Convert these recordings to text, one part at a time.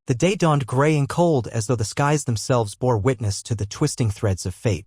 The day dawned gray and cold as though the skies themselves bore witness to the twisting threads of fate.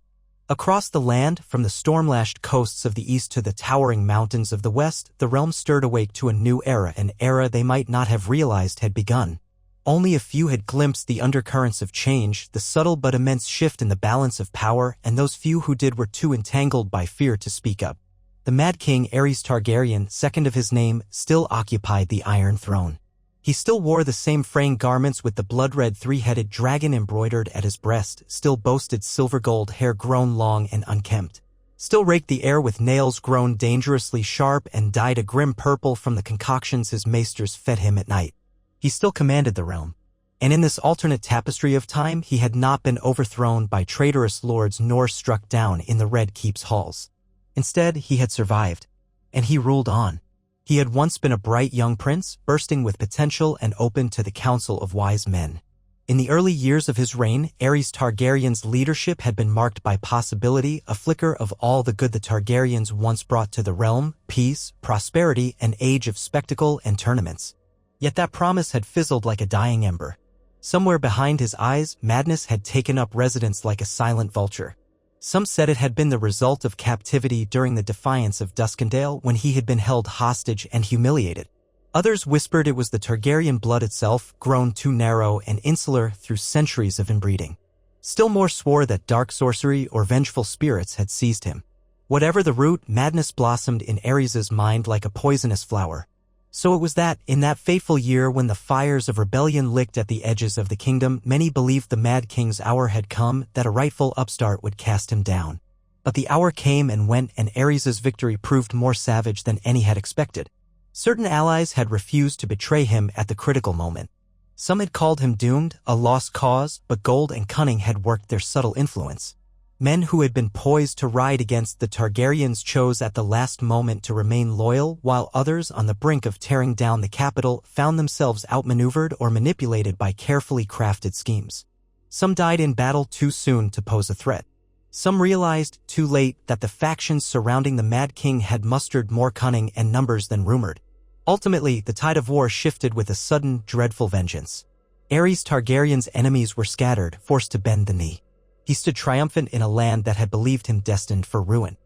Across the land, from the storm-lashed coasts of the east to the towering mountains of the west, the realm stirred awake to a new era, an era they might not have realized had begun. Only a few had glimpsed the undercurrents of change, the subtle but immense shift in the balance of power, and those few who did were too entangled by fear to speak up. The Mad King Aerys Targaryen, second of his name, still occupied the Iron Throne. He still wore the same fraying garments with the blood-red three-headed dragon embroidered at his breast, still boasted silver-gold hair grown long and unkempt, still raked the air with nails grown dangerously sharp and dyed a grim purple from the concoctions his maesters fed him at night. He still commanded the realm. And in this alternate tapestry of time, he had not been overthrown by traitorous lords nor struck down in the Red Keep's halls. Instead, he had survived. And he ruled on. He had once been a bright young prince, bursting with potential and open to the counsel of wise men. In the early years of his reign, Aerys Targaryen's leadership had been marked by possibility, a flicker of all the good the Targaryens once brought to the realm, peace, prosperity, an age of spectacle and tournaments. Yet that promise had fizzled like a dying ember. Somewhere behind his eyes, madness had taken up residence like a silent vulture. Some said it had been the result of captivity during the defiance of Duskendale when he had been held hostage and humiliated. Others whispered it was the Targaryen blood itself, grown too narrow and insular through centuries of inbreeding. Still more swore that dark sorcery or vengeful spirits had seized him. Whatever the root, madness blossomed in Aerys's mind like a poisonous flower. So it was that, in that fateful year when the fires of rebellion licked at the edges of the kingdom, many believed the Mad King's hour had come, that a rightful upstart would cast him down. But the hour came and went, and Aerys's victory proved more savage than any had expected. Certain allies had refused to betray him at the critical moment. Some had called him doomed, a lost cause, but gold and cunning had worked their subtle influence. Men who had been poised to ride against the Targaryens chose at the last moment to remain loyal, while others, on the brink of tearing down the capital, found themselves outmaneuvered or manipulated by carefully crafted schemes. Some died in battle too soon to pose a threat. Some realized, too late, that the factions surrounding the Mad King had mustered more cunning and numbers than rumored. Ultimately, the tide of war shifted with a sudden, dreadful vengeance. Aerys Targaryen's enemies were scattered, forced to bend the knee. He stood triumphant in a land that had believed him destined for ruin.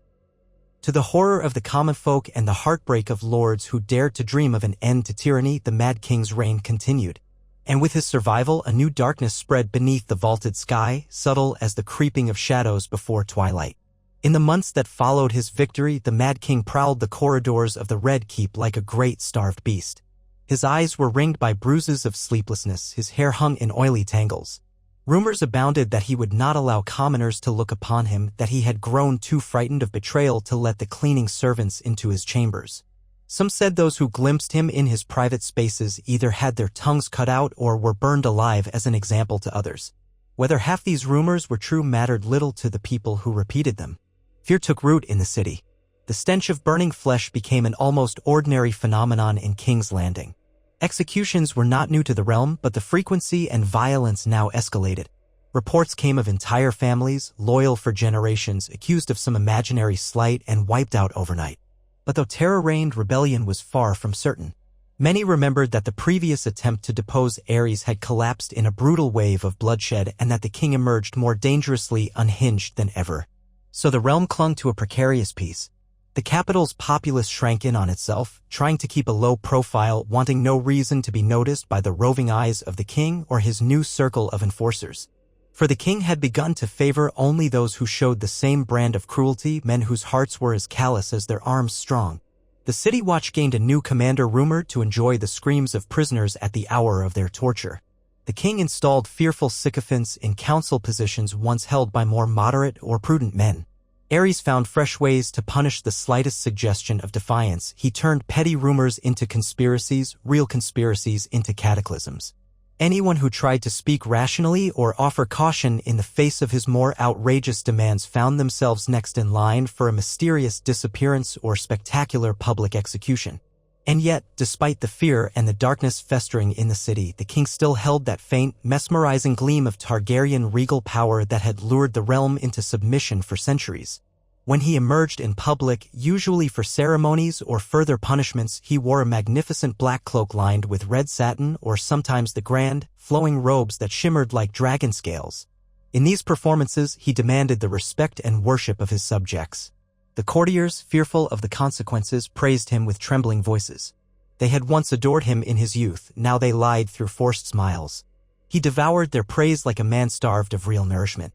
To the horror of the common folk and the heartbreak of lords who dared to dream of an end to tyranny, the Mad King's reign continued. And with his survival, a new darkness spread beneath the vaulted sky, subtle as the creeping of shadows before twilight. In the months that followed his victory, the Mad King prowled the corridors of the Red Keep like a great starved beast. His eyes were ringed by bruises of sleeplessness, his hair hung in oily tangles. Rumors abounded that he would not allow commoners to look upon him, that he had grown too frightened of betrayal to let the cleaning servants into his chambers. Some said those who glimpsed him in his private spaces either had their tongues cut out or were burned alive as an example to others. Whether half these rumors were true mattered little to the people who repeated them. Fear took root in the city. The stench of burning flesh became an almost ordinary phenomenon in King's Landing. Executions were not new to the realm, but the frequency and violence now escalated. Reports came of entire families, loyal for generations, accused of some imaginary slight and wiped out overnight. But though terror reigned, rebellion was far from certain. Many remembered that the previous attempt to depose Aerys had collapsed in a brutal wave of bloodshed and that the king emerged more dangerously unhinged than ever. So the realm clung to a precarious peace. The capital's populace shrank in on itself, trying to keep a low profile, wanting no reason to be noticed by the roving eyes of the king or his new circle of enforcers. For the king had begun to favor only those who showed the same brand of cruelty, men whose hearts were as callous as their arms strong. The city watch gained a new commander rumored to enjoy the screams of prisoners at the hour of their torture. The king installed fearful sycophants in council positions once held by more moderate or prudent men. Aerys found fresh ways to punish the slightest suggestion of defiance. He turned petty rumors into conspiracies, real conspiracies into cataclysms. Anyone who tried to speak rationally or offer caution in the face of his more outrageous demands found themselves next in line for a mysterious disappearance or spectacular public execution. And yet, despite the fear and the darkness festering in the city, the king still held that faint, mesmerizing gleam of Targaryen regal power that had lured the realm into submission for centuries. When he emerged in public, usually for ceremonies or further punishments, he wore a magnificent black cloak lined with red satin or sometimes the grand, flowing robes that shimmered like dragon scales. In these performances, he demanded the respect and worship of his subjects. The courtiers, fearful of the consequences, praised him with trembling voices. They had once adored him in his youth, now they lied through forced smiles. He devoured their praise like a man starved of real nourishment.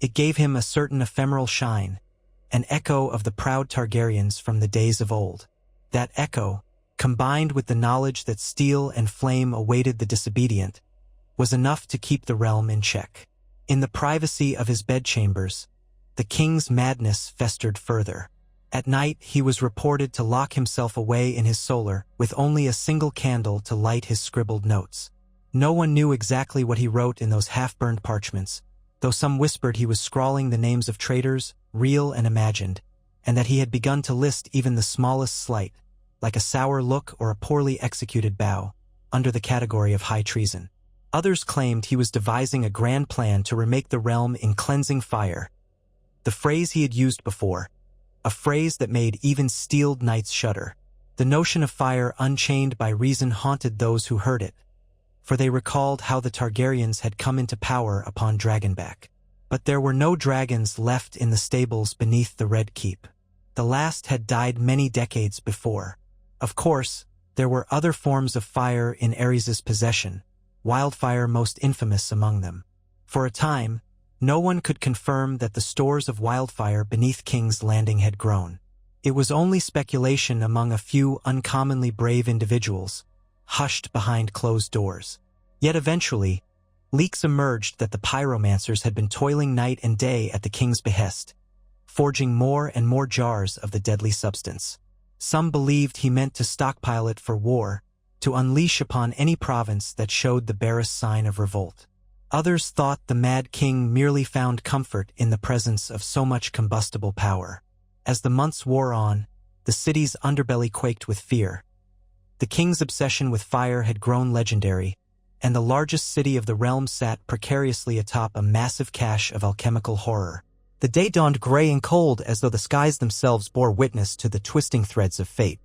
It gave him a certain ephemeral shine, an echo of the proud Targaryens from the days of old. That echo, combined with the knowledge that steel and flame awaited the disobedient, was enough to keep the realm in check. In the privacy of his bedchambers, the king's madness festered further. At night, he was reported to lock himself away in his solar, with only a single candle to light his scribbled notes. No one knew exactly what he wrote in those half-burned parchments, though some whispered he was scrawling the names of traitors, real and imagined, and that he had begun to list even the smallest slight, like a sour look or a poorly executed bow, under the category of high treason. Others claimed he was devising a grand plan to remake the realm in cleansing fire, the phrase he had used before, a phrase that made even steeled knights shudder. The notion of fire unchained by reason haunted those who heard it, for they recalled how the Targaryens had come into power upon Dragonback. But there were no dragons left in the stables beneath the Red Keep. The last had died many decades before. Of course, there were other forms of fire in Aerys's possession, wildfire most infamous among them. For a time, no one could confirm that the stores of wildfire beneath King's Landing had grown. It was only speculation among a few uncommonly brave individuals, hushed behind closed doors. Yet eventually, leaks emerged that the pyromancers had been toiling night and day at the king's behest, forging more and more jars of the deadly substance. Some believed he meant to stockpile it for war, to unleash upon any province that showed the barest sign of revolt. Others thought the Mad King merely found comfort in the presence of so much combustible power. As the months wore on, the city's underbelly quaked with fear. The king's obsession with fire had grown legendary, and the largest city of the realm sat precariously atop a massive cache of alchemical horror. The day dawned gray and cold as though the skies themselves bore witness to the twisting threads of fate.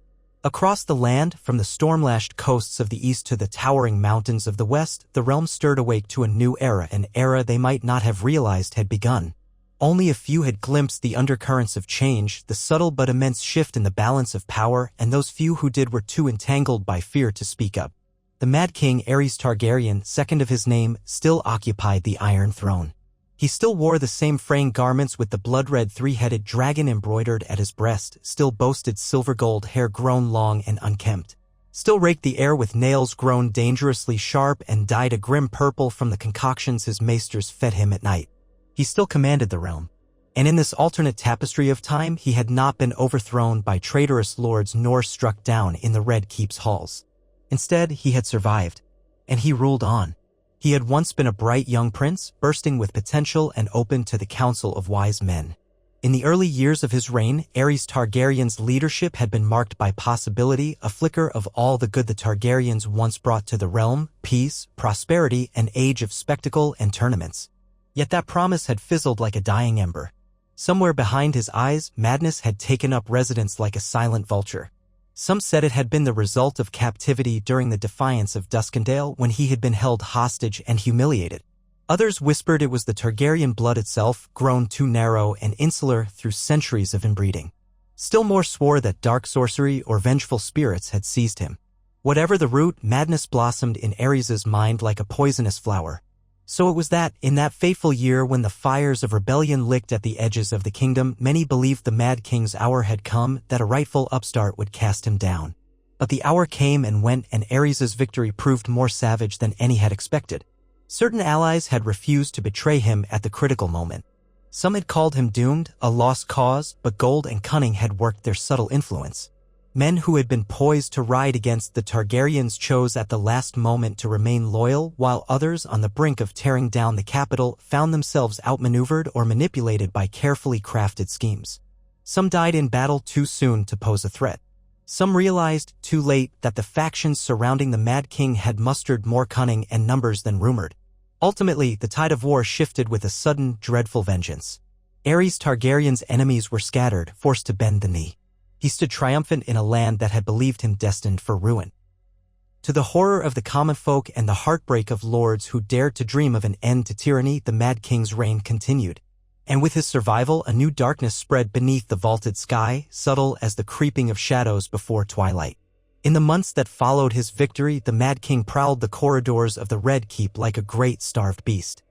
Across the land, from the storm-lashed coasts of the east to the towering mountains of the west, the realm stirred awake to a new era, an era they might not have realized had begun. Only a few had glimpsed the undercurrents of change, the subtle but immense shift in the balance of power, and those few who did were too entangled by fear to speak up. The Mad King Aerys Targaryen, second of his name, still occupied the Iron Throne. He still wore the same fraying garments with the blood-red three-headed dragon embroidered at his breast, still boasted silver-gold hair grown long and unkempt, still raked the air with nails grown dangerously sharp and dyed a grim purple from the concoctions his maesters fed him at night. He still commanded the realm, and in this alternate tapestry of time he had not been overthrown by traitorous lords nor struck down in the Red Keep's halls. Instead, he had survived, and he ruled on. He had once been a bright young prince, bursting with potential and open to the counsel of wise men. In the early years of his reign, Aerys Targaryen's leadership had been marked by possibility, a flicker of all the good the Targaryens once brought to the realm, peace, prosperity, an age of spectacle and tournaments. Yet that promise had fizzled like a dying ember. Somewhere behind his eyes, madness had taken up residence like a silent vulture. Some said it had been the result of captivity during the defiance of Duskendale when he had been held hostage and humiliated. Others whispered it was the Targaryen blood itself, grown too narrow and insular through centuries of inbreeding. Still more swore that dark sorcery or vengeful spirits had seized him. Whatever the root, madness blossomed in Aerys's mind like a poisonous flower. So it was that, in that fateful year when the fires of rebellion licked at the edges of the kingdom, many believed the Mad King's hour had come, that a rightful upstart would cast him down. But the hour came and went, and Aerys's victory proved more savage than any had expected. Certain allies had refused to betray him at the critical moment. Some had called him doomed, a lost cause, but gold and cunning had worked their subtle influence. Men who had been poised to ride against the Targaryens chose at the last moment to remain loyal, while others, on the brink of tearing down the capital, found themselves outmaneuvered or manipulated by carefully crafted schemes. Some died in battle too soon to pose a threat. Some realized, too late, that the factions surrounding the Mad King had mustered more cunning and numbers than rumored. Ultimately, the tide of war shifted with a sudden, dreadful vengeance. Aerys Targaryen's enemies were scattered, forced to bend the knee. He stood triumphant in a land that had believed him destined for ruin. To the horror of the common folk and the heartbreak of lords who dared to dream of an end to tyranny, the Mad King's reign continued. And with his survival, a new darkness spread beneath the vaulted sky, subtle as the creeping of shadows before twilight. In the months that followed his victory, the Mad King prowled the corridors of the Red Keep like a great starved beast.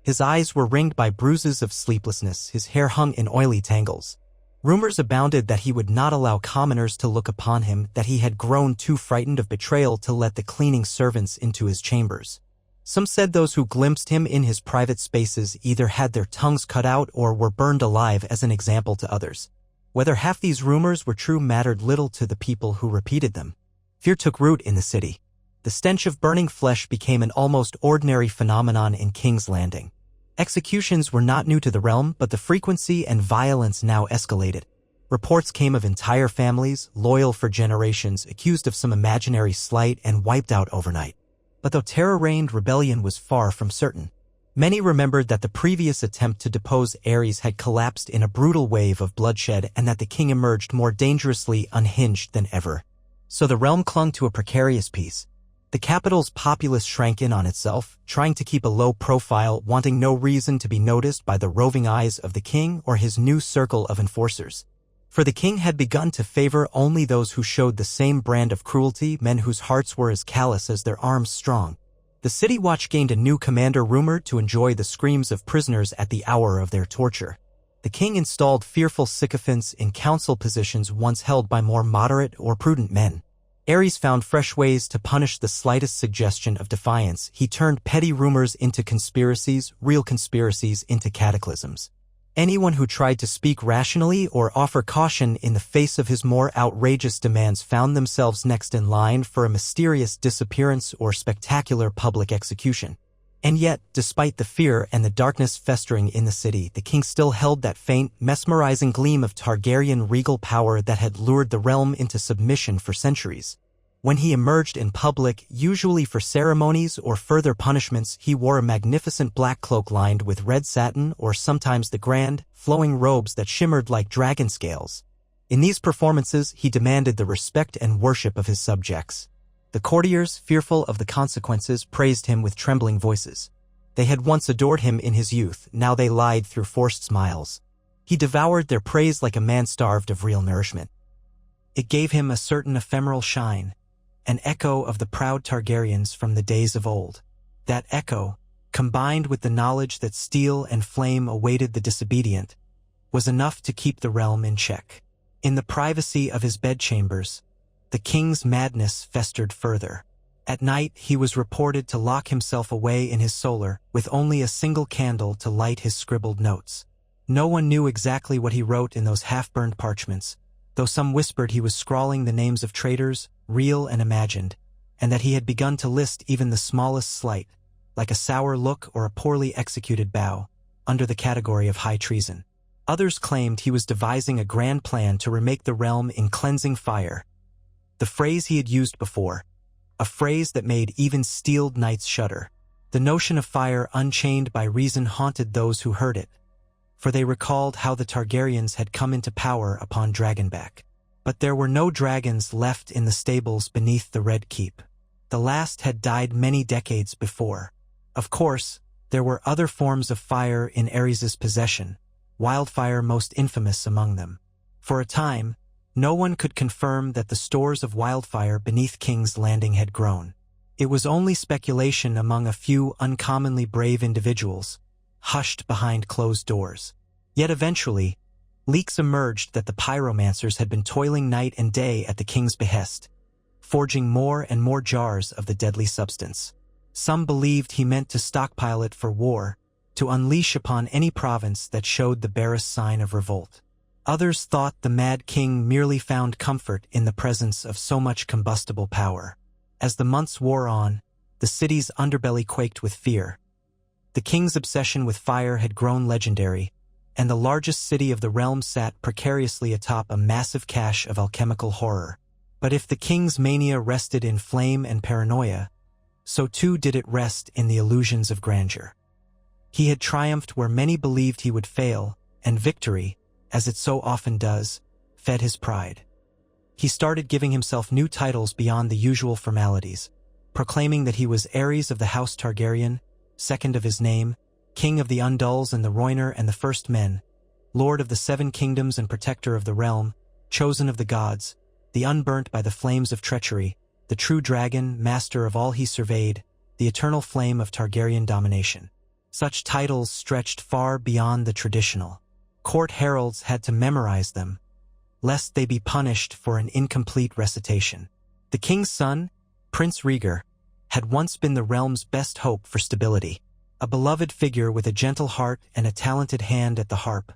His eyes were ringed by bruises of sleeplessness, his hair hung in oily tangles. Rumors abounded that he would not allow commoners to look upon him, that he had grown too frightened of betrayal to let the cleaning servants into his chambers. Some said those who glimpsed him in his private spaces either had their tongues cut out or were burned alive as an example to others. Whether half these rumors were true mattered little to the people who repeated them. Fear took root in the city. The stench of burning flesh became an almost ordinary phenomenon in King's Landing. Executions were not new to the realm, but the frequency and violence now escalated. Reports came of entire families, loyal for generations, accused of some imaginary slight and wiped out overnight. But though terror reigned, rebellion was far from certain. Many remembered that the previous attempt to depose Aerys had collapsed in a brutal wave of bloodshed and that the king emerged more dangerously unhinged than ever. So the realm clung to a precarious peace. The capital's populace shrank in on itself, trying to keep a low profile, wanting no reason to be noticed by the roving eyes of the king or his new circle of enforcers. For the king had begun to favor only those who showed the same brand of cruelty, men whose hearts were as callous as their arms strong. The city watch gained a new commander rumored to enjoy the screams of prisoners at the hour of their torture. The king installed fearful sycophants in council positions once held by more moderate or prudent men. Aerys found fresh ways to punish the slightest suggestion of defiance. He turned petty rumors into conspiracies, real conspiracies into cataclysms. Anyone who tried to speak rationally or offer caution in the face of his more outrageous demands found themselves next in line for a mysterious disappearance or spectacular public execution. And yet, despite the fear and the darkness festering in the city, the king still held that faint, mesmerizing gleam of Targaryen regal power that had lured the realm into submission for centuries. When he emerged in public, usually for ceremonies or further punishments, he wore a magnificent black cloak lined with red satin or sometimes the grand, flowing robes that shimmered like dragon scales. In these performances, he demanded the respect and worship of his subjects. The courtiers, fearful of the consequences, praised him with trembling voices. They had once adored him in his youth, now they lied through forced smiles. He devoured their praise like a man starved of real nourishment. It gave him a certain ephemeral shine, an echo of the proud Targaryens from the days of old. That echo, combined with the knowledge that steel and flame awaited the disobedient, was enough to keep the realm in check. In the privacy of his bedchambers, the king's madness festered further. At night, he was reported to lock himself away in his solar, with only a single candle to light his scribbled notes. No one knew exactly what he wrote in those half-burned parchments, though some whispered he was scrawling the names of traitors, real and imagined, and that he had begun to list even the smallest slight, like a sour look or a poorly executed bow, under the category of high treason. Others claimed he was devising a grand plan to remake the realm in cleansing fire, the phrase he had used before, a phrase that made even steeled knights shudder. The notion of fire unchained by reason haunted those who heard it, for they recalled how the Targaryens had come into power upon Dragonback. But there were no dragons left in the stables beneath the Red Keep. The last had died many decades before. Of course, there were other forms of fire in Aerys' possession, wildfire most infamous among them. For a time, no one could confirm that the stores of wildfire beneath King's Landing had grown. It was only speculation among a few uncommonly brave individuals, hushed behind closed doors. Yet eventually, leaks emerged that the pyromancers had been toiling night and day at the king's behest, forging more and more jars of the deadly substance. Some believed he meant to stockpile it for war, to unleash upon any province that showed the barest sign of revolt. Others thought the Mad King merely found comfort in the presence of so much combustible power. As the months wore on, the city's underbelly quaked with fear. The king's obsession with fire had grown legendary, and the largest city of the realm sat precariously atop a massive cache of alchemical horror. But if the king's mania rested in flame and paranoia, so too did it rest in the illusions of grandeur. He had triumphed where many believed he would fail, and victory, as it so often does, fed his pride. He started giving himself new titles beyond the usual formalities, proclaiming that he was Aerys of the House Targaryen, second of his name, King of the Undulls and the Rhoynar and the First Men, Lord of the Seven Kingdoms and Protector of the Realm, chosen of the gods, the unburnt by the flames of treachery, the true dragon, master of all he surveyed, the eternal flame of Targaryen domination. Such titles stretched far beyond the traditional. Court heralds had to memorize them, lest they be punished for an incomplete recitation. The king's son, Prince Rhaegar, had once been the realm's best hope for stability, a beloved figure with a gentle heart and a talented hand at the harp.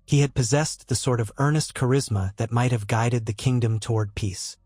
He had possessed the sort of earnest charisma that might have guided the kingdom toward peace.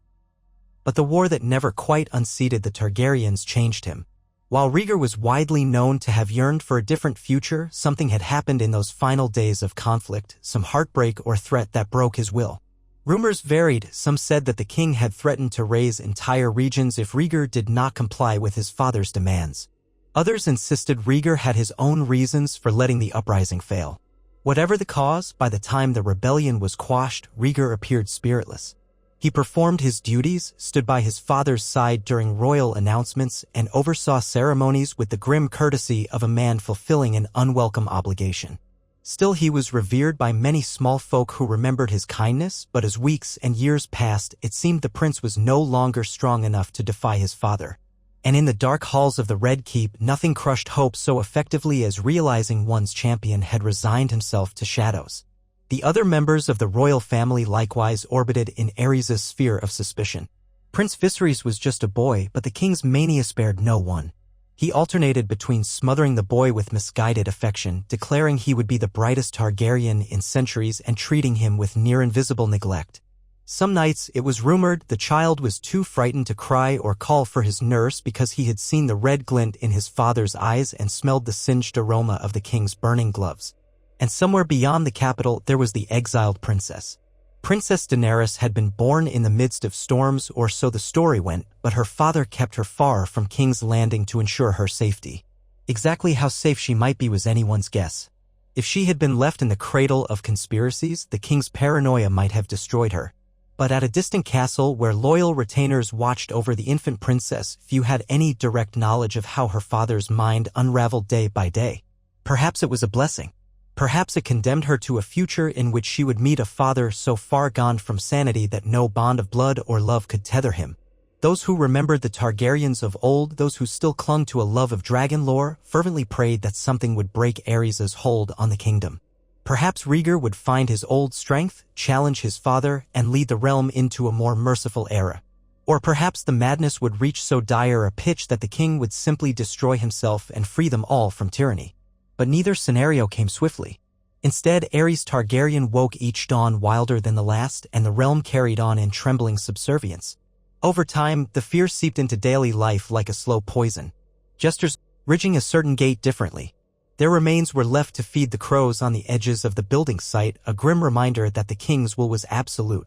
But the war that never quite unseated the Targaryens changed him. While Rhaegar was widely known to have yearned for a different future, something had happened in those final days of conflict, some heartbreak or threat that broke his will. Rumors varied. Some said that the king had threatened to raze entire regions if Rhaegar did not comply with his father's demands. Others insisted Rhaegar had his own reasons for letting the uprising fail. Whatever the cause, by the time the rebellion was quashed, Rhaegar appeared spiritless. He performed his duties, stood by his father's side during royal announcements, and oversaw ceremonies with the grim courtesy of a man fulfilling an unwelcome obligation. Still, he was revered by many small folk who remembered his kindness, but as weeks and years passed, it seemed the prince was no longer strong enough to defy his father. And in the dark halls of the Red Keep, nothing crushed hope so effectively as realizing one's champion had resigned himself to shadows. The other members of the royal family likewise orbited in Aerys' sphere of suspicion. Prince Viserys was just a boy, but the king's mania spared no one. He alternated between smothering the boy with misguided affection, declaring he would be the brightest Targaryen in centuries, and treating him with near-invisible neglect. Some nights, it was rumored, the child was too frightened to cry or call for his nurse because he had seen the red glint in his father's eyes and smelled the singed aroma of the king's burning gloves. And somewhere beyond the capital, there was the exiled princess. Princess Daenerys had been born in the midst of storms, or so the story went, but her father kept her far from King's Landing to ensure her safety. Exactly how safe she might be was anyone's guess. If she had been left in the cradle of conspiracies, the king's paranoia might have destroyed her. But at a distant castle where loyal retainers watched over the infant princess, few had any direct knowledge of how her father's mind unraveled day by day. Perhaps it was a blessing. Perhaps it condemned her to a future in which she would meet a father so far gone from sanity that no bond of blood or love could tether him. Those who remembered the Targaryens of old, those who still clung to a love of dragon lore, fervently prayed that something would break Aerys' hold on the kingdom. Perhaps Rhaegar would find his old strength, challenge his father, and lead the realm into a more merciful era. Or perhaps the madness would reach so dire a pitch that the king would simply destroy himself and free them all from tyranny. But neither scenario came swiftly. Instead, Aerys Targaryen woke each dawn wilder than the last, and the realm carried on in trembling subservience. Over time, the fear seeped into daily life like a slow poison. Jesters, ridging a certain gate differently. Their remains were left to feed the crows on the edges of the building site, a grim reminder that the king's will was absolute.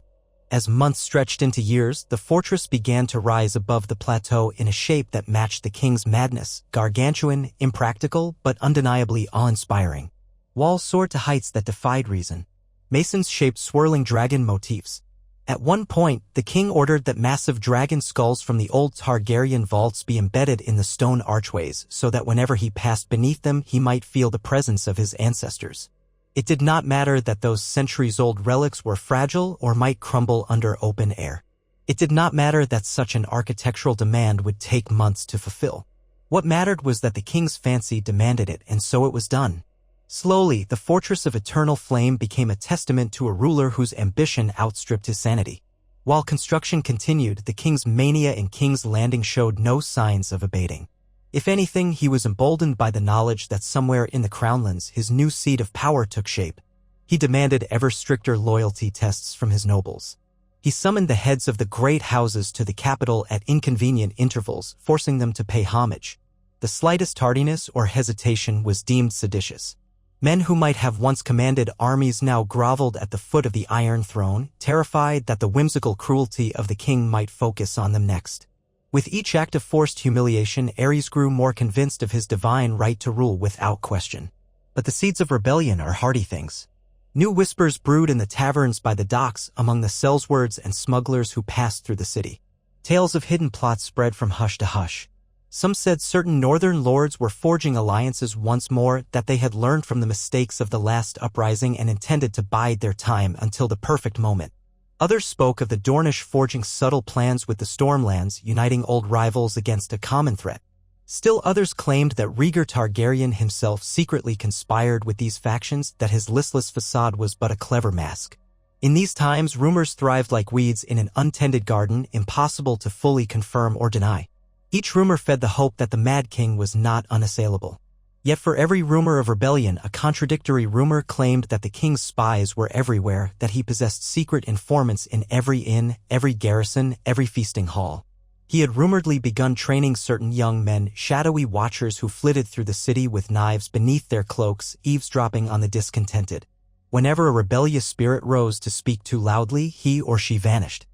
As months stretched into years, the fortress began to rise above the plateau in a shape that matched the king's madness, gargantuan, impractical, but undeniably awe-inspiring. Walls soared to heights that defied reason. Masons shaped swirling dragon motifs. At one point, the king ordered that massive dragon skulls from the old Targaryen vaults be embedded in the stone archways so that whenever he passed beneath them, he might feel the presence of his ancestors. It did not matter that those centuries-old relics were fragile or might crumble under open air. It did not matter that such an architectural demand would take months to fulfill. What mattered was that the king's fancy demanded it, and so it was done. Slowly, the Fortress of Eternal Flame became a testament to a ruler whose ambition outstripped his sanity. While construction continued, the king's mania in King's Landing showed no signs of abating. If anything, he was emboldened by the knowledge that somewhere in the Crownlands his new seat of power took shape. He demanded ever stricter loyalty tests from his nobles. He summoned the heads of the great houses to the capital at inconvenient intervals, forcing them to pay homage. The slightest tardiness or hesitation was deemed seditious. Men who might have once commanded armies now groveled at the foot of the Iron Throne, terrified that the whimsical cruelty of the king might focus on them next. With each act of forced humiliation, Aerys grew more convinced of his divine right to rule without question. But the seeds of rebellion are hardy things. New whispers brewed in the taverns by the docks among the sellswords and smugglers who passed through the city. Tales of hidden plots spread from hush to hush. Some said certain northern lords were forging alliances once more, that they had learned from the mistakes of the last uprising and intended to bide their time until the perfect moment. Others spoke of the Dornish forging subtle plans with the Stormlands, uniting old rivals against a common threat. Still others claimed that Rhaegar Targaryen himself secretly conspired with these factions, that his listless facade was but a clever mask. In these times, rumors thrived like weeds in an untended garden, impossible to fully confirm or deny. Each rumor fed the hope that the Mad King was not unassailable. Yet for every rumor of rebellion, a contradictory rumor claimed that the king's spies were everywhere, that he possessed secret informants in every inn, every garrison, every feasting hall. He had rumoredly begun training certain young men, shadowy watchers who flitted through the city with knives beneath their cloaks, eavesdropping on the discontented. Whenever a rebellious spirit rose to speak too loudly, he or she vanished.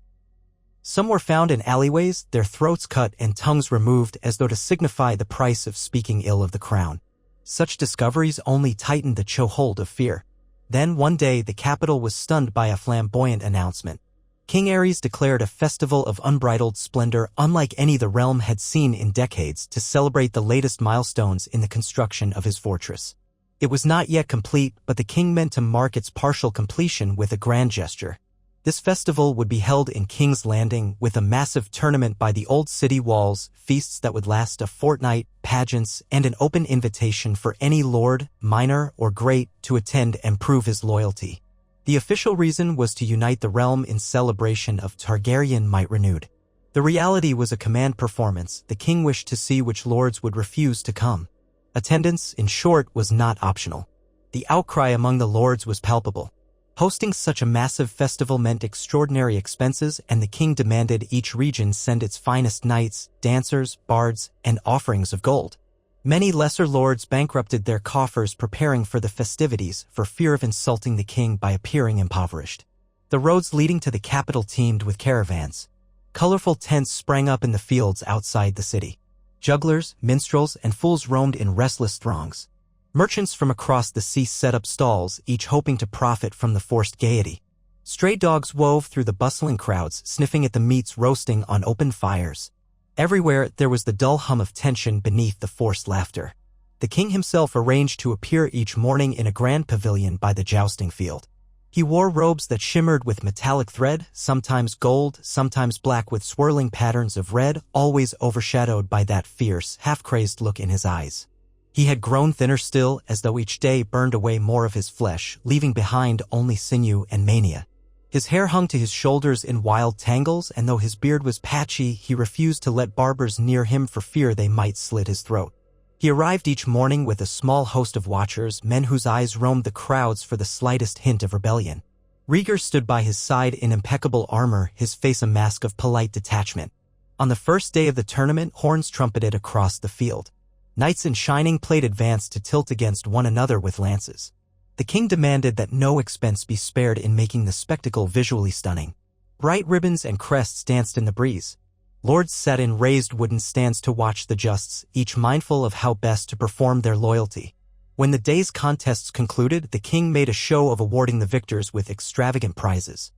Some were found in alleyways, their throats cut and tongues removed as though to signify the price of speaking ill of the crown. Such discoveries only tightened the chokehold of fear. Then one day the capital was stunned by a flamboyant announcement. King Aerys declared a festival of unbridled splendor unlike any the realm had seen in decades to celebrate the latest milestones in the construction of his fortress. It was not yet complete, but the king meant to mark its partial completion with a grand gesture. This festival would be held in King's Landing with a massive tournament by the old city walls, feasts that would last a fortnight, pageants, and an open invitation for any lord, minor, or great to attend and prove his loyalty. The official reason was to unite the realm in celebration of Targaryen might renewed. The reality was a command performance. The king wished to see which lords would refuse to come. Attendance, in short, was not optional. The outcry among the lords was palpable. Hosting such a massive festival meant extraordinary expenses, and the king demanded each region send its finest knights, dancers, bards, and offerings of gold. Many lesser lords bankrupted their coffers preparing for the festivities for fear of insulting the king by appearing impoverished. The roads leading to the capital teemed with caravans. Colorful tents sprang up in the fields outside the city. Jugglers, minstrels, and fools roamed in restless throngs. Merchants from across the sea set up stalls, each hoping to profit from the forced gaiety. Stray dogs wove through the bustling crowds, sniffing at the meats roasting on open fires. Everywhere there was the dull hum of tension beneath the forced laughter. The king himself arranged to appear each morning in a grand pavilion by the jousting field. He wore robes that shimmered with metallic thread, sometimes gold, sometimes black with swirling patterns of red, always overshadowed by that fierce, half-crazed look in his eyes. He had grown thinner still, as though each day burned away more of his flesh, leaving behind only sinew and mania. His hair hung to his shoulders in wild tangles, and though his beard was patchy, he refused to let barbers near him for fear they might slit his throat. He arrived each morning with a small host of watchers, men whose eyes roamed the crowds for the slightest hint of rebellion. Rhaegar stood by his side in impeccable armor, his face a mask of polite detachment. On the first day of the tournament, horns trumpeted across the field. Knights in shining plate advanced to tilt against one another with lances. The king demanded that no expense be spared in making the spectacle visually stunning. Bright ribbons and crests danced in the breeze. Lords sat in raised wooden stands to watch the justs, each mindful of how best to perform their loyalty. When the day's contests concluded, the king made a show of awarding the victors with extravagant prizes.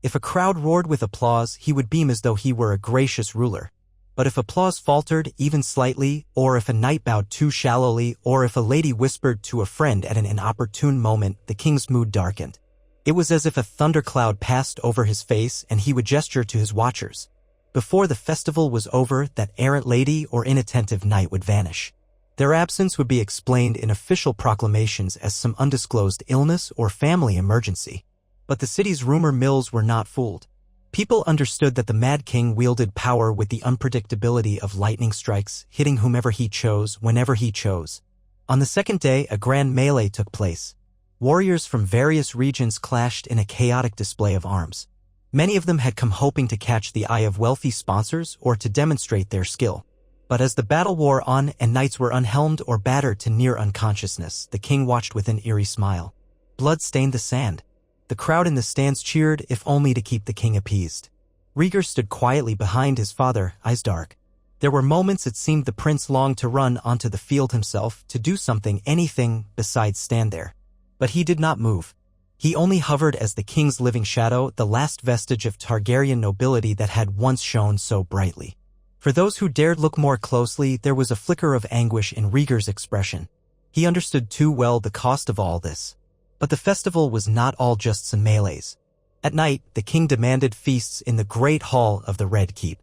If a crowd roared with applause, he would beam as though he were a gracious ruler. But if applause faltered, even slightly, or if a knight bowed too shallowly, or if a lady whispered to a friend at an inopportune moment, the king's mood darkened. It was as if a thundercloud passed over his face, and he would gesture to his watchers. Before the festival was over, that errant lady or inattentive knight would vanish. Their absence would be explained in official proclamations as some undisclosed illness or family emergency. But the city's rumor mills were not fooled. People understood that the Mad King wielded power with the unpredictability of lightning strikes, hitting whomever he chose, whenever he chose. On the second day, a grand melee took place. Warriors from various regions clashed in a chaotic display of arms. Many of them had come hoping to catch the eye of wealthy sponsors or to demonstrate their skill. But as the battle wore on and knights were unhelmed or battered to near unconsciousness, the king watched with an eerie smile. Blood stained the sand. The crowd in the stands cheered, if only to keep the king appeased. Rhaegar stood quietly behind his father, eyes dark. There were moments it seemed the prince longed to run onto the field himself, to do something, anything besides stand there. But he did not move. He only hovered as the king's living shadow, the last vestige of Targaryen nobility that had once shone so brightly. For those who dared look more closely, there was a flicker of anguish in Rhaegar's expression. He understood too well the cost of all this. But the festival was not all just some melees. At night, the king demanded feasts in the great hall of the Red Keep.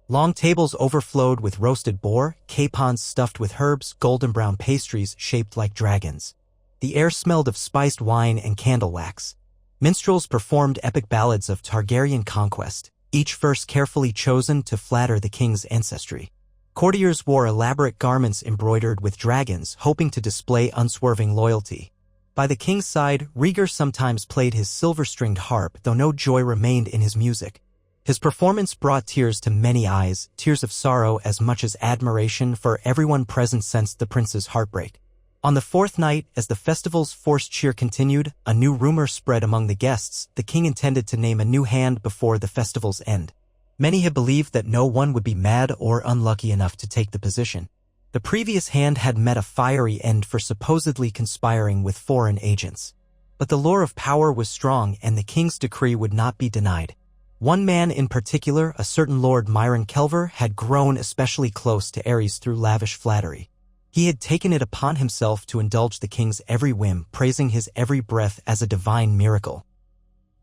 Long tables overflowed with roasted boar, capons stuffed with herbs, golden brown pastries shaped like dragons. The air smelled of spiced wine and candle wax. Minstrels performed epic ballads of Targaryen conquest, each verse carefully chosen to flatter the king's ancestry. Courtiers wore elaborate garments embroidered with dragons, hoping to display unswerving loyalty. By the king's side, Rhaegar sometimes played his silver-stringed harp, though no joy remained in his music. His performance brought tears to many eyes, tears of sorrow as much as admiration, for everyone present sensed the prince's heartbreak. On the fourth night, as the festival's forced cheer continued, a new rumor spread among the guests. The king intended to name a new hand before the festival's end. Many had believed that no one would be mad or unlucky enough to take the position. The previous hand had met a fiery end for supposedly conspiring with foreign agents. But the lure of power was strong, and the king's decree would not be denied. One man in particular, a certain Lord Myron Kelver, had grown especially close to Aerys through lavish flattery. He had taken it upon himself to indulge the king's every whim, praising his every breath as a divine miracle.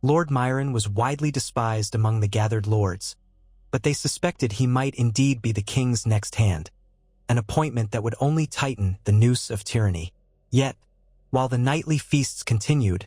Lord Myron was widely despised among the gathered lords, but they suspected he might indeed be the king's next hand, an appointment that would only tighten the noose of tyranny. Yet, while the nightly feasts continued,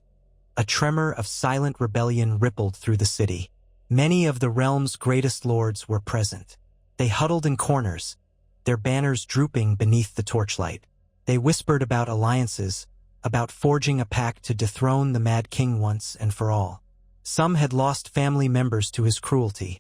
a tremor of silent rebellion rippled through the city. Many of the realm's greatest lords were present. They huddled in corners, their banners drooping beneath the torchlight. They whispered about alliances, about forging a pact to dethrone the Mad King once and for all. Some had lost family members to his cruelty.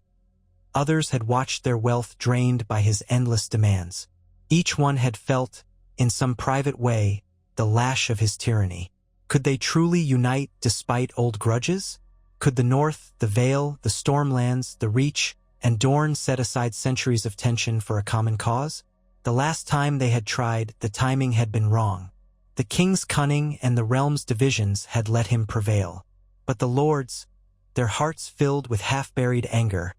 Others had watched their wealth drained by his endless demands. Each one had felt, in some private way, the lash of his tyranny. Could they truly unite despite old grudges? Could the North, the Vale, the Stormlands, the Reach, and Dorne set aside centuries of tension for a common cause? The last time they had tried, the timing had been wrong. The king's cunning and the realm's divisions had let him prevail. But the lords, their hearts filled with half-buried anger,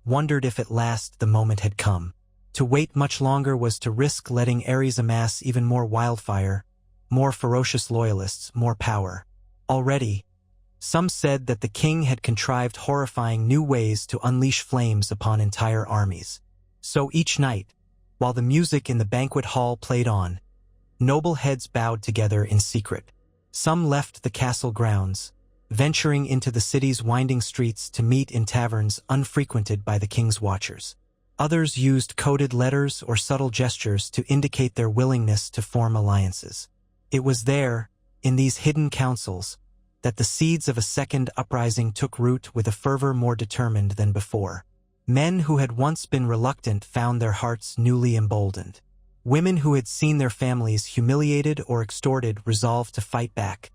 wondered if at last the moment had come. To wait much longer was to risk letting Aerys amass even more wildfire, more ferocious loyalists, more power. Already, some said that the king had contrived horrifying new ways to unleash flames upon entire armies. So each night, while the music in the banquet hall played on, noble heads bowed together in secret. Some left the castle grounds, venturing into the city's winding streets to meet in taverns unfrequented by the king's watchers. Others used coded letters or subtle gestures to indicate their willingness to form alliances. It was there, in these hidden councils, that the seeds of a second uprising took root with a fervor more determined than before. Men who had once been reluctant found their hearts newly emboldened. Women who had seen their families humiliated or extorted resolved to fight back,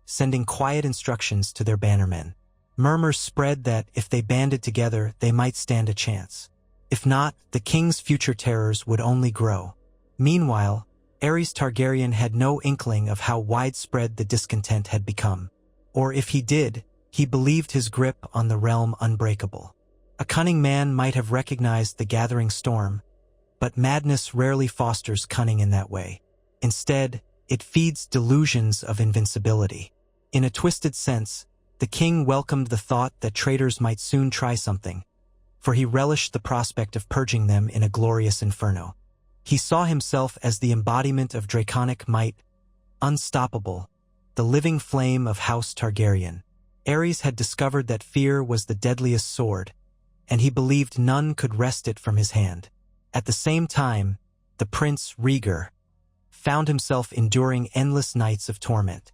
sending quiet instructions to their bannermen. Murmurs spread that, if they banded together, they might stand a chance. If not, the king's future terrors would only grow. Meanwhile, Aerys Targaryen had no inkling of how widespread the discontent had become. Or if he did, he believed his grip on the realm unbreakable. A cunning man might have recognized the gathering storm, but madness rarely fosters cunning in that way. Instead, it feeds delusions of invincibility. In a twisted sense, the king welcomed the thought that traitors might soon try something, for he relished the prospect of purging them in a glorious inferno. He saw himself as the embodiment of draconic might, unstoppable, the living flame of House Targaryen. Aerys had discovered that fear was the deadliest sword, and he believed none could wrest it from his hand. At the same time, the prince Rhaegar found himself enduring endless nights of torment.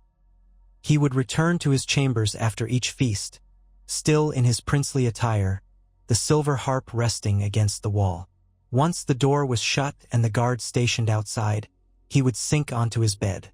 He would return to his chambers after each feast, still in his princely attire, the silver harp resting against the wall. Once the door was shut and the guards stationed outside, he would sink onto his bed.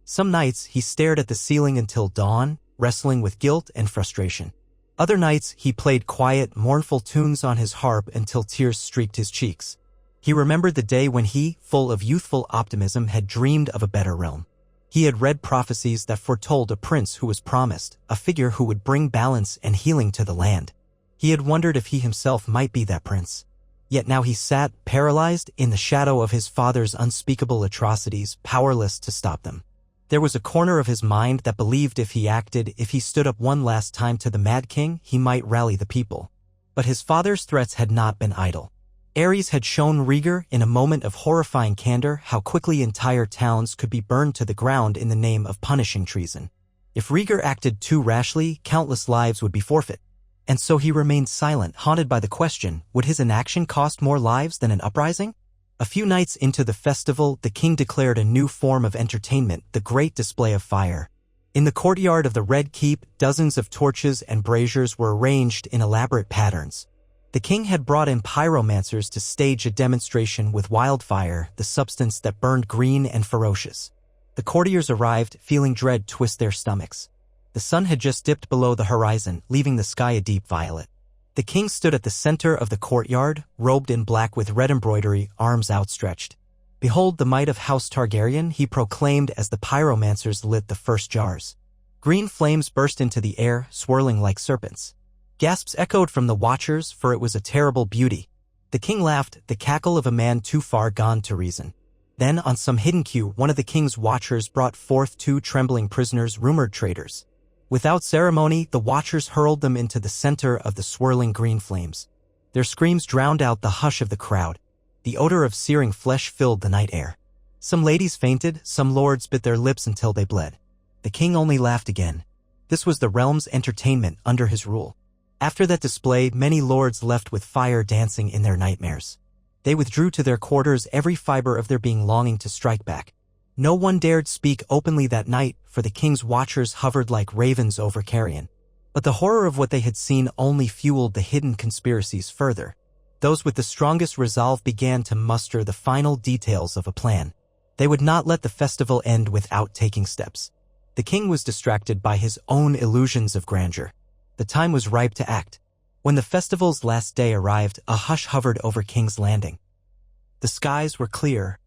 Some nights he stared at the ceiling until dawn, wrestling with guilt and frustration. Other nights, he played quiet, mournful tunes on his harp until tears streaked his cheeks. He remembered the day when he, full of youthful optimism, had dreamed of a better realm. He had read prophecies that foretold a prince who was promised, a figure who would bring balance and healing to the land. He had wondered if he himself might be that prince. Yet now he sat, paralyzed, in the shadow of his father's unspeakable atrocities, powerless to stop them. There was a corner of his mind that believed if he stood up one last time to the Mad King, he might rally the people. But his father's threats had not been idle. Ares had shown Rhaegar, in a moment of horrifying candor, how quickly entire towns could be burned to the ground in the name of punishing treason. If Rhaegar acted too rashly, countless lives would be forfeit. And so he remained silent, haunted by the question, would his inaction cost more lives than an uprising? A few nights into the festival, the king declared a new form of entertainment, the great display of fire. In the courtyard of the Red Keep, dozens of torches and braziers were arranged in elaborate patterns. The king had brought in pyromancers to stage a demonstration with wildfire, the substance that burned green and ferocious. The courtiers arrived, feeling dread twist their stomachs. The sun had just dipped below the horizon, leaving the sky a deep violet. The king stood at the center of the courtyard, robed in black with red embroidery, arms outstretched. "Behold the might of House Targaryen," he proclaimed as the pyromancers lit the first jars. Green flames burst into the air, swirling like serpents. Gasps echoed from the watchers, for it was a terrible beauty. The king laughed, the cackle of a man too far gone to reason. Then, on some hidden cue, one of the king's watchers brought forth 2 trembling prisoners, rumored traitors. Without ceremony, the watchers hurled them into the center of the swirling green flames. Their screams drowned out the hush of the crowd. The odor of searing flesh filled the night air. Some ladies fainted, some lords bit their lips until they bled. The king only laughed again. This was the realm's entertainment under his rule. After that display, many lords left with fire dancing in their nightmares. They withdrew to their quarters, every fiber of their being longing to strike back. No one dared speak openly that night, for the king's watchers hovered like ravens over Carrion. But the horror of what they had seen only fueled the hidden conspiracies further. Those with the strongest resolve began to muster the final details of a plan. They would not let the festival end without taking steps. The king was distracted by his own illusions of grandeur. The time was ripe to act. When the festival's last day arrived, a hush hovered over King's Landing. The skies were clear,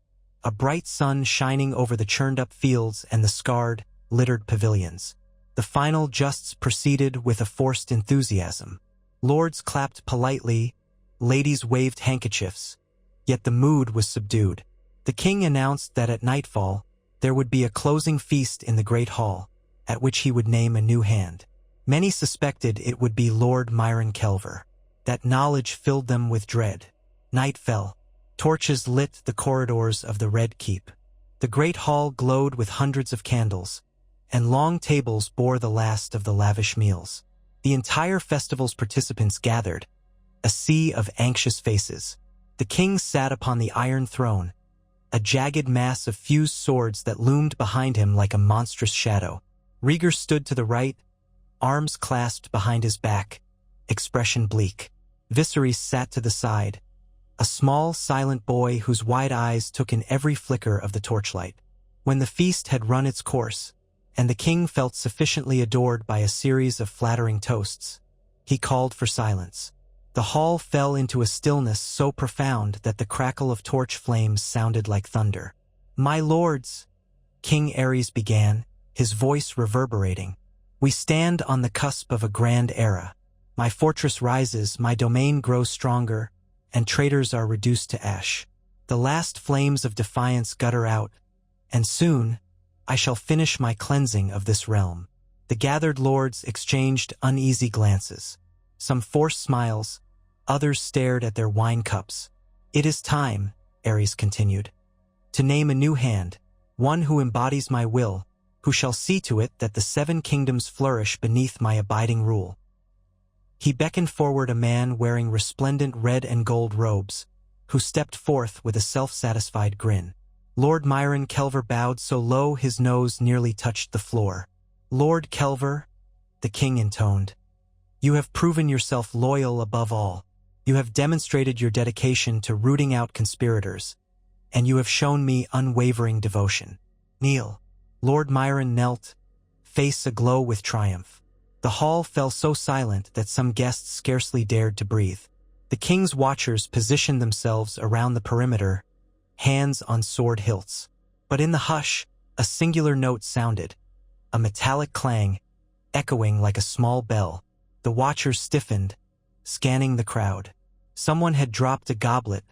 a bright sun shining over the churned-up fields and the scarred, littered pavilions. The final justs proceeded with a forced enthusiasm. Lords clapped politely, ladies waved handkerchiefs, yet the mood was subdued. The king announced that at nightfall, there would be a closing feast in the great hall, at which he would name a new hand. Many suspected it would be Lord Myron Kelver. That knowledge filled them with dread. Night fell. Torches lit the corridors of the Red Keep. The great hall glowed with hundreds of candles, and long tables bore the last of the lavish meals. The entire festival's participants gathered, a sea of anxious faces. The king sat upon the iron throne, a jagged mass of fused swords that loomed behind him like a monstrous shadow. Rhaegar stood to the right, arms clasped behind his back, expression bleak. Viserys sat to the side, a small, silent boy whose wide eyes took in every flicker of the torchlight. When the feast had run its course, and the king felt sufficiently adored by a series of flattering toasts, he called for silence. The hall fell into a stillness so profound that the crackle of torch flames sounded like thunder. "My lords," King Ares began, his voice reverberating, "we stand on the cusp of a grand era. My fortress rises, my domain grows stronger, and traitors are reduced to ash. The last flames of defiance gutter out, and soon I shall finish my cleansing of this realm." The gathered lords exchanged uneasy glances. Some forced smiles, others stared at their wine cups. "It is time," Ares continued, "to name a new hand, one who embodies my will, who shall see to it that the 7 kingdoms flourish beneath my abiding rule." He beckoned forward a man wearing resplendent red and gold robes, who stepped forth with a self-satisfied grin. Lord Myron Kelver bowed so low his nose nearly touched the floor. "Lord Kelver," the king intoned, "you have proven yourself loyal above all. You have demonstrated your dedication to rooting out conspirators, and you have shown me unwavering devotion. Kneel." Lord Myron knelt, face aglow with triumph. The hall fell so silent that some guests scarcely dared to breathe. The king's watchers positioned themselves around the perimeter, hands on sword hilts. But in the hush, a singular note sounded, a metallic clang, echoing like a small bell. The watchers stiffened, scanning the crowd. Someone had dropped a goblet,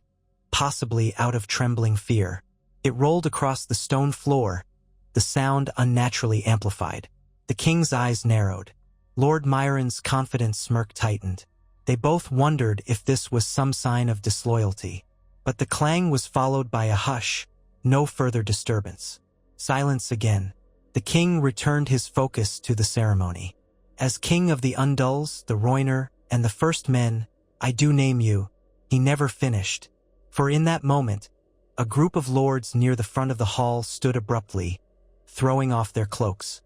possibly out of trembling fear. It rolled across the stone floor, the sound unnaturally amplified. The king's eyes narrowed. Lord Myron's confident smirk tightened. They both wondered if this was some sign of disloyalty. But the clang was followed by a hush, no further disturbance. Silence again. The king returned his focus to the ceremony. As king of the Undulls, the Roiner, and the First Men, I do name you, he never finished. For in that moment, a group of lords near the front of the hall stood abruptly, throwing off their cloaks.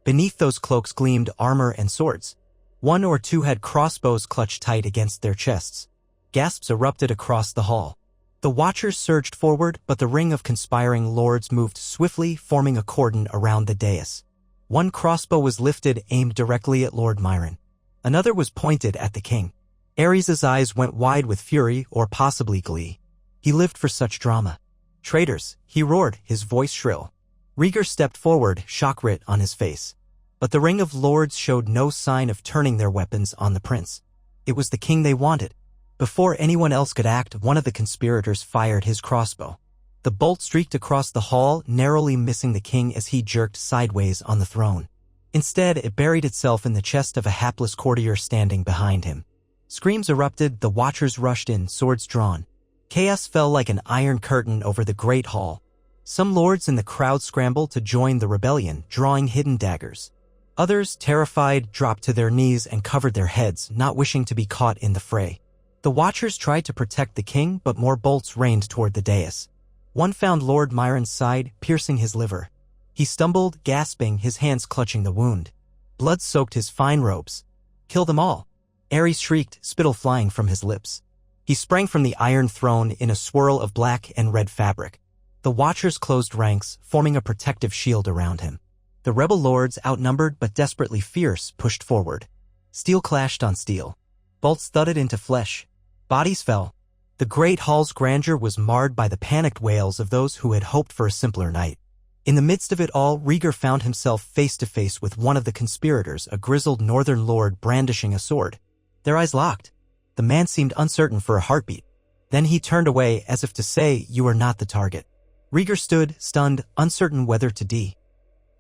Beneath those cloaks gleamed armor and swords. One or two had crossbows clutched tight against their chests. Gasps erupted across the hall. The watchers surged forward, but the ring of conspiring lords moved swiftly, forming a cordon around the dais. One crossbow was lifted, aimed directly at Lord Myron. Another was pointed at the king. Aerys's eyes went wide with fury, or possibly glee. He lived for such drama. Traitors, he roared, his voice shrill. Rhaegar stepped forward, shock writ on his face. But the ring of lords showed no sign of turning their weapons on the prince. It was the king they wanted. Before anyone else could act, one of the conspirators fired his crossbow. The bolt streaked across the hall, narrowly missing the king as he jerked sideways on the throne. Instead, it buried itself in the chest of a hapless courtier standing behind him. Screams erupted, the watchers rushed in, swords drawn. Chaos fell like an iron curtain over the great hall. Some lords in the crowd scrambled to join the rebellion, drawing hidden daggers. Others, terrified, dropped to their knees and covered their heads, not wishing to be caught in the fray. The watchers tried to protect the king, but more bolts rained toward the dais. One found Lord Myron's side, piercing his liver. He stumbled, gasping, his hands clutching the wound. Blood soaked his fine robes. Kill them all. Aerys shrieked, spittle flying from his lips. He sprang from the iron throne in a swirl of black and red fabric. The watchers closed ranks, forming a protective shield around him. The rebel lords, outnumbered but desperately fierce, pushed forward. Steel clashed on steel. Bolts thudded into flesh. Bodies fell. The great hall's grandeur was marred by the panicked wails of those who had hoped for a simpler night. In the midst of it all, Rhaegar found himself face to face with one of the conspirators, a grizzled northern lord brandishing a sword. Their eyes locked. The man seemed uncertain for a heartbeat. Then he turned away as if to say, "You are not the target." Rhaegar stood, stunned, uncertain whether to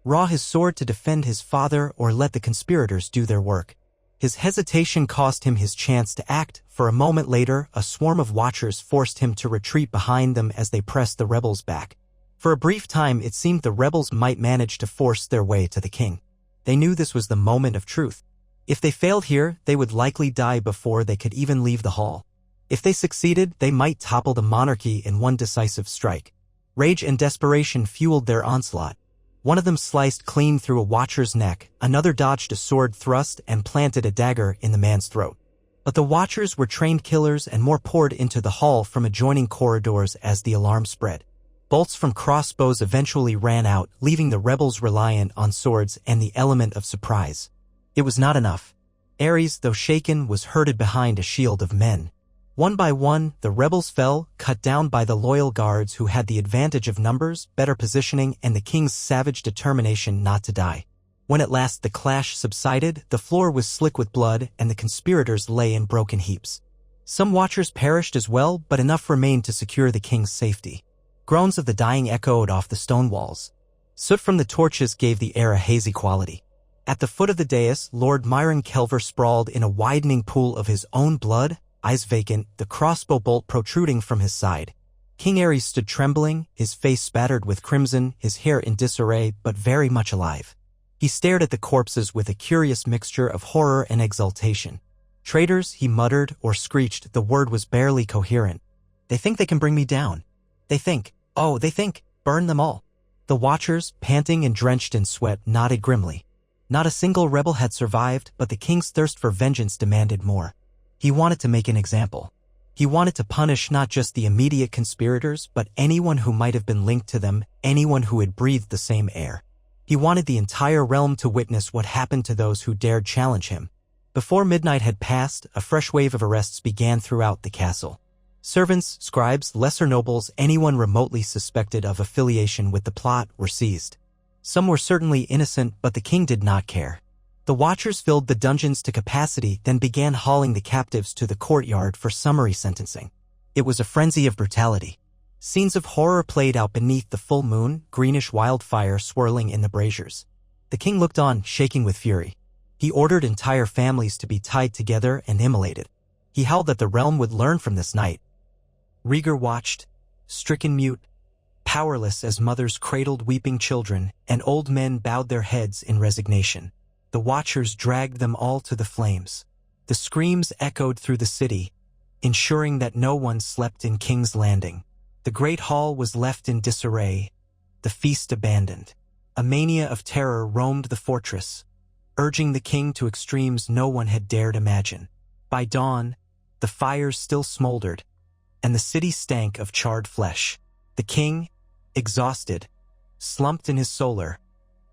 draw his sword to defend his father or let the conspirators do their work. His hesitation cost him his chance to act, for a moment later, a swarm of watchers forced him to retreat behind them as they pressed the rebels back. For a brief time, it seemed the rebels might manage to force their way to the king. They knew this was the moment of truth. If they failed here, they would likely die before they could even leave the hall. If they succeeded, they might topple the monarchy in one decisive strike. Rage and desperation fueled their onslaught. One of them sliced clean through a watcher's neck, another dodged a sword thrust and planted a dagger in the man's throat. But the watchers were trained killers and more poured into the hall from adjoining corridors as the alarm spread. Bolts from crossbows eventually ran out, leaving the rebels reliant on swords and the element of surprise. It was not enough. Aerys, though shaken, was herded behind a shield of men. One by one, the rebels fell, cut down by the loyal guards who had the advantage of numbers, better positioning, and the king's savage determination not to die. When at last the clash subsided, the floor was slick with blood, and the conspirators lay in broken heaps. Some watchers perished as well, but enough remained to secure the king's safety. Groans of the dying echoed off the stone walls. Soot from the torches gave the air a hazy quality. At the foot of the dais, Lord Myron Kelver sprawled in a widening pool of his own blood, eyes vacant, the crossbow bolt protruding from his side. King Aerys stood trembling, his face spattered with crimson, his hair in disarray, but very much alive. He stared at the corpses with a curious mixture of horror and exultation. "Traitors," he muttered or screeched, the word was barely coherent. "They think they can bring me down. They think, burn them all." The watchers, panting and drenched in sweat, nodded grimly. Not a single rebel had survived, but the king's thirst for vengeance demanded more. He wanted to make an example. He wanted to punish not just the immediate conspirators, but anyone who might have been linked to them, anyone who had breathed the same air. He wanted the entire realm to witness what happened to those who dared challenge him. Before midnight had passed, a fresh wave of arrests began throughout the castle. Servants, scribes, lesser nobles, anyone remotely suspected of affiliation with the plot were seized. Some were certainly innocent, but the king did not care. The watchers filled the dungeons to capacity, then began hauling the captives to the courtyard for summary sentencing. It was a frenzy of brutality. Scenes of horror played out beneath the full moon, greenish wildfire swirling in the braziers. The king looked on, shaking with fury. He ordered entire families to be tied together and immolated. He howled that the realm would learn from this night. Rhaegar watched, stricken mute, powerless as mothers cradled weeping children and old men bowed their heads in resignation. The watchers dragged them all to the flames. The screams echoed through the city, ensuring that no one slept in King's Landing. The great hall was left in disarray, the feast abandoned. A mania of terror roamed the fortress, urging the king to extremes no one had dared imagine. By dawn, the fires still smoldered, and the city stank of charred flesh. The king, exhausted, slumped in his solar,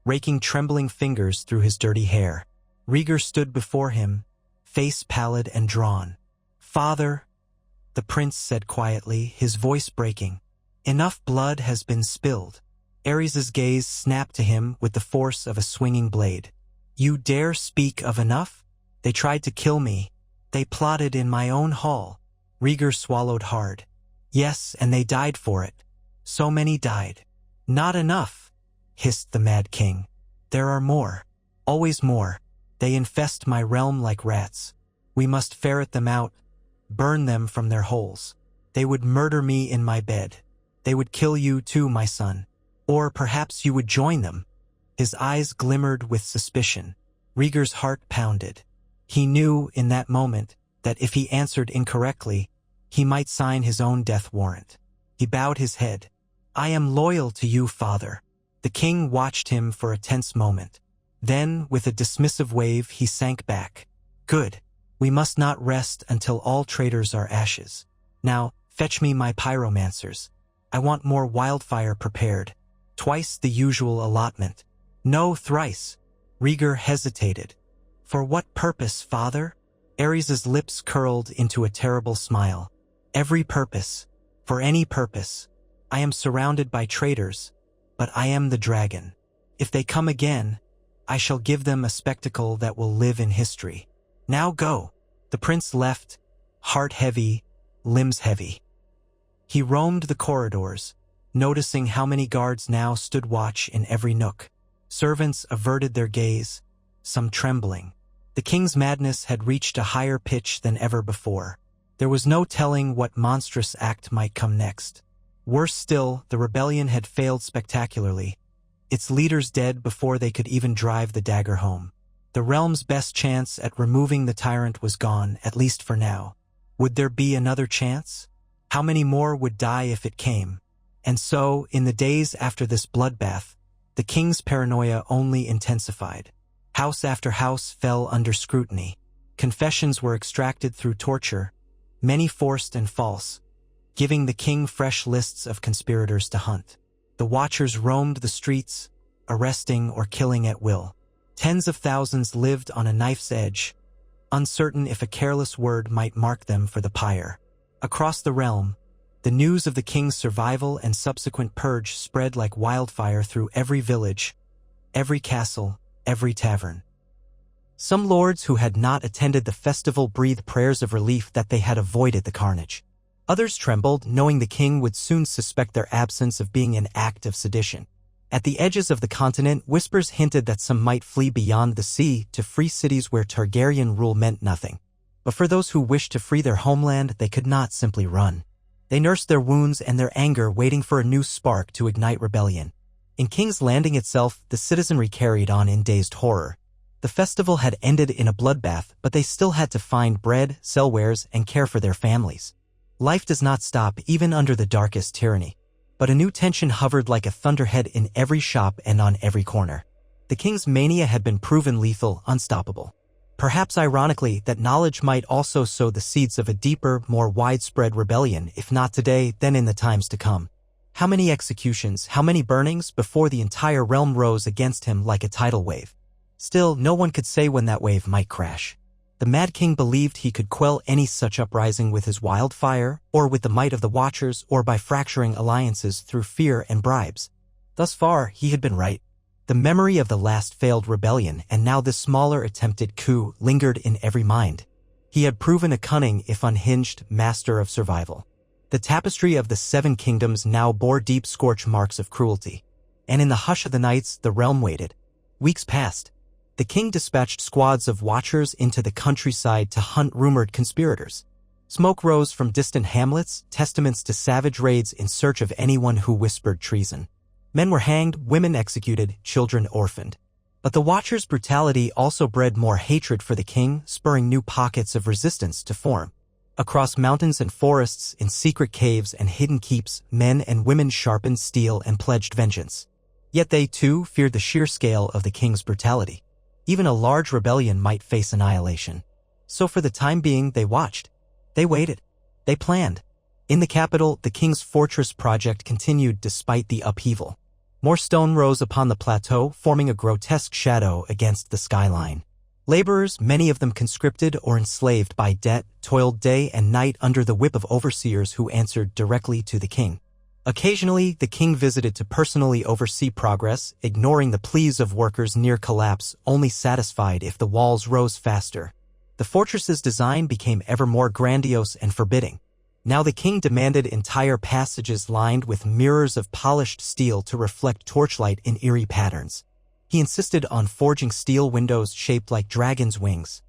raking trembling fingers through his dirty hair. Rhaegar stood before him, face pallid and drawn. "Father," the prince said quietly, his voice breaking. "Enough blood has been spilled." Aerys's gaze snapped to him with the force of a swinging blade. "You dare speak of enough? They tried to kill me. They plotted in my own hall." Rhaegar swallowed hard. "Yes, and they died for it. So many died." "Not enough," hissed the mad king. "There are more. Always more. They infest my realm like rats. We must ferret them out, burn them from their holes. They would murder me in my bed. They would kill you too, my son. Or perhaps you would join them." His eyes glimmered with suspicion. Rhaegar's heart pounded. He knew in that moment that if he answered incorrectly, he might sign his own death warrant. He bowed his head. "I am loyal to you, father." The king watched him for a tense moment. Then, with a dismissive wave, he sank back. "Good. We must not rest until all traitors are ashes. Now, fetch me my pyromancers. I want more wildfire prepared. Twice the usual allotment." "No, thrice." Rhaegar hesitated. "For what purpose, father?" Aerys's lips curled into a terrible smile. "Every purpose. For any purpose. I am surrounded by traitors, but I am the dragon. If they come again, I shall give them a spectacle that will live in history. Now go." The prince left, heart heavy, limbs heavy. He roamed the corridors, noticing how many guards now stood watch in every nook. Servants averted their gaze, some trembling. The king's madness had reached a higher pitch than ever before. There was no telling what monstrous act might come next. Worse still, the rebellion had failed spectacularly, its leaders dead before they could even drive the dagger home. The realm's best chance at removing the tyrant was gone, at least for now. Would there be another chance? How many more would die if it came? And so, in the days after this bloodbath, the king's paranoia only intensified. House after house fell under scrutiny. Confessions were extracted through torture, many forced and false, giving the king fresh lists of conspirators to hunt. The watchers roamed the streets, arresting or killing at will. Tens of thousands lived on a knife's edge, uncertain if a careless word might mark them for the pyre. Across the realm, the news of the king's survival and subsequent purge spread like wildfire through every village, every castle, every tavern. Some lords who had not attended the festival breathed prayers of relief that they had avoided the carnage. Others trembled, knowing the king would soon suspect their absence of being an act of sedition. At the edges of the continent, whispers hinted that some might flee beyond the sea to free cities where Targaryen rule meant nothing. But for those who wished to free their homeland, they could not simply run. They nursed their wounds and their anger, waiting for a new spark to ignite rebellion. In King's Landing itself, the citizenry carried on in dazed horror. The festival had ended in a bloodbath, but they still had to find bread, sell wares, and care for their families. Life does not stop even under the darkest tyranny. But a new tension hovered like a thunderhead in every shop and on every corner. The king's mania had been proven lethal, unstoppable. Perhaps ironically, that knowledge might also sow the seeds of a deeper, more widespread rebellion, if not today, then in the times to come. How many executions, how many burnings before the entire realm rose against him like a tidal wave. Still, no one could say when that wave might crash. The Mad King believed he could quell any such uprising with his wildfire, or with the might of the Watchers, or by fracturing alliances through fear and bribes. Thus far, he had been right. The memory of the last failed rebellion and now this smaller attempted coup lingered in every mind. He had proven a cunning, if unhinged, master of survival. The tapestry of the 7 kingdoms now bore deep scorch marks of cruelty. And in the hush of the nights, the realm waited. Weeks passed. The king dispatched squads of watchers into the countryside to hunt rumored conspirators. Smoke rose from distant hamlets, testaments to savage raids in search of anyone who whispered treason. Men were hanged, women executed, children orphaned. But the watchers' brutality also bred more hatred for the king, spurring new pockets of resistance to form. Across mountains and forests, in secret caves and hidden keeps, men and women sharpened steel and pledged vengeance. Yet they, too, feared the sheer scale of the king's brutality. Even a large rebellion might face annihilation. So for the time being, they watched. They waited. They planned. In the capital, the king's fortress project continued despite the upheaval. More stone rose upon the plateau, forming a grotesque shadow against the skyline. Laborers, many of them conscripted or enslaved by debt, toiled day and night under the whip of overseers who answered directly to the king. Occasionally, the king visited to personally oversee progress, ignoring the pleas of workers near collapse, only satisfied if the walls rose faster. The fortress's design became ever more grandiose and forbidding. Now the king demanded entire passages lined with mirrors of polished steel to reflect torchlight in eerie patterns. He insisted on forging steel windows shaped like dragons' wings.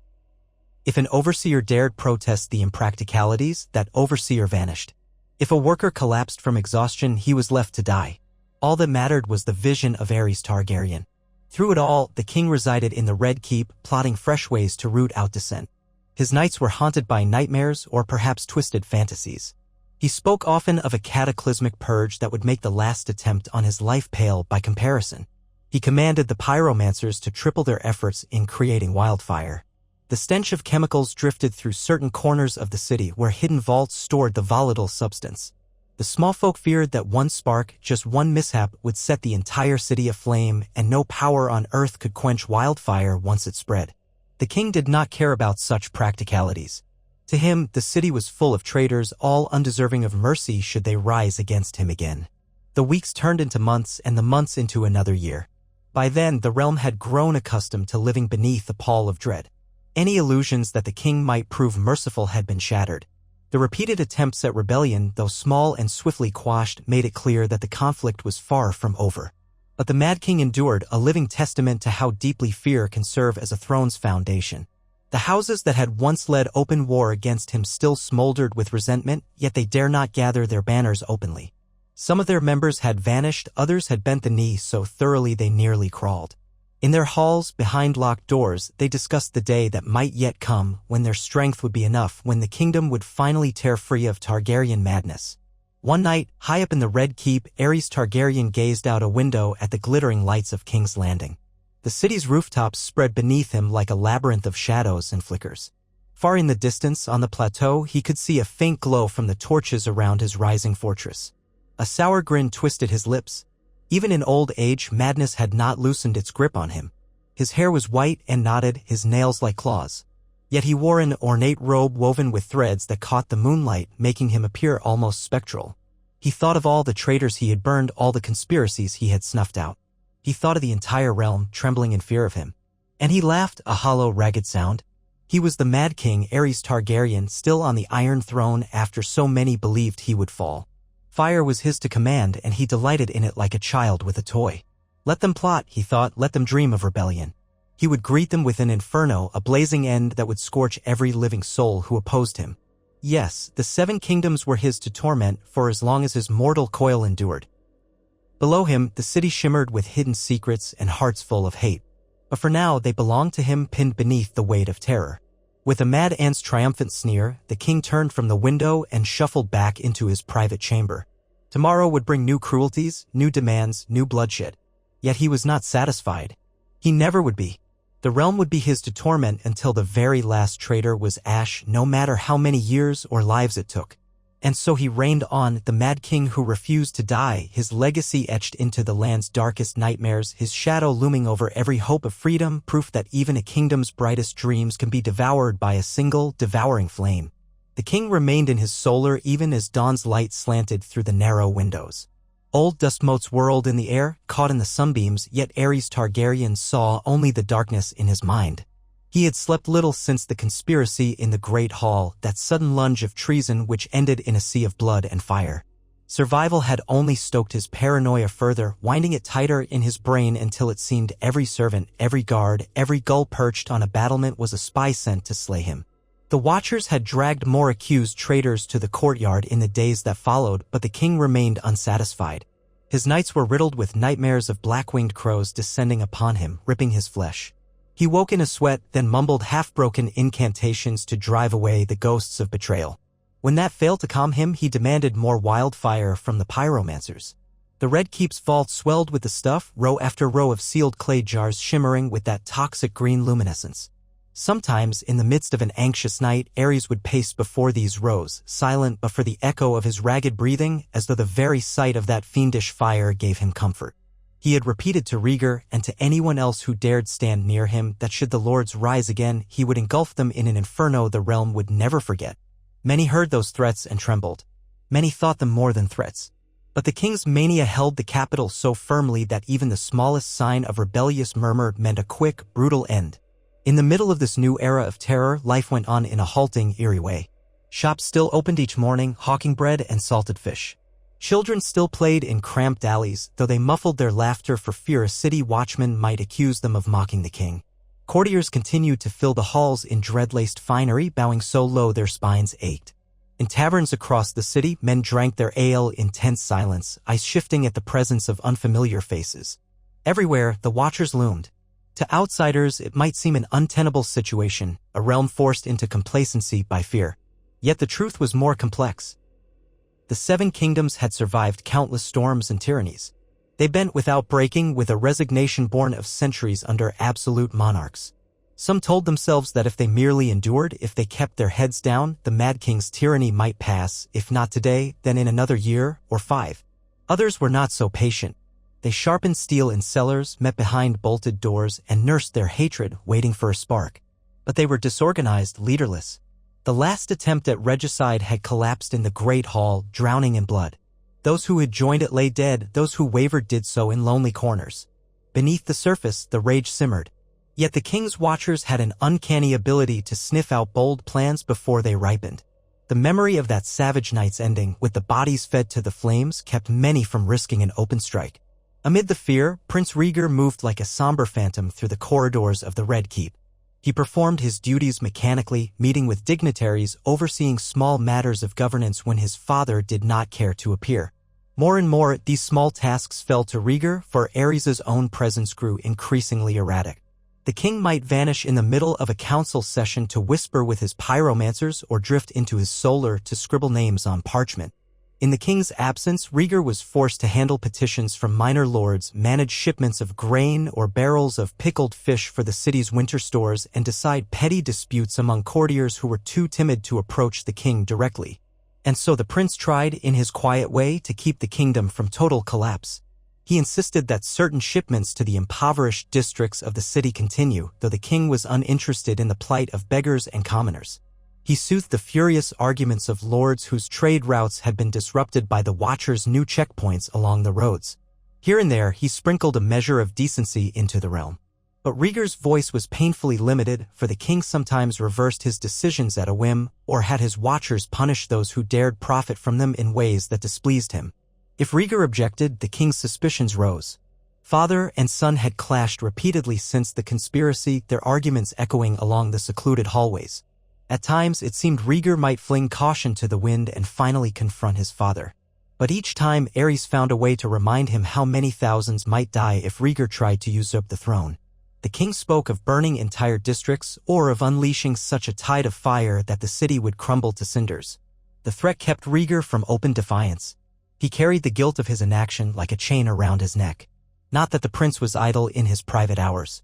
If an overseer dared protest the impracticalities, that overseer vanished. If a worker collapsed from exhaustion, he was left to die. All that mattered was the vision of Aerys Targaryen. Through it all, the king resided in the Red Keep, plotting fresh ways to root out dissent. His nights were haunted by nightmares or perhaps twisted fantasies. He spoke often of a cataclysmic purge that would make the last attempt on his life pale by comparison. He commanded the pyromancers to triple their efforts in creating wildfire. The stench of chemicals drifted through certain corners of the city where hidden vaults stored the volatile substance. The small folk feared that one spark, just one mishap, would set the entire city aflame, and no power on earth could quench wildfire once it spread. The king did not care about such practicalities. To him, the city was full of traitors, all undeserving of mercy should they rise against him again. The weeks turned into months and the months into another year. By then, the realm had grown accustomed to living beneath the pall of dread. Any illusions that the king might prove merciful had been shattered. The repeated attempts at rebellion, though small and swiftly quashed, made it clear that the conflict was far from over. But the Mad King endured, a living testament to how deeply fear can serve as a throne's foundation. The houses that had once led open war against him still smoldered with resentment, yet they dare not gather their banners openly. Some of their members had vanished, others had bent the knee so thoroughly they nearly crawled. In their halls, behind locked doors, they discussed the day that might yet come, when their strength would be enough, when the kingdom would finally tear free of Targaryen madness. One night, high up in the Red Keep, Aerys Targaryen gazed out a window at the glittering lights of King's Landing. The city's rooftops spread beneath him like a labyrinth of shadows and flickers. Far in the distance, on the plateau, he could see a faint glow from the torches around his rising fortress. A sour grin twisted his lips. Even in old age, madness had not loosened its grip on him. His hair was white and knotted, his nails like claws. Yet he wore an ornate robe woven with threads that caught the moonlight, making him appear almost spectral. He thought of all the traitors he had burned, all the conspiracies he had snuffed out. He thought of the entire realm, trembling in fear of him. And he laughed, a hollow, ragged sound. He was the Mad King, Aerys Targaryen, still on the Iron Throne after so many believed he would fall. Fire was his to command, and he delighted in it like a child with a toy. Let them plot, he thought, let them dream of rebellion. He would greet them with an inferno, a blazing end that would scorch every living soul who opposed him. Yes, the 7 kingdoms were his to torment for as long as his mortal coil endured. Below him, the city shimmered with hidden secrets and hearts full of hate. But for now, they belonged to him, pinned beneath the weight of terror. With a mad ant's triumphant sneer, the king turned from the window and shuffled back into his private chamber. Tomorrow would bring new cruelties, new demands, new bloodshed. Yet he was not satisfied. He never would be. The realm would be his to torment until the very last traitor was ash, no matter how many years or lives it took. And so he reigned on, the mad king who refused to die, his legacy etched into the land's darkest nightmares, his shadow looming over every hope of freedom, proof that even a kingdom's brightest dreams can be devoured by a single, devouring flame. The king remained in his solar even as dawn's light slanted through the narrow windows. Old dust motes whirled in the air, caught in the sunbeams, yet Aerys Targaryen saw only the darkness in his mind. He had slept little since the conspiracy in the Great Hall, that sudden lunge of treason which ended in a sea of blood and fire. Survival had only stoked his paranoia further, winding it tighter in his brain until it seemed every servant, every guard, every gull perched on a battlement was a spy sent to slay him. The Watchers had dragged more accused traitors to the courtyard in the days that followed, but the king remained unsatisfied. His nights were riddled with nightmares of black-winged crows descending upon him, ripping his flesh. He woke in a sweat, then mumbled half-broken incantations to drive away the ghosts of betrayal. When that failed to calm him, he demanded more wildfire from the pyromancers. The Red Keep's vault swelled with the stuff, row after row of sealed clay jars shimmering with that toxic green luminescence. Sometimes, in the midst of an anxious night, Aerys would pace before these rows, silent but for the echo of his ragged breathing, as though the very sight of that fiendish fire gave him comfort. He had repeated to Rhaegar and to anyone else who dared stand near him that should the lords rise again, he would engulf them in an inferno the realm would never forget. Many heard those threats and trembled. Many thought them more than threats. But the king's mania held the capital so firmly that even the smallest sign of rebellious murmur meant a quick, brutal end. In the middle of this new era of terror, life went on in a halting, eerie way. Shops still opened each morning, hawking bread and salted fish. Children still played in cramped alleys, though they muffled their laughter for fear a city watchman might accuse them of mocking the king. Courtiers continued to fill the halls in dread-laced finery, bowing so low their spines ached. In taverns across the city, men drank their ale in tense silence, eyes shifting at the presence of unfamiliar faces. Everywhere, the Watchers loomed. To outsiders, it might seem an untenable situation, a realm forced into complacency by fear. Yet the truth was more complex. The Seven Kingdoms had survived countless storms and tyrannies. They bent without breaking, with a resignation born of centuries under absolute monarchs. Some told themselves that if they merely endured, if they kept their heads down, the Mad King's tyranny might pass, if not today, then in another year or 5. Others were not so patient. They sharpened steel in cellars, met behind bolted doors, and nursed their hatred, waiting for a spark. But they were disorganized, leaderless. The last attempt at regicide had collapsed in the Great Hall, drowning in blood. Those who had joined it lay dead, those who wavered did so in lonely corners. Beneath the surface, the rage simmered. Yet the king's watchers had an uncanny ability to sniff out bold plans before they ripened. The memory of that savage night's ending, with the bodies fed to the flames, kept many from risking an open strike. Amid the fear, Prince Rhaegar moved like a somber phantom through the corridors of the Red Keep. He performed his duties mechanically, meeting with dignitaries, overseeing small matters of governance when his father did not care to appear. More and more, these small tasks fell to Rhaegar, for Aerys' own presence grew increasingly erratic. The king might vanish in the middle of a council session to whisper with his pyromancers or drift into his solar to scribble names on parchment. In the king's absence, Rhaegar was forced to handle petitions from minor lords, manage shipments of grain or barrels of pickled fish for the city's winter stores, and decide petty disputes among courtiers who were too timid to approach the king directly. And so the prince tried, in his quiet way, to keep the kingdom from total collapse. He insisted that certain shipments to the impoverished districts of the city continue, though the king was uninterested in the plight of beggars and commoners. He soothed the furious arguments of lords whose trade routes had been disrupted by the Watchers' new checkpoints along the roads. Here and there, he sprinkled a measure of decency into the realm. But Rhaegar's voice was painfully limited, for the king sometimes reversed his decisions at a whim, or had his Watchers punish those who dared profit from them in ways that displeased him. If Rhaegar objected, the king's suspicions rose. Father and son had clashed repeatedly since the conspiracy, their arguments echoing along the secluded hallways. At times, it seemed Rhaegar might fling caution to the wind and finally confront his father. But each time, Aerys found a way to remind him how many thousands might die if Rhaegar tried to usurp the throne. The king spoke of burning entire districts or of unleashing such a tide of fire that the city would crumble to cinders. The threat kept Rhaegar from open defiance. He carried the guilt of his inaction like a chain around his neck. Not that the prince was idle in his private hours.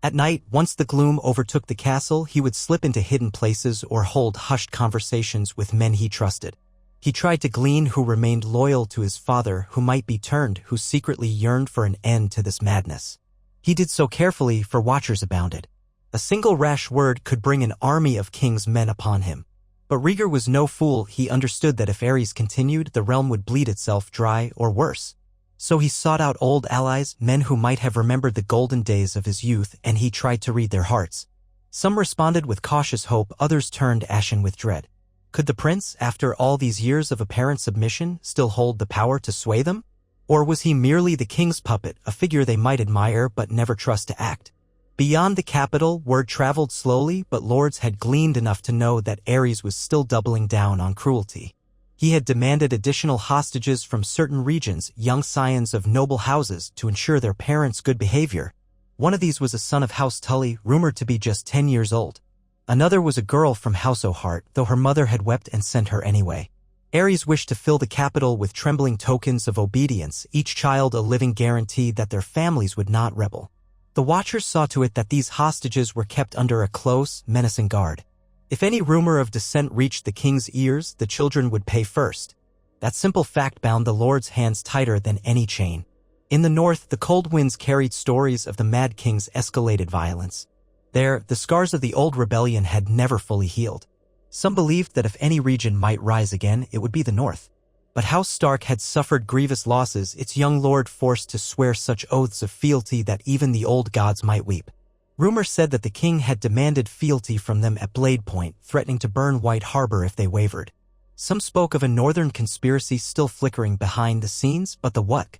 At night, once the gloom overtook the castle, he would slip into hidden places or hold hushed conversations with men he trusted. He tried to glean who remained loyal to his father, who might be turned, who secretly yearned for an end to this madness. He did so carefully, for watchers abounded. A single rash word could bring an army of king's men upon him. But Rhaegar was no fool. He understood that if Aerys continued, the realm would bleed itself dry, or worse. So he sought out old allies, men who might have remembered the golden days of his youth, and he tried to read their hearts. Some responded with cautious hope, others turned ashen with dread. Could the prince, after all these years of apparent submission, still hold the power to sway them? Or was he merely the king's puppet, a figure they might admire but never trust to act? Beyond the capital, word traveled slowly, but lords had gleaned enough to know that Aerys was still doubling down on cruelty. He had demanded additional hostages from certain regions, young scions of noble houses, to ensure their parents' good behavior. One of these was a son of House Tully, rumored to be just 10 years old. Another was a girl from House O'Hart, though her mother had wept and sent her anyway. Aerys wished to fill the capital with trembling tokens of obedience, each child a living guarantee that their families would not rebel. The Watchers saw to it that these hostages were kept under a close, menacing guard. If any rumor of dissent reached the king's ears, the children would pay first. That simple fact bound the lord's hands tighter than any chain. In the north, the cold winds carried stories of the Mad King's escalated violence. There, the scars of the old rebellion had never fully healed. Some believed that if any region might rise again, it would be the north. But House Stark had suffered grievous losses, its young lord forced to swear such oaths of fealty that even the old gods might weep. Rumor said that the king had demanded fealty from them at blade point, threatening to burn White Harbor if they wavered. Some spoke of a northern conspiracy still flickering behind the scenes, but the what?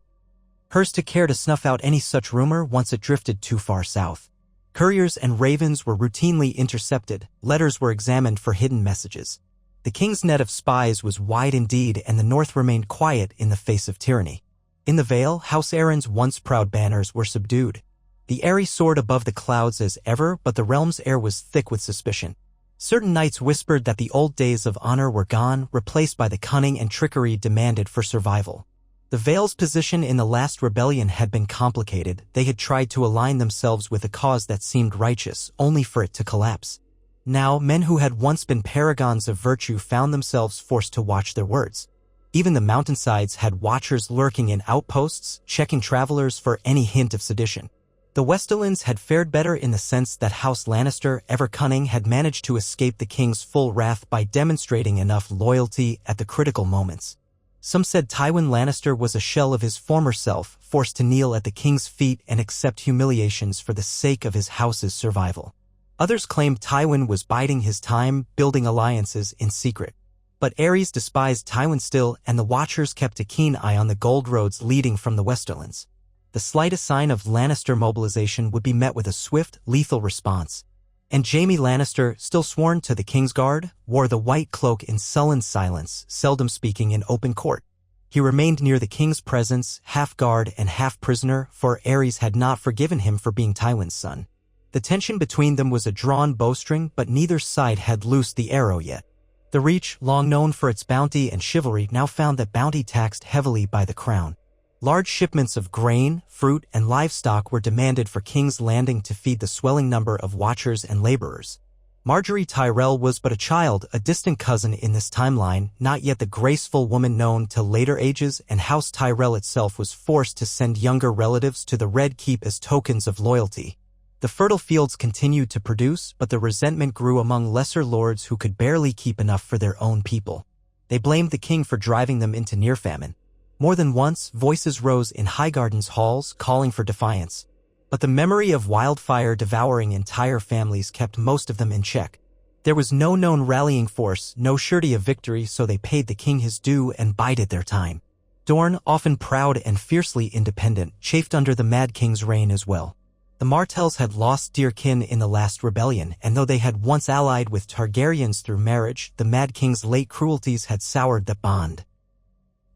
Hers to care to snuff out any such rumor once it drifted too far south. Couriers and ravens were routinely intercepted, letters were examined for hidden messages. The king's net of spies was wide indeed, and the north remained quiet in the face of tyranny. In the Vale, House Aaron's once proud banners were subdued. The Aerie soared above the clouds as ever, but the realm's air was thick with suspicion. Certain knights whispered that the old days of honor were gone, replaced by the cunning and trickery demanded for survival. The Vale's position in the last rebellion had been complicated. They had tried to align themselves with a cause that seemed righteous, only for it to collapse. Now, men who had once been paragons of virtue found themselves forced to watch their words. Even the mountainsides had watchers lurking in outposts, checking travelers for any hint of sedition. The Westerlands had fared better in the sense that House Lannister, ever cunning, had managed to escape the king's full wrath by demonstrating enough loyalty at the critical moments. Some said Tywin Lannister was a shell of his former self, forced to kneel at the king's feet and accept humiliations for the sake of his house's survival. Others claimed Tywin was biding his time, building alliances in secret. But Aerys despised Tywin still, and the Watchers kept a keen eye on the gold roads leading from the Westerlands. The slightest sign of Lannister mobilization would be met with a swift, lethal response. And Jaime Lannister, still sworn to the Kingsguard, wore the white cloak in sullen silence, seldom speaking in open court. He remained near the king's presence, half guard and half prisoner, for Aerys had not forgiven him for being Tywin's son. The tension between them was a drawn bowstring, but neither side had loosed the arrow yet. The Reach, long known for its bounty and chivalry, now found that bounty taxed heavily by the crown. Large shipments of grain, fruit, and livestock were demanded for King's Landing to feed the swelling number of watchers and laborers. Marjorie Tyrell was but a child, a distant cousin in this timeline, not yet the graceful woman known to later ages, and House Tyrell itself was forced to send younger relatives to the Red Keep as tokens of loyalty. The fertile fields continued to produce, but the resentment grew among lesser lords who could barely keep enough for their own people. They blamed the king for driving them into near famine. More than once, voices rose in Highgarden's halls calling for defiance. But the memory of wildfire devouring entire families kept most of them in check. There was no known rallying force, no surety of victory, so they paid the king his due and bided their time. Dorne, often proud and fiercely independent, chafed under the Mad King's reign as well. The Martells had lost dear kin in the last rebellion, and though they had once allied with Targaryens through marriage, the Mad King's late cruelties had soured that bond.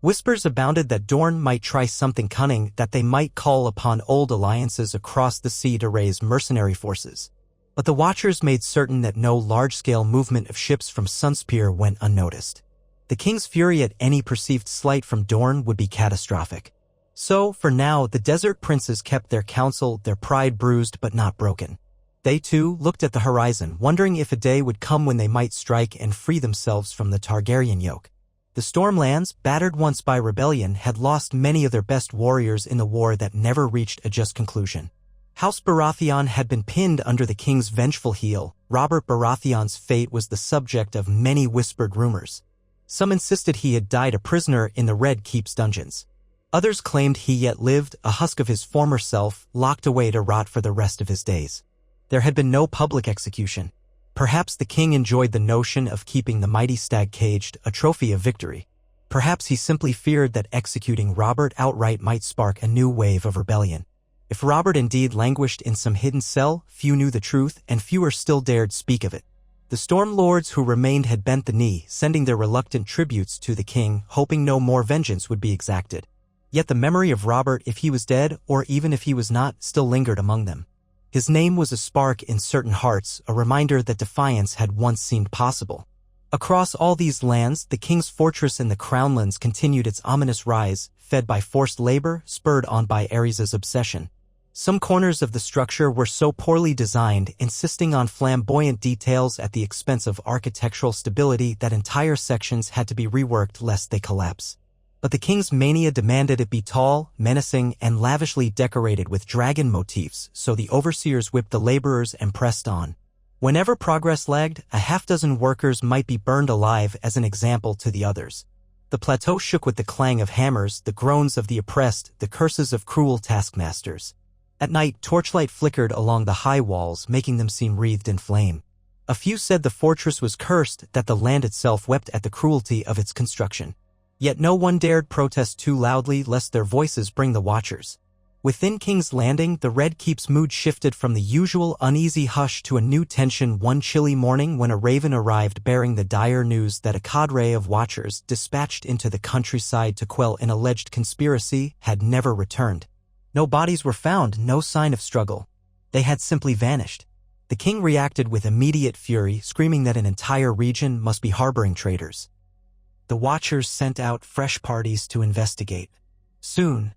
Whispers abounded that Dorne might try something cunning, that they might call upon old alliances across the sea to raise mercenary forces. But the Watchers made certain that no large-scale movement of ships from Sunspear went unnoticed. The king's fury at any perceived slight from Dorne would be catastrophic. So, for now, the desert princes kept their counsel, their pride bruised but not broken. They, too, looked at the horizon, wondering if a day would come when they might strike and free themselves from the Targaryen yoke. The Stormlands, battered once by rebellion, had lost many of their best warriors in the war that never reached a just conclusion. House Baratheon had been pinned under the king's vengeful heel. Robert Baratheon's fate was the subject of many whispered rumors. Some insisted he had died a prisoner in the Red Keep's dungeons. Others claimed he yet lived, a husk of his former self, locked away to rot for the rest of his days. There had been no public execution. Perhaps the king enjoyed the notion of keeping the mighty stag caged, a trophy of victory. Perhaps he simply feared that executing Robert outright might spark a new wave of rebellion. If Robert indeed languished in some hidden cell, few knew the truth, and fewer still dared speak of it. The Storm Lords who remained had bent the knee, sending their reluctant tributes to the king, hoping no more vengeance would be exacted. Yet the memory of Robert, if he was dead, or even if he was not, still lingered among them. His name was a spark in certain hearts, a reminder that defiance had once seemed possible. Across all these lands, the king's fortress in the Crownlands continued its ominous rise, fed by forced labor, spurred on by Aerys' obsession. Some corners of the structure were so poorly designed, insisting on flamboyant details at the expense of architectural stability, that entire sections had to be reworked lest they collapse. But the king's mania demanded it be tall, menacing, and lavishly decorated with dragon motifs, so the overseers whipped the laborers and pressed on. Whenever progress lagged, a half-dozen workers might be burned alive as an example to the others. The plateau shook with the clang of hammers, the groans of the oppressed, the curses of cruel taskmasters. At night, torchlight flickered along the high walls, making them seem wreathed in flame. A few said the fortress was cursed, that the land itself wept at the cruelty of its construction. Yet no one dared protest too loudly lest their voices bring the watchers. Within King's Landing, the Red Keep's mood shifted from the usual uneasy hush to a new tension one chilly morning when a raven arrived bearing the dire news that a cadre of watchers dispatched into the countryside to quell an alleged conspiracy had never returned. No bodies were found, no sign of struggle. They had simply vanished. The king reacted with immediate fury, screaming that an entire region must be harboring traitors. The watchers sent out fresh parties to investigate. Soon,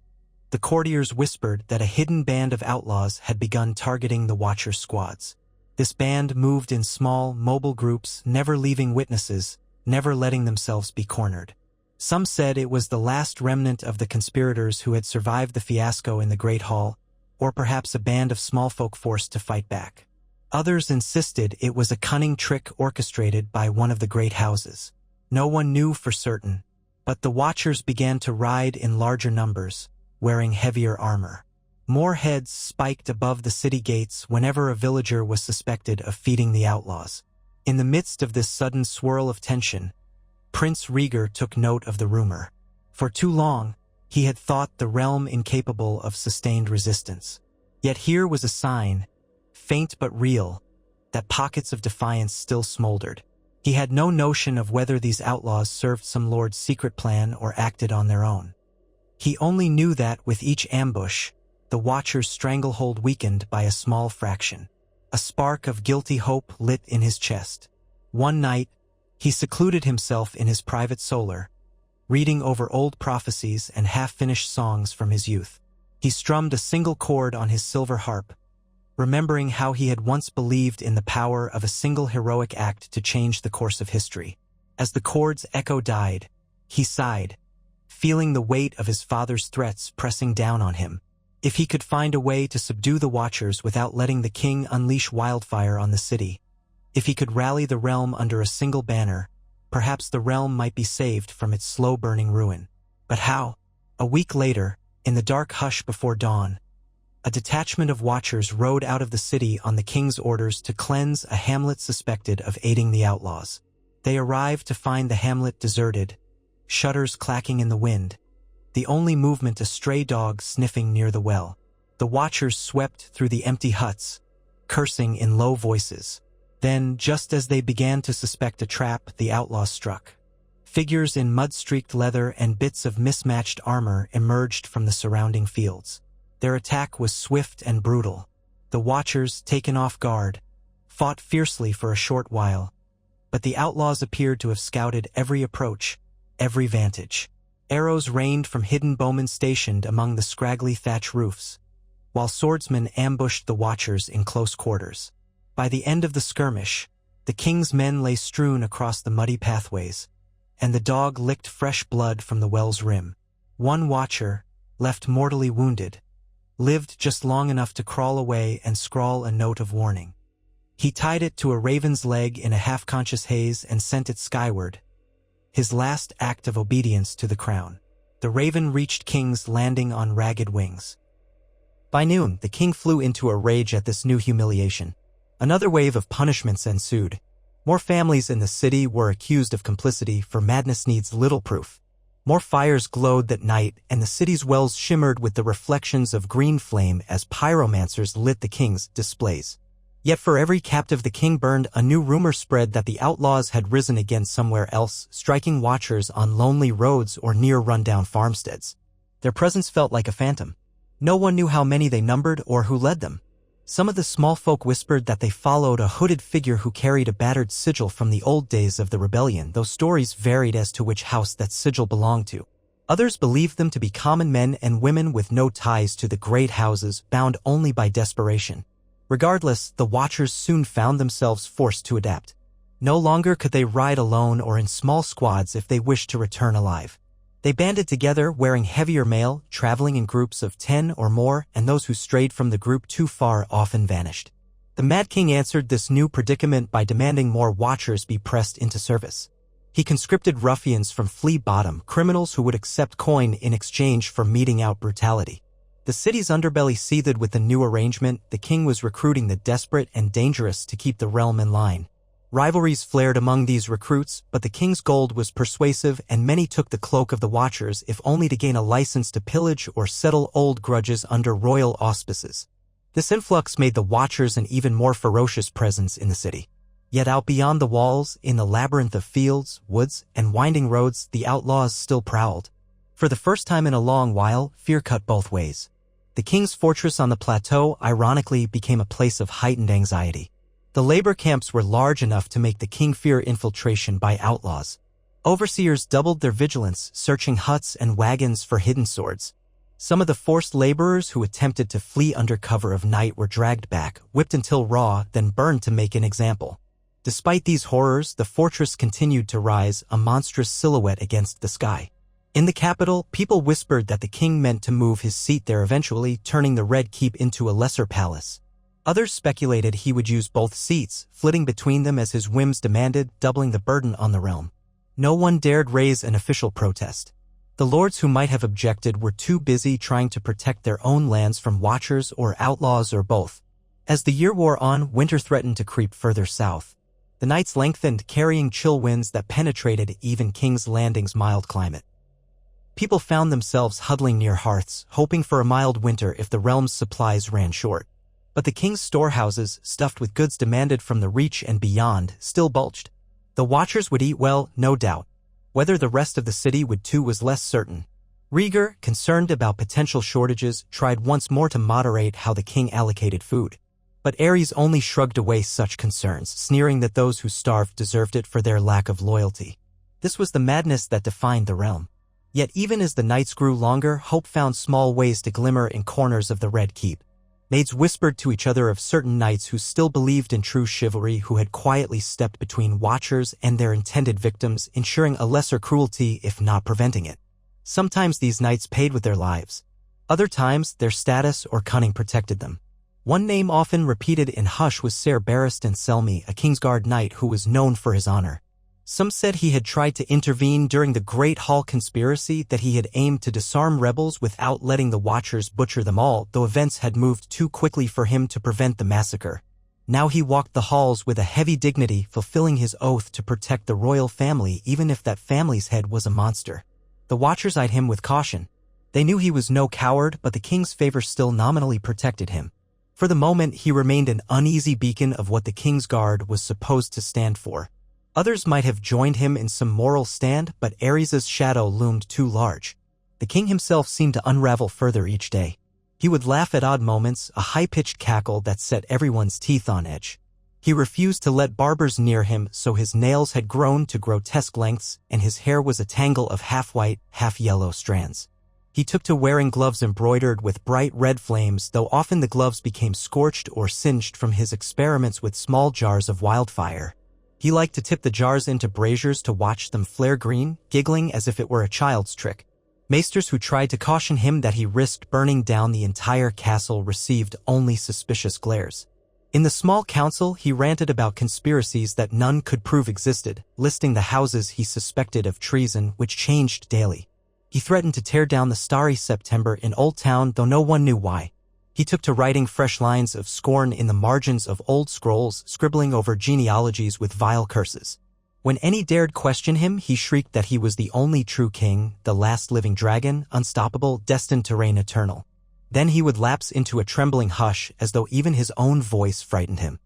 the courtiers whispered that a hidden band of outlaws had begun targeting the watchers' squads. This band moved in small, mobile groups, never leaving witnesses, never letting themselves be cornered. Some said it was the last remnant of the conspirators who had survived the fiasco in the Great Hall, or perhaps a band of small folk forced to fight back. Others insisted it was a cunning trick orchestrated by one of the great houses. No one knew for certain, but the watchers began to ride in larger numbers, wearing heavier armor. More heads spiked above the city gates whenever a villager was suspected of feeding the outlaws. In the midst of this sudden swirl of tension, Prince Rhaegar took note of the rumor. For too long, he had thought the realm incapable of sustained resistance. Yet here was a sign, faint but real, that pockets of defiance still smoldered. He had no notion of whether these outlaws served some lord's secret plan or acted on their own. He only knew that, with each ambush, the Watcher's stranglehold weakened by a small fraction. A spark of guilty hope lit in his chest. One night, he secluded himself in his private solar, reading over old prophecies and half-finished songs from his youth. He strummed a single chord on his silver harp, remembering how he had once believed in the power of a single heroic act to change the course of history. As the chord's echo died, he sighed, feeling the weight of his father's threats pressing down on him. If he could find a way to subdue the Watchers without letting the king unleash wildfire on the city, if he could rally the realm under a single banner, perhaps the realm might be saved from its slow-burning ruin. But how? A week later, in the dark hush before dawn, a detachment of Watchers rode out of the city on the king's orders to cleanse a hamlet suspected of aiding the outlaws. They arrived to find the hamlet deserted, shutters clacking in the wind, the only movement a stray dog sniffing near the well. The Watchers swept through the empty huts, cursing in low voices. Then, just as they began to suspect a trap, the outlaws struck. Figures in mud-streaked leather and bits of mismatched armor emerged from the surrounding fields. Their attack was swift and brutal. The Watchers, taken off guard, fought fiercely for a short while, but the outlaws appeared to have scouted every approach, every vantage. Arrows rained from hidden bowmen stationed among the scraggly thatch roofs, while swordsmen ambushed the Watchers in close quarters. By the end of the skirmish, the king's men lay strewn across the muddy pathways, and the dog licked fresh blood from the well's rim. One watcher, left mortally wounded, lived just long enough to crawl away and scrawl a note of warning. He tied it to a raven's leg in a half-conscious haze and sent it skyward, his last act of obedience to the crown. The raven reached King's Landing on ragged wings. By noon, the king flew into a rage at this new humiliation. Another wave of punishments ensued. More families in the city were accused of complicity, for madness needs little proof. More fires glowed that night, and the city's wells shimmered with the reflections of green flame as pyromancers lit the king's displays. Yet for every captive the king burned, a new rumor spread that the outlaws had risen again somewhere else, striking watchers on lonely roads or near rundown farmsteads. Their presence felt like a phantom. No one knew how many they numbered or who led them. Some of the small folk whispered that they followed a hooded figure who carried a battered sigil from the old days of the rebellion, though stories varied as to which house that sigil belonged to. Others believed them to be common men and women with no ties to the great houses, bound only by desperation. Regardless, the watchers soon found themselves forced to adapt. No longer could they ride alone or in small squads if they wished to return alive. They banded together, wearing heavier mail, traveling in groups of 10 or more, and those who strayed from the group too far often vanished. The Mad King answered this new predicament by demanding more watchers be pressed into service. He conscripted ruffians from Flea Bottom, criminals who would accept coin in exchange for meting out brutality. The city's underbelly seethed with the new arrangement. The king was recruiting the desperate and dangerous to keep the realm in line. Rivalries flared among these recruits, but the king's gold was persuasive, and many took the cloak of the watchers if only to gain a license to pillage or settle old grudges under royal auspices. This influx made the watchers an even more ferocious presence in the city. Yet out beyond the walls, in the labyrinth of fields, woods, and winding roads, the outlaws still prowled. For the first time in a long while, fear cut both ways. The king's fortress on the plateau, ironically, became a place of heightened anxiety. The labor camps were large enough to make the king fear infiltration by outlaws. Overseers doubled their vigilance, searching huts and wagons for hidden swords. Some of the forced laborers who attempted to flee under cover of night were dragged back, whipped until raw, then burned to make an example. Despite these horrors, the fortress continued to rise, a monstrous silhouette against the sky. In the capital, people whispered that the king meant to move his seat there eventually, turning the Red Keep into a lesser palace. Others speculated he would use both seats, flitting between them as his whims demanded, doubling the burden on the realm. No one dared raise an official protest. The lords who might have objected were too busy trying to protect their own lands from watchers or outlaws or both. As the year wore on, winter threatened to creep further south. The nights lengthened, carrying chill winds that penetrated even King's Landing's mild climate. People found themselves huddling near hearths, hoping for a mild winter if the realm's supplies ran short. But the king's storehouses, stuffed with goods demanded from the Reach and beyond, still bulged. The watchers would eat well, no doubt. Whether the rest of the city would too was less certain. Rhaegar, concerned about potential shortages, tried once more to moderate how the king allocated food. But Aerys only shrugged away such concerns, sneering that those who starved deserved it for their lack of loyalty. This was the madness that defined the realm. Yet even as the nights grew longer, hope found small ways to glimmer in corners of the Red Keep. Maids whispered to each other of certain knights who still believed in true chivalry, who had quietly stepped between watchers and their intended victims, ensuring a lesser cruelty if not preventing it. Sometimes these knights paid with their lives. Other times, their status or cunning protected them. One name often repeated in hush was Ser Barristan Selmy, a Kingsguard knight who was known for his honor. Some said he had tried to intervene during the Great Hall conspiracy, that he had aimed to disarm rebels without letting the Watchers butcher them all, though events had moved too quickly for him to prevent the massacre. Now he walked the halls with a heavy dignity, fulfilling his oath to protect the royal family even if that family's head was a monster. The Watchers eyed him with caution. They knew he was no coward, but the king's favor still nominally protected him. For the moment, he remained an uneasy beacon of what the Kingsguard was supposed to stand for. Others might have joined him in some moral stand, but Aerys' shadow loomed too large. The king himself seemed to unravel further each day. He would laugh at odd moments, a high-pitched cackle that set everyone's teeth on edge. He refused to let barbers near him, so his nails had grown to grotesque lengths, and his hair was a tangle of half-white, half-yellow strands. He took to wearing gloves embroidered with bright red flames, though often the gloves became scorched or singed from his experiments with small jars of wildfire. He liked to tip the jars into braziers to watch them flare green, giggling as if it were a child's trick. Maesters who tried to caution him that he risked burning down the entire castle received only suspicious glares. In the small council, he ranted about conspiracies that none could prove existed, listing the houses he suspected of treason, which changed daily. He threatened to tear down the Starry September in Old Town, though no one knew why. He took to writing fresh lines of scorn in the margins of old scrolls, scribbling over genealogies with vile curses. When any dared question him, he shrieked that he was the only true king, the last living dragon, unstoppable, destined to reign eternal. Then he would lapse into a trembling hush, as though even his own voice frightened him.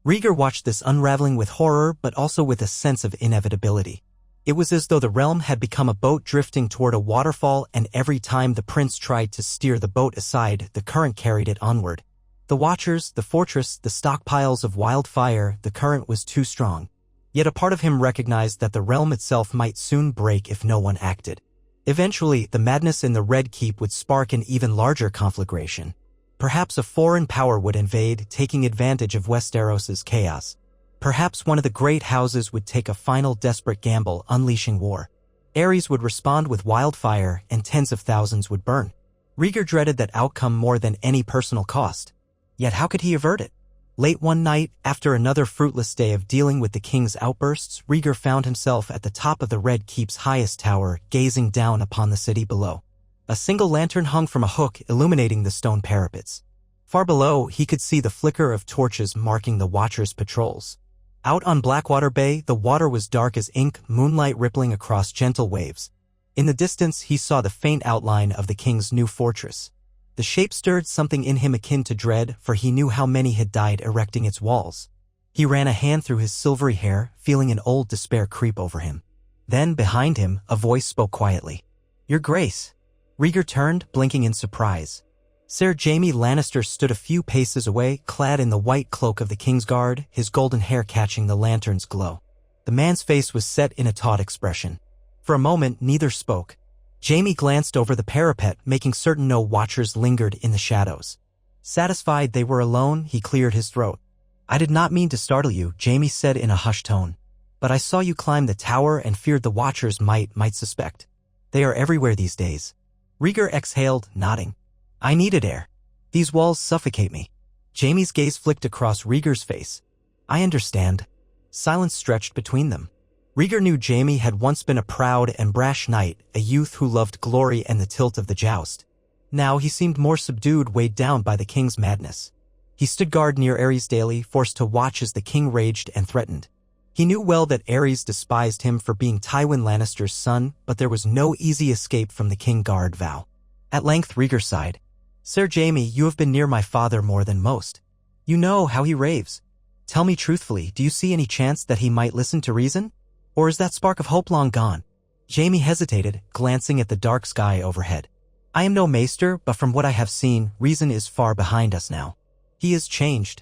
Rhaegar watched this unraveling with horror, but also with a sense of inevitability. It was as though the realm had become a boat drifting toward a waterfall, and every time the prince tried to steer the boat aside, the current carried it onward. The watchers, the fortress, the stockpiles of wildfire, the current was too strong. Yet a part of him recognized that the realm itself might soon break if no one acted. Eventually, the madness in the Red Keep would spark an even larger conflagration. Perhaps a foreign power would invade, taking advantage of Westeros's chaos. Perhaps one of the great houses would take a final desperate gamble, unleashing war. Aerys would respond with wildfire, and tens of thousands would burn. Rhaegar dreaded that outcome more than any personal cost. Yet how could he avert it? Late one night, after another fruitless day of dealing with the king's outbursts, Rhaegar found himself at the top of the Red Keep's highest tower, gazing down upon the city below. A single lantern hung from a hook, illuminating the stone parapets. Far below, he could see the flicker of torches marking the watchers' patrols. Out on Blackwater Bay, the water was dark as ink, moonlight rippling across gentle waves. In the distance, he saw the faint outline of the king's new fortress. The shape stirred something in him akin to dread, for he knew how many had died erecting its walls. He ran a hand through his silvery hair, feeling an old despair creep over him. Then, behind him, a voice spoke quietly. "Your Grace." Rhaegar turned, blinking in surprise. Ser Jaime Lannister stood a few paces away, clad in the white cloak of the King's Guard, his golden hair catching the lantern's glow. The man's face was set in a taut expression. For a moment, neither spoke. Jaime glanced over the parapet, making certain no watchers lingered in the shadows. Satisfied they were alone, he cleared his throat. "I did not mean to startle you," Jaime said in a hushed tone. "But I saw you climb the tower and feared the watchers might suspect. They are everywhere these days." Rhaegar exhaled, nodding. "I needed air. These walls suffocate me." Jaime's gaze flicked across Rhaegar's face. "I understand." Silence stretched between them. Rhaegar knew Jaime had once been a proud and brash knight, a youth who loved glory and the tilt of the joust. Now he seemed more subdued, weighed down by the king's madness. He stood guard near Aerys daily, forced to watch as the king raged and threatened. He knew well that Aerys despised him for being Tywin Lannister's son, but there was no easy escape from the King Guard vow. At length Rhaegar sighed. "Ser Jaime, you have been near my father more than most. You know how he raves. Tell me truthfully, do you see any chance that he might listen to reason? Or is that spark of hope long gone?" Jaime hesitated, glancing at the dark sky overhead. "I am no maester, but from what I have seen, reason is far behind us now. He is changed.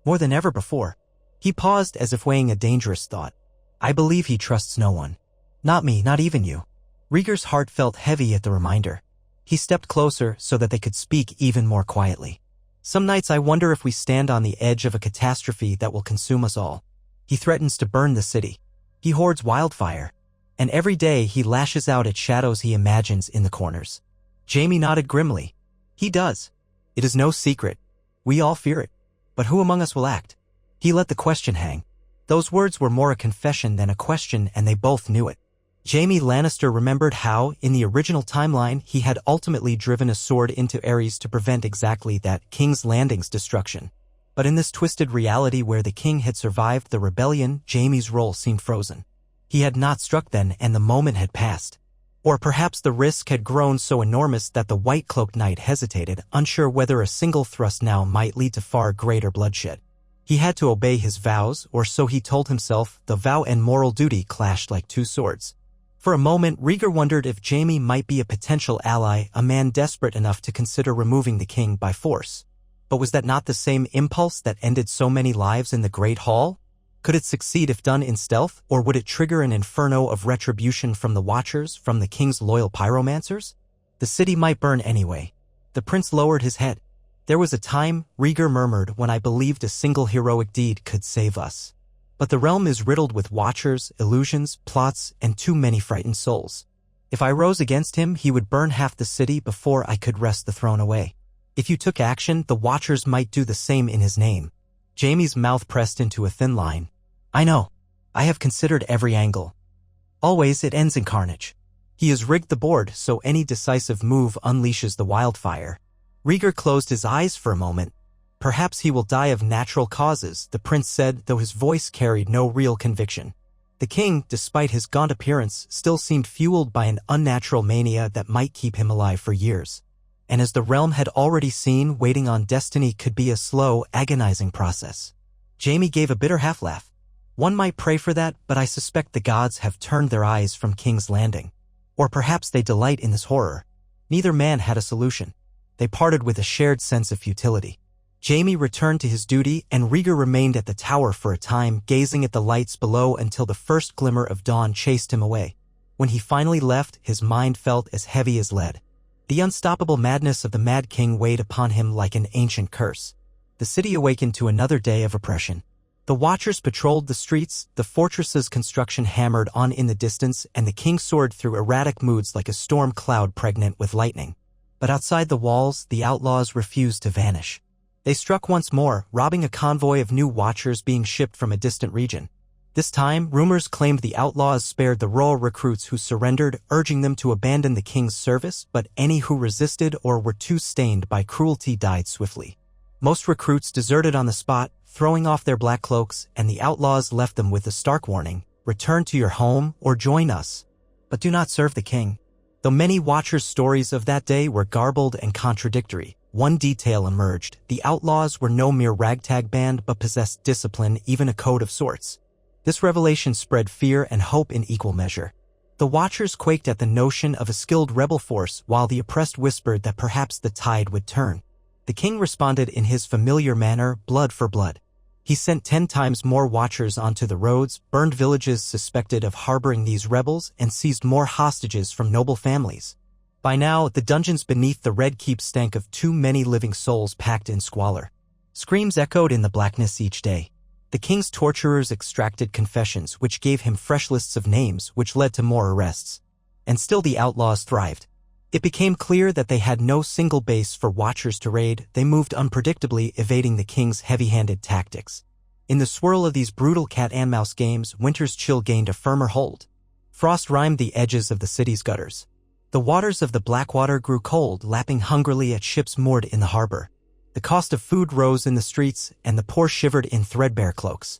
More than ever before." He paused as if weighing a dangerous thought. "I believe he trusts no one. Not me, not even you." Rhaegar's heart felt heavy at the reminder. He stepped closer so that they could speak even more quietly. "Some nights I wonder if we stand on the edge of a catastrophe that will consume us all. He threatens to burn the city. He hoards wildfire. And every day he lashes out at shadows he imagines in the corners." Jaime nodded grimly. "He does. It is no secret. We all fear it. But who among us will act?" He let the question hang. Those words were more a confession than a question, and they both knew it. Jaime Lannister remembered how, in the original timeline, he had ultimately driven a sword into Aerys to prevent exactly that King's Landing's destruction. But in this twisted reality where the king had survived the rebellion, Jaime's role seemed frozen. He had not struck then, and the moment had passed. Or perhaps the risk had grown so enormous that the white-cloaked knight hesitated, unsure whether a single thrust now might lead to far greater bloodshed. He had to obey his vows, or so he told himself. The vow and moral duty clashed like two swords. For a moment, Rhaegar wondered if Jaime might be a potential ally, a man desperate enough to consider removing the king by force. But was that not the same impulse that ended so many lives in the Great Hall? Could it succeed if done in stealth, or would it trigger an inferno of retribution from the Watchers, from the king's loyal pyromancers? The city might burn anyway. The prince lowered his head. "There was a time," Rhaegar murmured, "when I believed a single heroic deed could save us. But the realm is riddled with watchers, illusions, plots, and too many frightened souls. If I rose against him, he would burn half the city before I could wrest the throne away. If you took action, the watchers might do the same in his name. Jaime's mouth pressed into a thin line. I know. I have considered every angle. Always it ends in carnage. He has rigged the board so any decisive move unleashes the wildfire. Rhaegar closed his eyes for a moment. Perhaps he will die of natural causes, the prince said, though his voice carried no real conviction. The king, despite his gaunt appearance, still seemed fueled by an unnatural mania that might keep him alive for years. And as the realm had already seen, waiting on destiny could be a slow, agonizing process. Jaime gave a bitter half-laugh. One might pray for that, but I suspect the gods have turned their eyes from King's Landing. Or perhaps they delight in this horror. Neither man had a solution. They parted with a shared sense of futility. Jaime returned to his duty, and Rhaegar remained at the tower for a time, gazing at the lights below until the first glimmer of dawn chased him away. When he finally left, his mind felt as heavy as lead. The unstoppable madness of the Mad King weighed upon him like an ancient curse. The city awakened to another day of oppression. The watchers patrolled the streets, the fortress's construction hammered on in the distance, and the king soared through erratic moods like a storm cloud pregnant with lightning. But outside the walls, the outlaws refused to vanish. They struck once more, robbing a convoy of new watchers being shipped from a distant region. This time, rumors claimed the outlaws spared the royal recruits who surrendered, urging them to abandon the king's service, but any who resisted or were too stained by cruelty died swiftly. Most recruits deserted on the spot, throwing off their black cloaks, and the outlaws left them with a stark warning: return to your home or join us, but do not serve the king. Though many watchers' stories of that day were garbled and contradictory, one detail emerged: the outlaws were no mere ragtag band but possessed discipline, even a code of sorts. This revelation spread fear and hope in equal measure. The watchers quaked at the notion of a skilled rebel force, while the oppressed whispered that perhaps the tide would turn. The king responded in his familiar manner, blood for blood. He sent 10 times more watchers onto the roads, burned villages suspected of harboring these rebels, and seized more hostages from noble families. By now, the dungeons beneath the Red Keep stank of too many living souls packed in squalor. Screams echoed in the blackness each day. The king's torturers extracted confessions, which gave him fresh lists of names, which led to more arrests. And still the outlaws thrived. It became clear that they had no single base for watchers to raid. They moved unpredictably, evading the king's heavy-handed tactics. In the swirl of these brutal cat-and-mouse games, winter's chill gained a firmer hold. Frost rimed the edges of the city's gutters. The waters of the Blackwater grew cold, lapping hungrily at ships moored in the harbor. The cost of food rose in the streets, and the poor shivered in threadbare cloaks.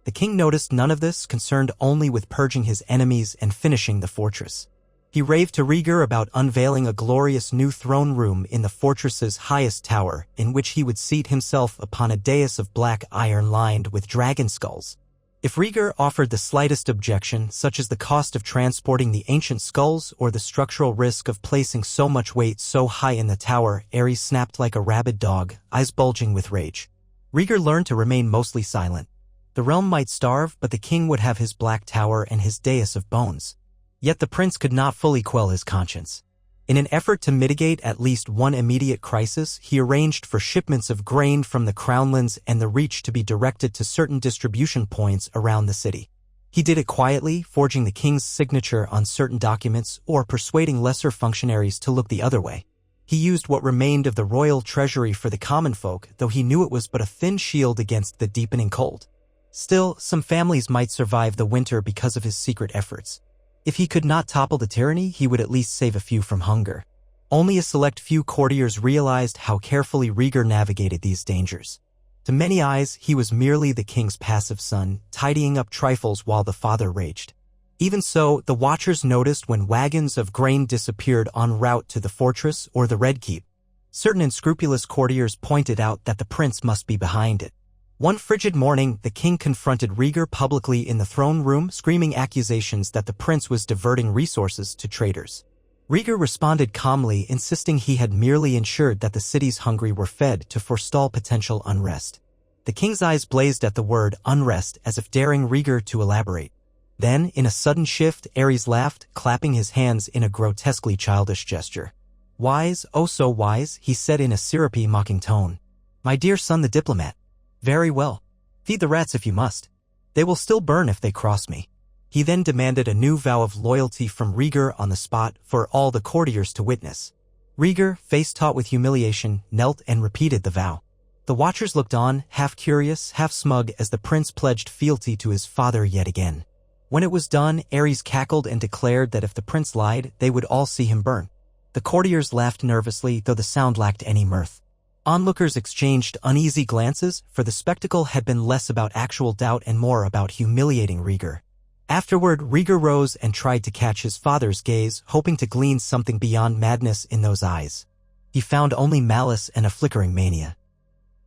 The king noticed none of this, concerned only with purging his enemies and finishing the fortress. He raved to Rhaegar about unveiling a glorious new throne room in the fortress's highest tower, in which he would seat himself upon a dais of black iron lined with dragon skulls. If Rhaegar offered the slightest objection, such as the cost of transporting the ancient skulls or the structural risk of placing so much weight so high in the tower, Aerys snapped like a rabid dog, eyes bulging with rage. Rhaegar learned to remain mostly silent. The realm might starve, but the king would have his black tower and his dais of bones. Yet the prince could not fully quell his conscience. In an effort to mitigate at least one immediate crisis, he arranged for shipments of grain from the Crownlands and the Reach to be directed to certain distribution points around the city. He did it quietly, forging the king's signature on certain documents or persuading lesser functionaries to look the other way. He used what remained of the royal treasury for the common folk, though he knew it was but a thin shield against the deepening cold. Still, some families might survive the winter because of his secret efforts. If he could not topple the tyranny, he would at least save a few from hunger. Only a select few courtiers realized how carefully Rhaegar navigated these dangers. To many eyes, he was merely the king's passive son, tidying up trifles while the father raged. Even so, the watchers noticed when wagons of grain disappeared en route to the fortress or the Red Keep. Certain unscrupulous courtiers pointed out that the prince must be behind it. One frigid morning, the king confronted Rhaegar publicly in the throne room, screaming accusations that the prince was diverting resources to traitors. Rhaegar responded calmly, insisting he had merely ensured that the city's hungry were fed to forestall potential unrest. The king's eyes blazed at the word unrest, as if daring Rhaegar to elaborate. Then, in a sudden shift, Aerys laughed, clapping his hands in a grotesquely childish gesture. Wise, oh so wise, he said in a syrupy, mocking tone. My dear son the diplomat. Very well. Feed the rats if you must. They will still burn if they cross me." He then demanded a new vow of loyalty from Rhaegar on the spot for all the courtiers to witness. Rhaegar, face-taut with humiliation, knelt and repeated the vow. The watchers looked on, half curious, half smug, as the prince pledged fealty to his father yet again. When it was done, Aerys cackled and declared that if the prince lied, they would all see him burn. The courtiers laughed nervously, though the sound lacked any mirth. Onlookers exchanged uneasy glances, for the spectacle had been less about actual doubt and more about humiliating Rhaegar. Afterward, Rhaegar rose and tried to catch his father's gaze, hoping to glean something beyond madness in those eyes. He found only malice and a flickering mania.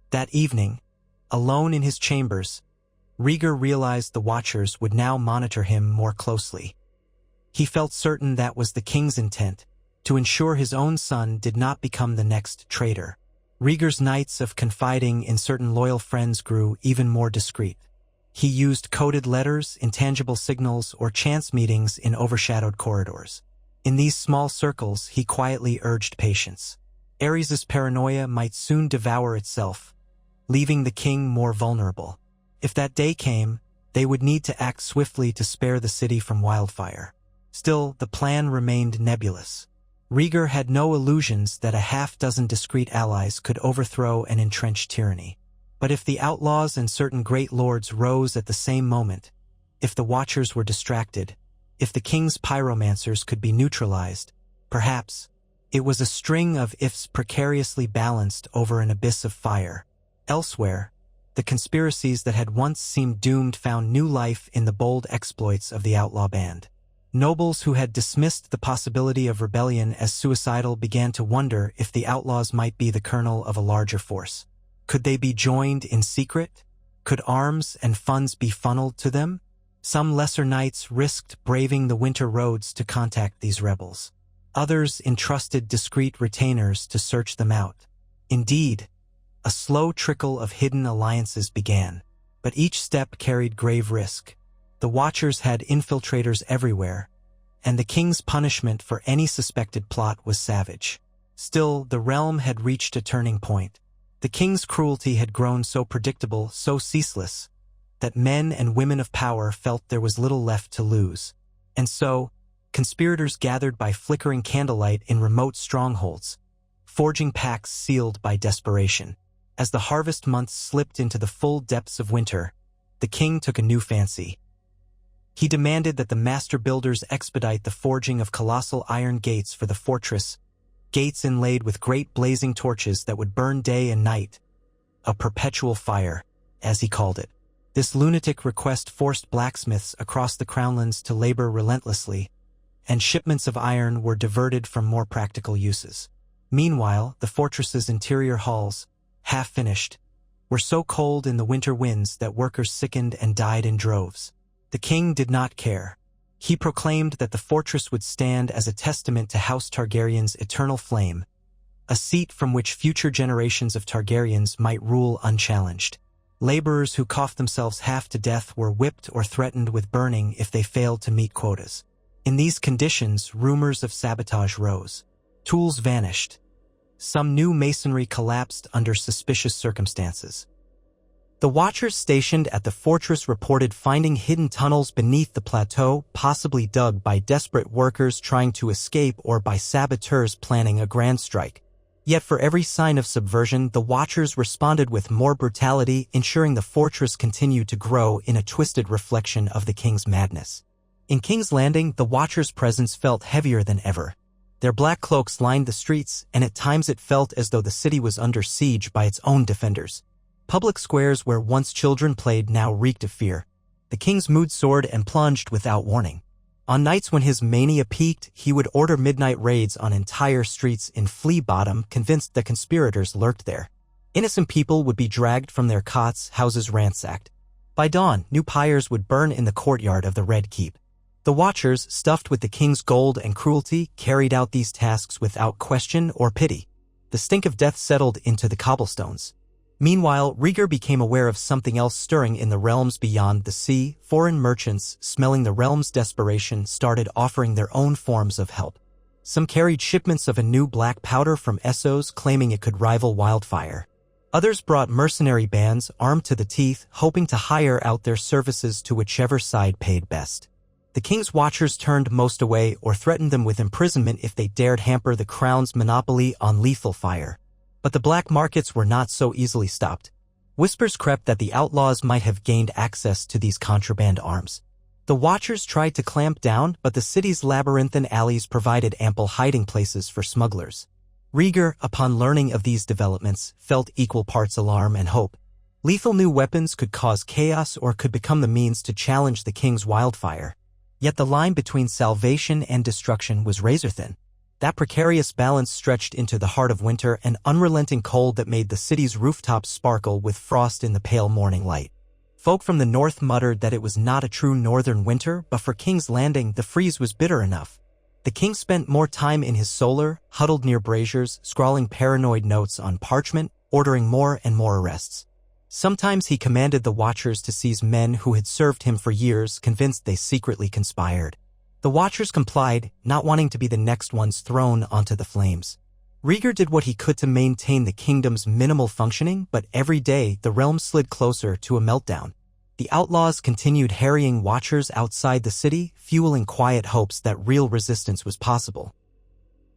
That evening, alone in his chambers, Rhaegar realized the Watchers would now monitor him more closely. He felt certain that was the king's intent, to ensure his own son did not become the next traitor. Rhaegar's nights of confiding in certain loyal friends grew even more discreet. He used coded letters, intangible signals, or chance meetings in overshadowed corridors. In these small circles, he quietly urged patience. Aerys's paranoia might soon devour itself, leaving the king more vulnerable. If that day came, they would need to act swiftly to spare the city from wildfire. Still, the plan remained nebulous. Rhaegar had no illusions that a half-dozen discreet allies could overthrow an entrenched tyranny. But if the outlaws and certain great lords rose at the same moment, if the Watchers were distracted, if the king's pyromancers could be neutralized, perhaps it was a string of ifs precariously balanced over an abyss of fire. Elsewhere, the conspiracies that had once seemed doomed found new life in the bold exploits of the outlaw band. Nobles who had dismissed the possibility of rebellion as suicidal began to wonder if the outlaws might be the kernel of a larger force. Could they be joined in secret? Could arms and funds be funneled to them? Some lesser knights risked braving the winter roads to contact these rebels. Others entrusted discreet retainers to search them out. Indeed, a slow trickle of hidden alliances began, but each step carried grave risk. The Watchers had infiltrators everywhere, and the king's punishment for any suspected plot was savage. Still, the realm had reached a turning point. The king's cruelty had grown so predictable, so ceaseless, that men and women of power felt there was little left to lose. And so, conspirators gathered by flickering candlelight in remote strongholds, forging pacts sealed by desperation. As the harvest months slipped into the full depths of winter, the king took a new fancy. He demanded that the master builders expedite the forging of colossal iron gates for the fortress, gates inlaid with great blazing torches that would burn day and night, a perpetual fire, as he called it. This lunatic request forced blacksmiths across the crownlands to labor relentlessly, and shipments of iron were diverted from more practical uses. Meanwhile, the fortress's interior halls, half-finished, were so cold in the winter winds that workers sickened and died in droves. The king did not care. He proclaimed that the fortress would stand as a testament to House Targaryen's eternal flame, a seat from which future generations of Targaryens might rule unchallenged. Laborers who coughed themselves half to death were whipped or threatened with burning if they failed to meet quotas. In these conditions, rumors of sabotage rose. Tools vanished. Some new masonry collapsed under suspicious circumstances. The Watchers stationed at the fortress reported finding hidden tunnels beneath the plateau, possibly dug by desperate workers trying to escape or by saboteurs planning a grand strike. Yet for every sign of subversion, the Watchers responded with more brutality, ensuring the fortress continued to grow in a twisted reflection of the king's madness. In King's Landing, the Watchers' presence felt heavier than ever. Their black cloaks lined the streets, and at times it felt as though the city was under siege by its own defenders. Public squares where once children played now reeked of fear. The king's mood soared and plunged without warning. On nights when his mania peaked, he would order midnight raids on entire streets in Flea Bottom, convinced that conspirators lurked there. Innocent people would be dragged from their cots, houses ransacked. By dawn, new pyres would burn in the courtyard of the Red Keep. The Watchers, stuffed with the king's gold and cruelty, carried out these tasks without question or pity. The stink of death settled into the cobblestones. Meanwhile, Rhaegar became aware of something else stirring in the realms beyond the sea. Foreign merchants, smelling the realm's desperation, started offering their own forms of help. Some carried shipments of a new black powder from Essos, claiming it could rival wildfire. Others brought mercenary bands armed to the teeth, hoping to hire out their services to whichever side paid best. The king's watchers turned most away or threatened them with imprisonment if they dared hamper the crown's monopoly on lethal fire. But the black markets were not so easily stopped. Whispers crept that the outlaws might have gained access to these contraband arms. The watchers tried to clamp down, but the city's labyrinthine alleys provided ample hiding places for smugglers. Rhaegar, upon learning of these developments, felt equal parts alarm and hope. Lethal new weapons could cause chaos or could become the means to challenge the king's wildfire. Yet the line between salvation and destruction was razor-thin. That precarious balance stretched into the heart of winter, an unrelenting cold that made the city's rooftops sparkle with frost in the pale morning light. Folk from the north muttered that it was not a true northern winter, but for King's Landing the freeze was bitter enough. The king spent more time in his solar, huddled near braziers, scrawling paranoid notes on parchment, ordering more and more arrests. Sometimes he commanded the watchers to seize men who had served him for years, convinced they secretly conspired. The watchers complied, not wanting to be the next ones thrown onto the flames. Rhaegar did what he could to maintain the kingdom's minimal functioning, but every day the realm slid closer to a meltdown. The outlaws continued harrying watchers outside the city, fueling quiet hopes that real resistance was possible.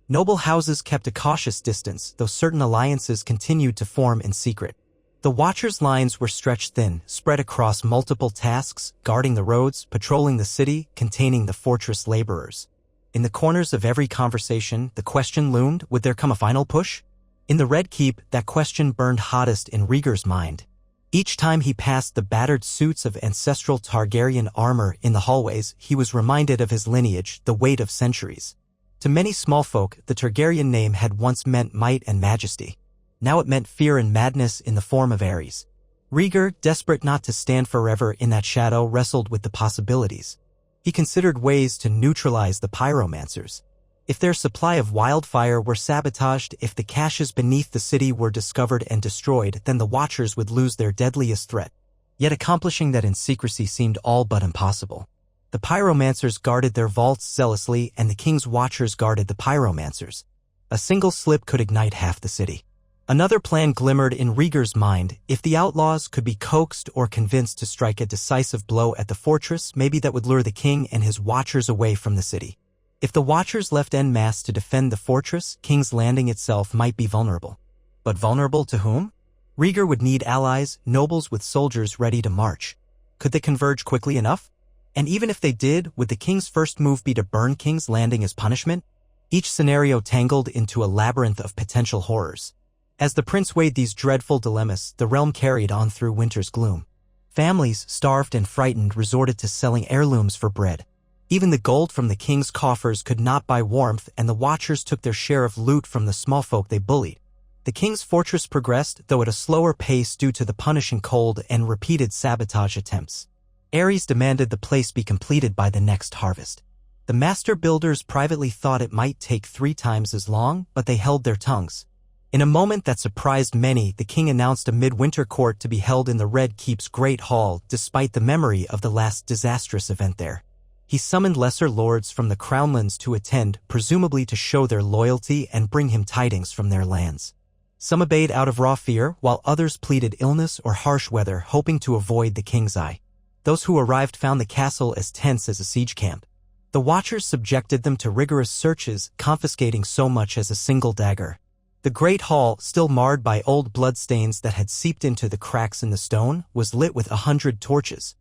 Noble houses kept a cautious distance, though certain alliances continued to form in secret. The watchers' lines were stretched thin, spread across multiple tasks, guarding the roads, patrolling the city, containing the fortress laborers. In the corners of every conversation, the question loomed, would there come a final push? In the Red Keep, that question burned hottest in Rhaegar's mind. Each time he passed the battered suits of ancestral Targaryen armor in the hallways, he was reminded of his lineage, the weight of centuries. To many small folk, the Targaryen name had once meant might and majesty. Now it meant fear and madness in the form of Ares. Rhaegar, desperate not to stand forever in that shadow, wrestled with the possibilities. He considered ways to neutralize the pyromancers. If their supply of wildfire were sabotaged, if the caches beneath the city were discovered and destroyed, then the watchers would lose their deadliest threat. Yet accomplishing that in secrecy seemed all but impossible. The pyromancers guarded their vaults zealously, and the king's watchers guarded the pyromancers. A single slip could ignite half the city. Another plan glimmered in Rhaegar's mind. If the outlaws could be coaxed or convinced to strike a decisive blow at the fortress, maybe that would lure the king and his watchers away from the city. If the watchers left en masse to defend the fortress, King's Landing itself might be vulnerable. But vulnerable to whom? Rhaegar would need allies, nobles with soldiers ready to march. Could they converge quickly enough? And even if they did, would the king's first move be to burn King's Landing as punishment? Each scenario tangled into a labyrinth of potential horrors. As the prince weighed these dreadful dilemmas, the realm carried on through winter's gloom. Families, starved and frightened, resorted to selling heirlooms for bread. Even the gold from the king's coffers could not buy warmth, and the watchers took their share of loot from the small folk they bullied. The king's fortress progressed, though at a slower pace due to the punishing cold and repeated sabotage attempts. Ares demanded the place be completed by the next harvest. The master builders privately thought it might take 3 times as long, but they held their tongues. In a moment that surprised many, the king announced a midwinter court to be held in the Red Keep's Great Hall, despite the memory of the last disastrous event there. He summoned lesser lords from the crownlands to attend, presumably to show their loyalty and bring him tidings from their lands. Some obeyed out of raw fear, while others pleaded illness or harsh weather, hoping to avoid the king's eye. Those who arrived found the castle as tense as a siege camp. The watchers subjected them to rigorous searches, confiscating so much as a single dagger. The great hall, still marred by old bloodstains that had seeped into the cracks in the stone, was lit with 100 torches.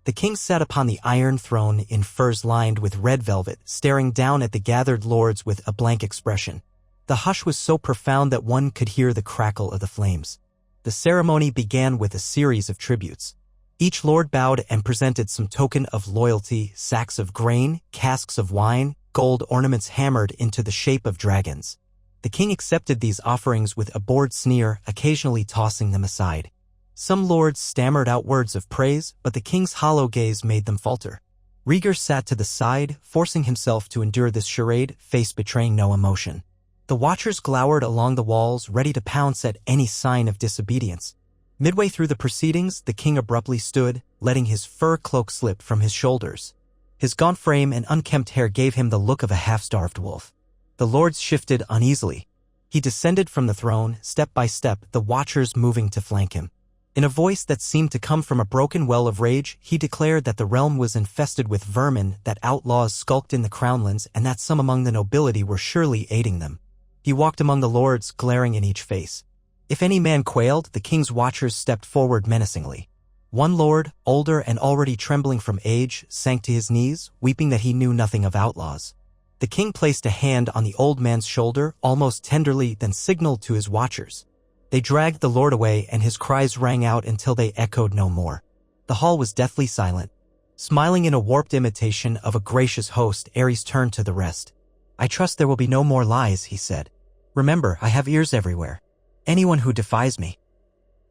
The king sat upon the iron throne in furs lined with red velvet, staring down at the gathered lords with a blank expression. The hush was so profound that one could hear the crackle of the flames. The ceremony began with a series of tributes. Each lord bowed and presented some token of loyalty: sacks of grain, casks of wine, gold ornaments hammered into the shape of dragons. The king accepted these offerings with a bored sneer, occasionally tossing them aside. Some lords stammered out words of praise, but the king's hollow gaze made them falter. Rhaegar sat to the side, forcing himself to endure this charade, face betraying no emotion. The watchers glowered along the walls, ready to pounce at any sign of disobedience. Midway through the proceedings, the king abruptly stood, letting his fur cloak slip from his shoulders. His gaunt frame and unkempt hair gave him the look of a half-starved wolf. The lords shifted uneasily. He descended from the throne, step by step, the watchers moving to flank him. In a voice that seemed to come from a broken well of rage, he declared that the realm was infested with vermin, that outlaws skulked in the crownlands, and that some among the nobility were surely aiding them. He walked among the lords, glaring in each face. If any man quailed, the king's watchers stepped forward menacingly. One lord, older and already trembling from age, sank to his knees, weeping that he knew nothing of outlaws. The king placed a hand on the old man's shoulder, almost tenderly, then signaled to his watchers. They dragged the lord away, and his cries rang out until they echoed no more. The hall was deathly silent. Smiling in a warped imitation of a gracious host, Ares turned to the rest. "I trust there will be no more lies," he said. "Remember, I have ears everywhere. Anyone who defies me,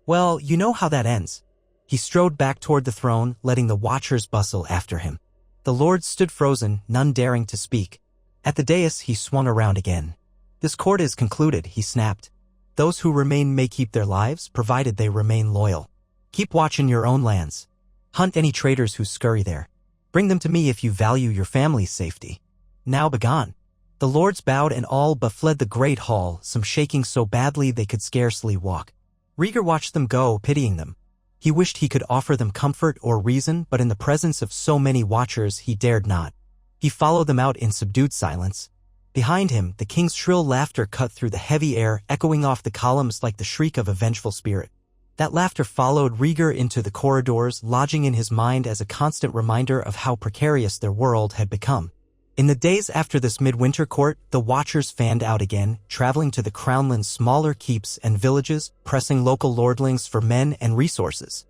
well, you know how that ends." He strode back toward the throne, letting the watchers bustle after him. The lords stood frozen, none daring to speak. At the dais, he swung around again. "This court is concluded," he snapped. "Those who remain may keep their lives, provided they remain loyal. Keep watch in your own lands. Hunt any traitors who scurry there. Bring them to me if you value your family's safety. Now begone." The lords bowed and all but fled the great hall, some shaking so badly they could scarcely walk. Rhaegar watched them go, pitying them. He wished he could offer them comfort or reason, but in the presence of so many watchers he dared not. He followed them out in subdued silence. Behind him, the king's shrill laughter cut through the heavy air, echoing off the columns like the shriek of a vengeful spirit. That laughter followed Rhaegar into the corridors, lodging in his mind as a constant reminder of how precarious their world had become. In the days after this midwinter court, the watchers fanned out again, traveling to the crownland's smaller keeps and villages, pressing local lordlings for men and resources.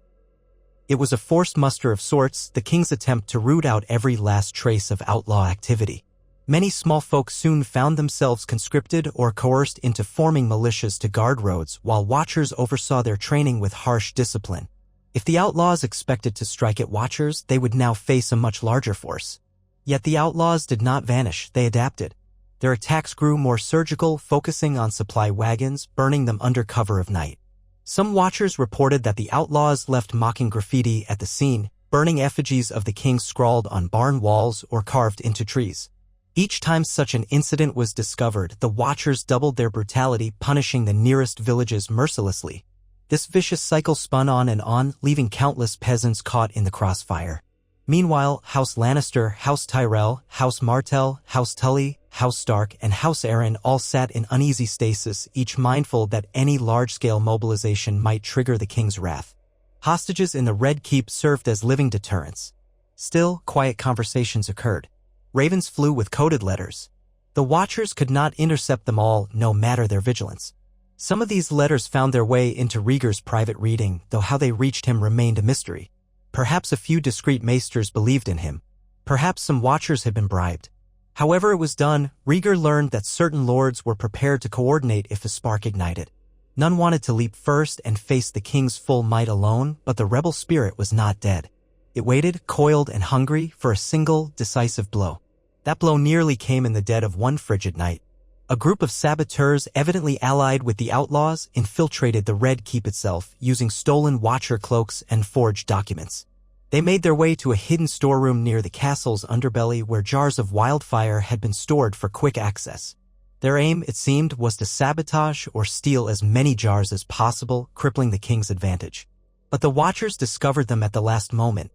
It was a forced muster of sorts, the king's attempt to root out every last trace of outlaw activity. Many small folk soon found themselves conscripted or coerced into forming militias to guard roads, while watchers oversaw their training with harsh discipline. If the outlaws expected to strike at watchers, they would now face a much larger force. Yet the outlaws did not vanish, they adapted. Their attacks grew more surgical, focusing on supply wagons, burning them under cover of night. Some watchers reported that the outlaws left mocking graffiti at the scene, burning effigies of the king scrawled on barn walls or carved into trees. Each time such an incident was discovered, the watchers doubled their brutality, punishing the nearest villages mercilessly. This vicious cycle spun on and on, leaving countless peasants caught in the crossfire. Meanwhile, House Lannister, House Tyrell, House Martell, House Tully, House Stark, and House Arryn all sat in uneasy stasis, each mindful that any large-scale mobilization might trigger the king's wrath. Hostages in the Red Keep served as living deterrents. Still, quiet conversations occurred. Ravens flew with coded letters. The watchers could not intercept them all, no matter their vigilance. Some of these letters found their way into Rhaegar's private reading, though how they reached him remained a mystery. Perhaps a few discreet maesters believed in him. Perhaps some watchers had been bribed. However it was done, Rhaegar learned that certain lords were prepared to coordinate if a spark ignited. None wanted to leap first and face the king's full might alone, but the rebel spirit was not dead. It waited, coiled and hungry, for a single, decisive blow. That blow nearly came in the dead of one frigid night. A group of saboteurs, evidently allied with the outlaws, infiltrated the Red Keep itself, using stolen watcher cloaks and forged documents. They made their way to a hidden storeroom near the castle's underbelly where jars of wildfire had been stored for quick access. Their aim, it seemed, was to sabotage or steal as many jars as possible, crippling the king's advantage. But the watchers discovered them at the last moment.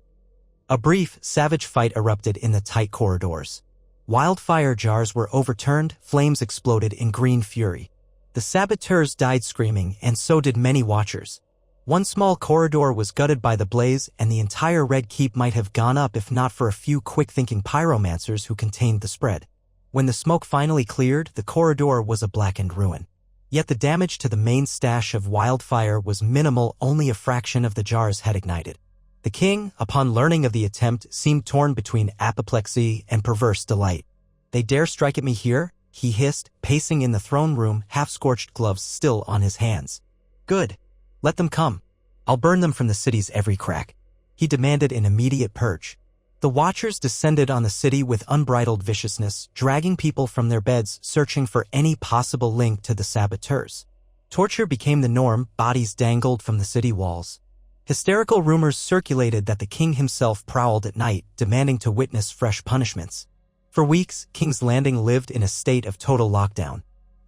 A brief, savage fight erupted in the tight corridors. Wildfire jars were overturned, flames exploded in green fury. The saboteurs died screaming, and so did many watchers. One small corridor was gutted by the blaze, and the entire Red Keep might have gone up if not for a few quick-thinking pyromancers who contained the spread. When the smoke finally cleared, the corridor was a blackened ruin. Yet the damage to the main stash of wildfire was minimal, only a fraction of the jars had ignited. The king, upon learning of the attempt, seemed torn between apoplexy and perverse delight. "They dare strike at me here?" he hissed, pacing in the throne room, half-scorched gloves still on his hands. "Good. Let them come. I'll burn them from the city's every crack." He demanded an immediate purge. The watchers descended on the city with unbridled viciousness, dragging people from their beds, searching for any possible link to the saboteurs. Torture became the norm, bodies dangled from the city walls. Hysterical rumors circulated that the king himself prowled at night, demanding to witness fresh punishments. For weeks, King's Landing lived in a state of total lockdown.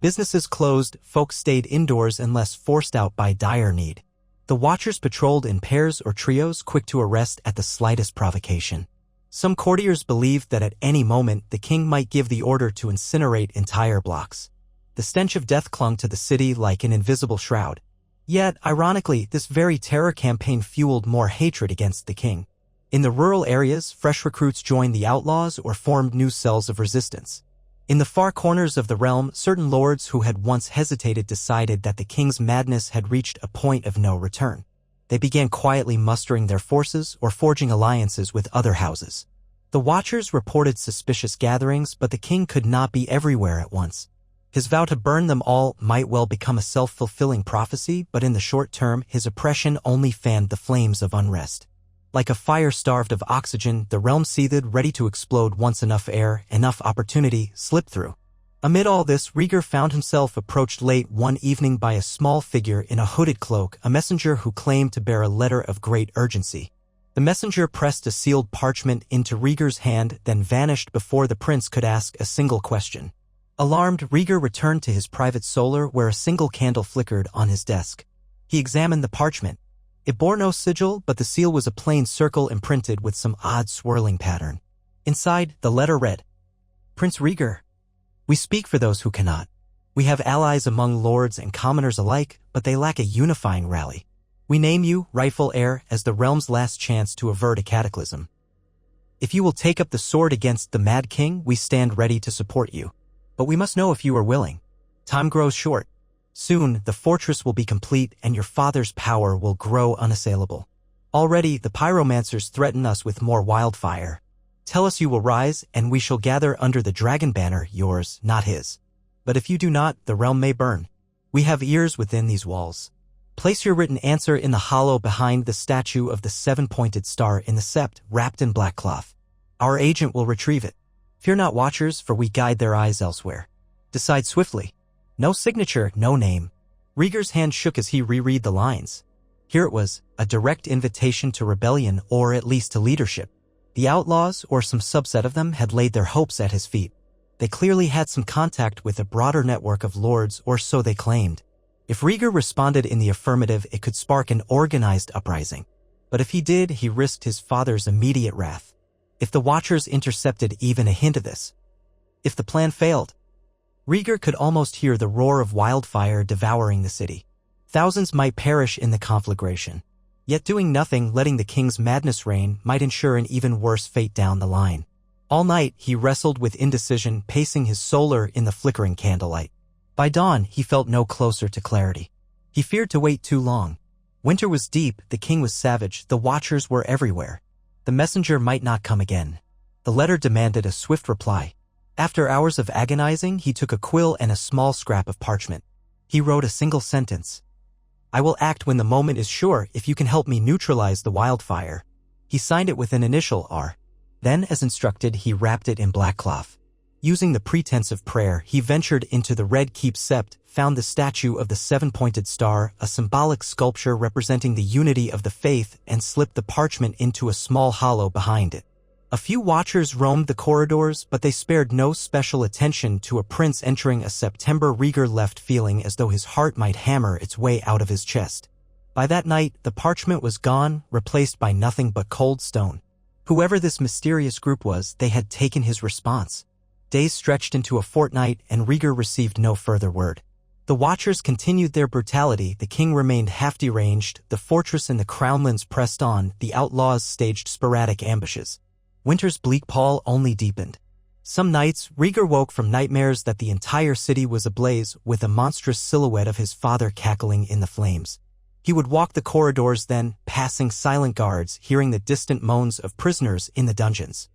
Businesses closed, folks stayed indoors unless forced out by dire need. The watchers patrolled in pairs or trios, quick to arrest at the slightest provocation. Some courtiers believed that at any moment the king might give the order to incinerate entire blocks. The stench of death clung to the city like an invisible shroud. Yet, ironically, this very terror campaign fueled more hatred against the king. In the rural areas, fresh recruits joined the outlaws or formed new cells of resistance. In the far corners of the realm, certain lords who had once hesitated decided that the king's madness had reached a point of no return. They began quietly mustering their forces or forging alliances with other houses. The watchers reported suspicious gatherings, but the king could not be everywhere at once. His vow to burn them all might well become a self-fulfilling prophecy, but in the short term, his oppression only fanned the flames of unrest. Like a fire starved of oxygen, the realm seethed, ready to explode once enough air, enough opportunity, slipped through. Amid all this, Rhaegar found himself approached late one evening by a small figure in a hooded cloak, a messenger who claimed to bear a letter of great urgency. The messenger pressed a sealed parchment into Rhaegar's hand, then vanished before the prince could ask a single question. Alarmed, Rhaegar returned to his private solar where a single candle flickered on his desk. He examined the parchment. It bore no sigil, but the seal was a plain circle imprinted with some odd swirling pattern. Inside, the letter read, "Prince Rhaegar, we speak for those who cannot. We have allies among lords and commoners alike, but they lack a unifying rally. We name you, rightful heir, as the realm's last chance to avert a cataclysm. If you will take up the sword against the Mad King, we stand ready to support you. But we must know if you are willing. Time grows short. Soon, the fortress will be complete and your father's power will grow unassailable. Already, the pyromancers threaten us with more wildfire. Tell us you will rise, and we shall gather under the dragon banner, yours, not his. But if you do not, the realm may burn. We have ears within these walls. Place your written answer in the hollow behind the statue of the seven-pointed star in the sept, wrapped in black cloth. Our agent will retrieve it. Fear not, watchers, for we guide their eyes elsewhere. Decide swiftly. No signature, no name." Rhaegar's hand shook as he reread the lines. Here it was, a direct invitation to rebellion, or at least to leadership. The outlaws, or some subset of them, had laid their hopes at his feet. They clearly had some contact with a broader network of lords, or so they claimed. If Rhaegar responded in the affirmative, it could spark an organized uprising. But if he did, he risked his father's immediate wrath. If the Watchers intercepted even a hint of this. If the plan failed, Rhaegar could almost hear the roar of wildfire devouring the city. Thousands might perish in the conflagration. Yet doing nothing, letting the king's madness reign, might ensure an even worse fate down the line. All night, he wrestled with indecision, pacing his solar in the flickering candlelight. By dawn, he felt no closer to clarity. He feared to wait too long. Winter was deep, the king was savage, the watchers were everywhere. The messenger might not come again. The letter demanded a swift reply. After hours of agonizing, he took a quill and a small scrap of parchment. He wrote a single sentence. "I will act when the moment is sure if you can help me neutralize the wildfire." He signed it with an initial R. Then, as instructed, he wrapped it in black cloth. Using the pretense of prayer, he ventured into the Red Keep Sept, found the statue of the seven-pointed star, a symbolic sculpture representing the unity of the faith, and slipped the parchment into a small hollow behind it. A few watchers roamed the corridors, but they spared no special attention to a prince entering a September. Rhaegar left feeling as though his heart might hammer its way out of his chest. By that night, the parchment was gone, replaced by nothing but cold stone. Whoever this mysterious group was, they had taken his response. Days stretched into a fortnight, and Rhaegar received no further word. The Watchers continued their brutality, the king remained half-deranged, the fortress and the crownlands pressed on, the outlaws staged sporadic ambushes. Winter's bleak pall only deepened. Some nights, Rhaegar woke from nightmares that the entire city was ablaze, with a monstrous silhouette of his father cackling in the flames. He would walk the corridors then, passing silent guards, hearing the distant moans of prisoners in the dungeons.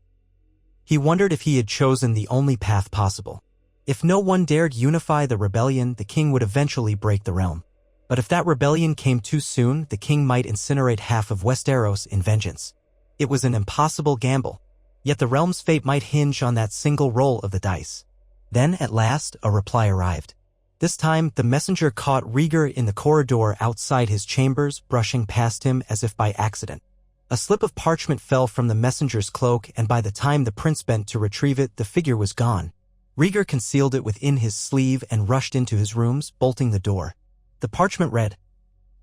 He wondered if he had chosen the only path possible. If no one dared unify the rebellion, the king would eventually break the realm. But if that rebellion came too soon, the king might incinerate half of Westeros in vengeance. It was an impossible gamble. Yet the realm's fate might hinge on that single roll of the dice. Then, at last, a reply arrived. This time, the messenger caught Rhaegar in the corridor outside his chambers, brushing past him as if by accident. A slip of parchment fell from the messenger's cloak, and by the time the prince bent to retrieve it, the figure was gone. Rhaegar concealed it within his sleeve and rushed into his rooms, bolting the door. The parchment read,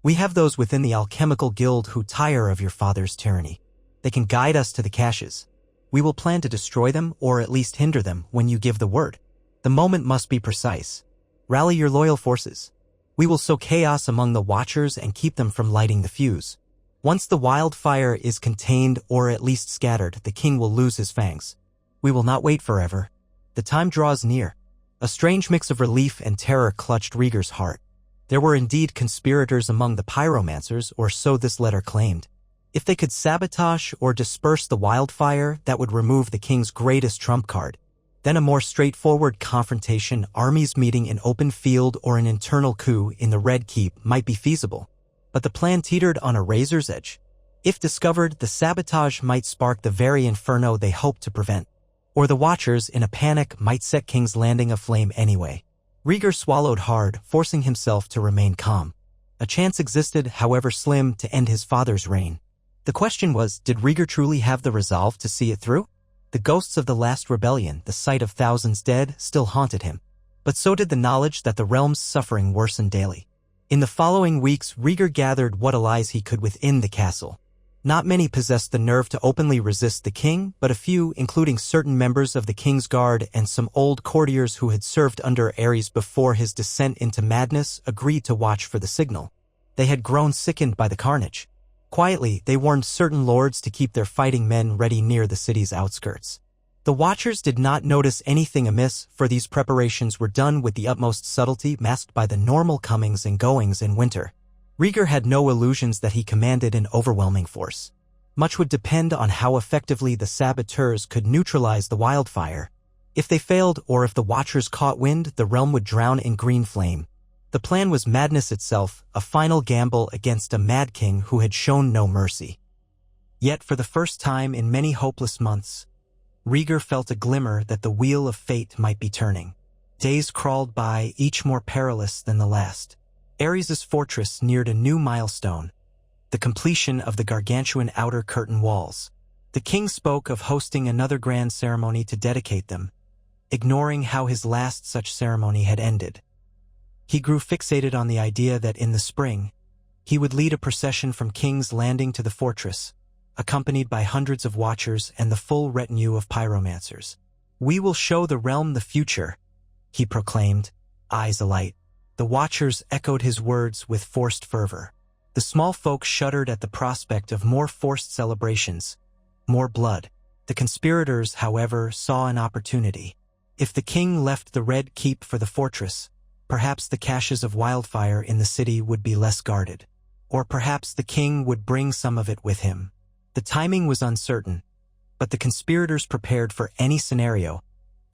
"We have those within the alchemical guild who tire of your father's tyranny. They can guide us to the caches. We will plan to destroy them or at least hinder them when you give the word. The moment must be precise. Rally your loyal forces. We will sow chaos among the Watchers and keep them from lighting the fuse. Once the wildfire is contained or at least scattered, the king will lose his fangs. We will not wait forever. The time draws near." A strange mix of relief and terror clutched Rhaegar's heart. There were indeed conspirators among the pyromancers, or so this letter claimed. If they could sabotage or disperse the wildfire, that would remove the king's greatest trump card. Then a more straightforward confrontation, armies meeting in open field or an internal coup in the Red Keep, might be feasible. But the plan teetered on a razor's edge. If discovered, the sabotage might spark the very inferno they hoped to prevent. Or the Watchers, in a panic, might set King's Landing aflame anyway. Rhaegar swallowed hard, forcing himself to remain calm. A chance existed, however slim, to end his father's reign. The question was, did Rhaegar truly have the resolve to see it through? The ghosts of the last rebellion, the sight of thousands dead, still haunted him. But so did the knowledge that the realm's suffering worsened daily. In the following weeks, Rhaegar gathered what allies he could within the castle. Not many possessed the nerve to openly resist the king, but a few, including certain members of the king's guard and some old courtiers who had served under Aerys before his descent into madness, agreed to watch for the signal. They had grown sickened by the carnage. Quietly, they warned certain lords to keep their fighting men ready near the city's outskirts. The Watchers did not notice anything amiss, for these preparations were done with the utmost subtlety, masked by the normal comings and goings in winter. Rhaegar had no illusions that he commanded an overwhelming force. Much would depend on how effectively the saboteurs could neutralize the wildfire. If they failed, or if the Watchers caught wind, the realm would drown in green flame. The plan was madness itself, a final gamble against a mad king who had shown no mercy. Yet for the first time in many hopeless months, Rhaegar felt a glimmer that the wheel of fate might be turning. Days crawled by, each more perilous than the last. Aerys' fortress neared a new milestone, the completion of the gargantuan outer curtain walls. The king spoke of hosting another grand ceremony to dedicate them, ignoring how his last such ceremony had ended. He grew fixated on the idea that in the spring, he would lead a procession from King's Landing to the fortress, accompanied by hundreds of Watchers and the full retinue of pyromancers. "We will show the realm the future," he proclaimed, eyes alight. The Watchers echoed his words with forced fervor. The small folk shuddered at the prospect of more forced celebrations, more blood. The conspirators, however, saw an opportunity. If the king left the Red Keep for the fortress, perhaps the caches of wildfire in the city would be less guarded. Or perhaps the king would bring some of it with him. The timing was uncertain, but the conspirators prepared for any scenario,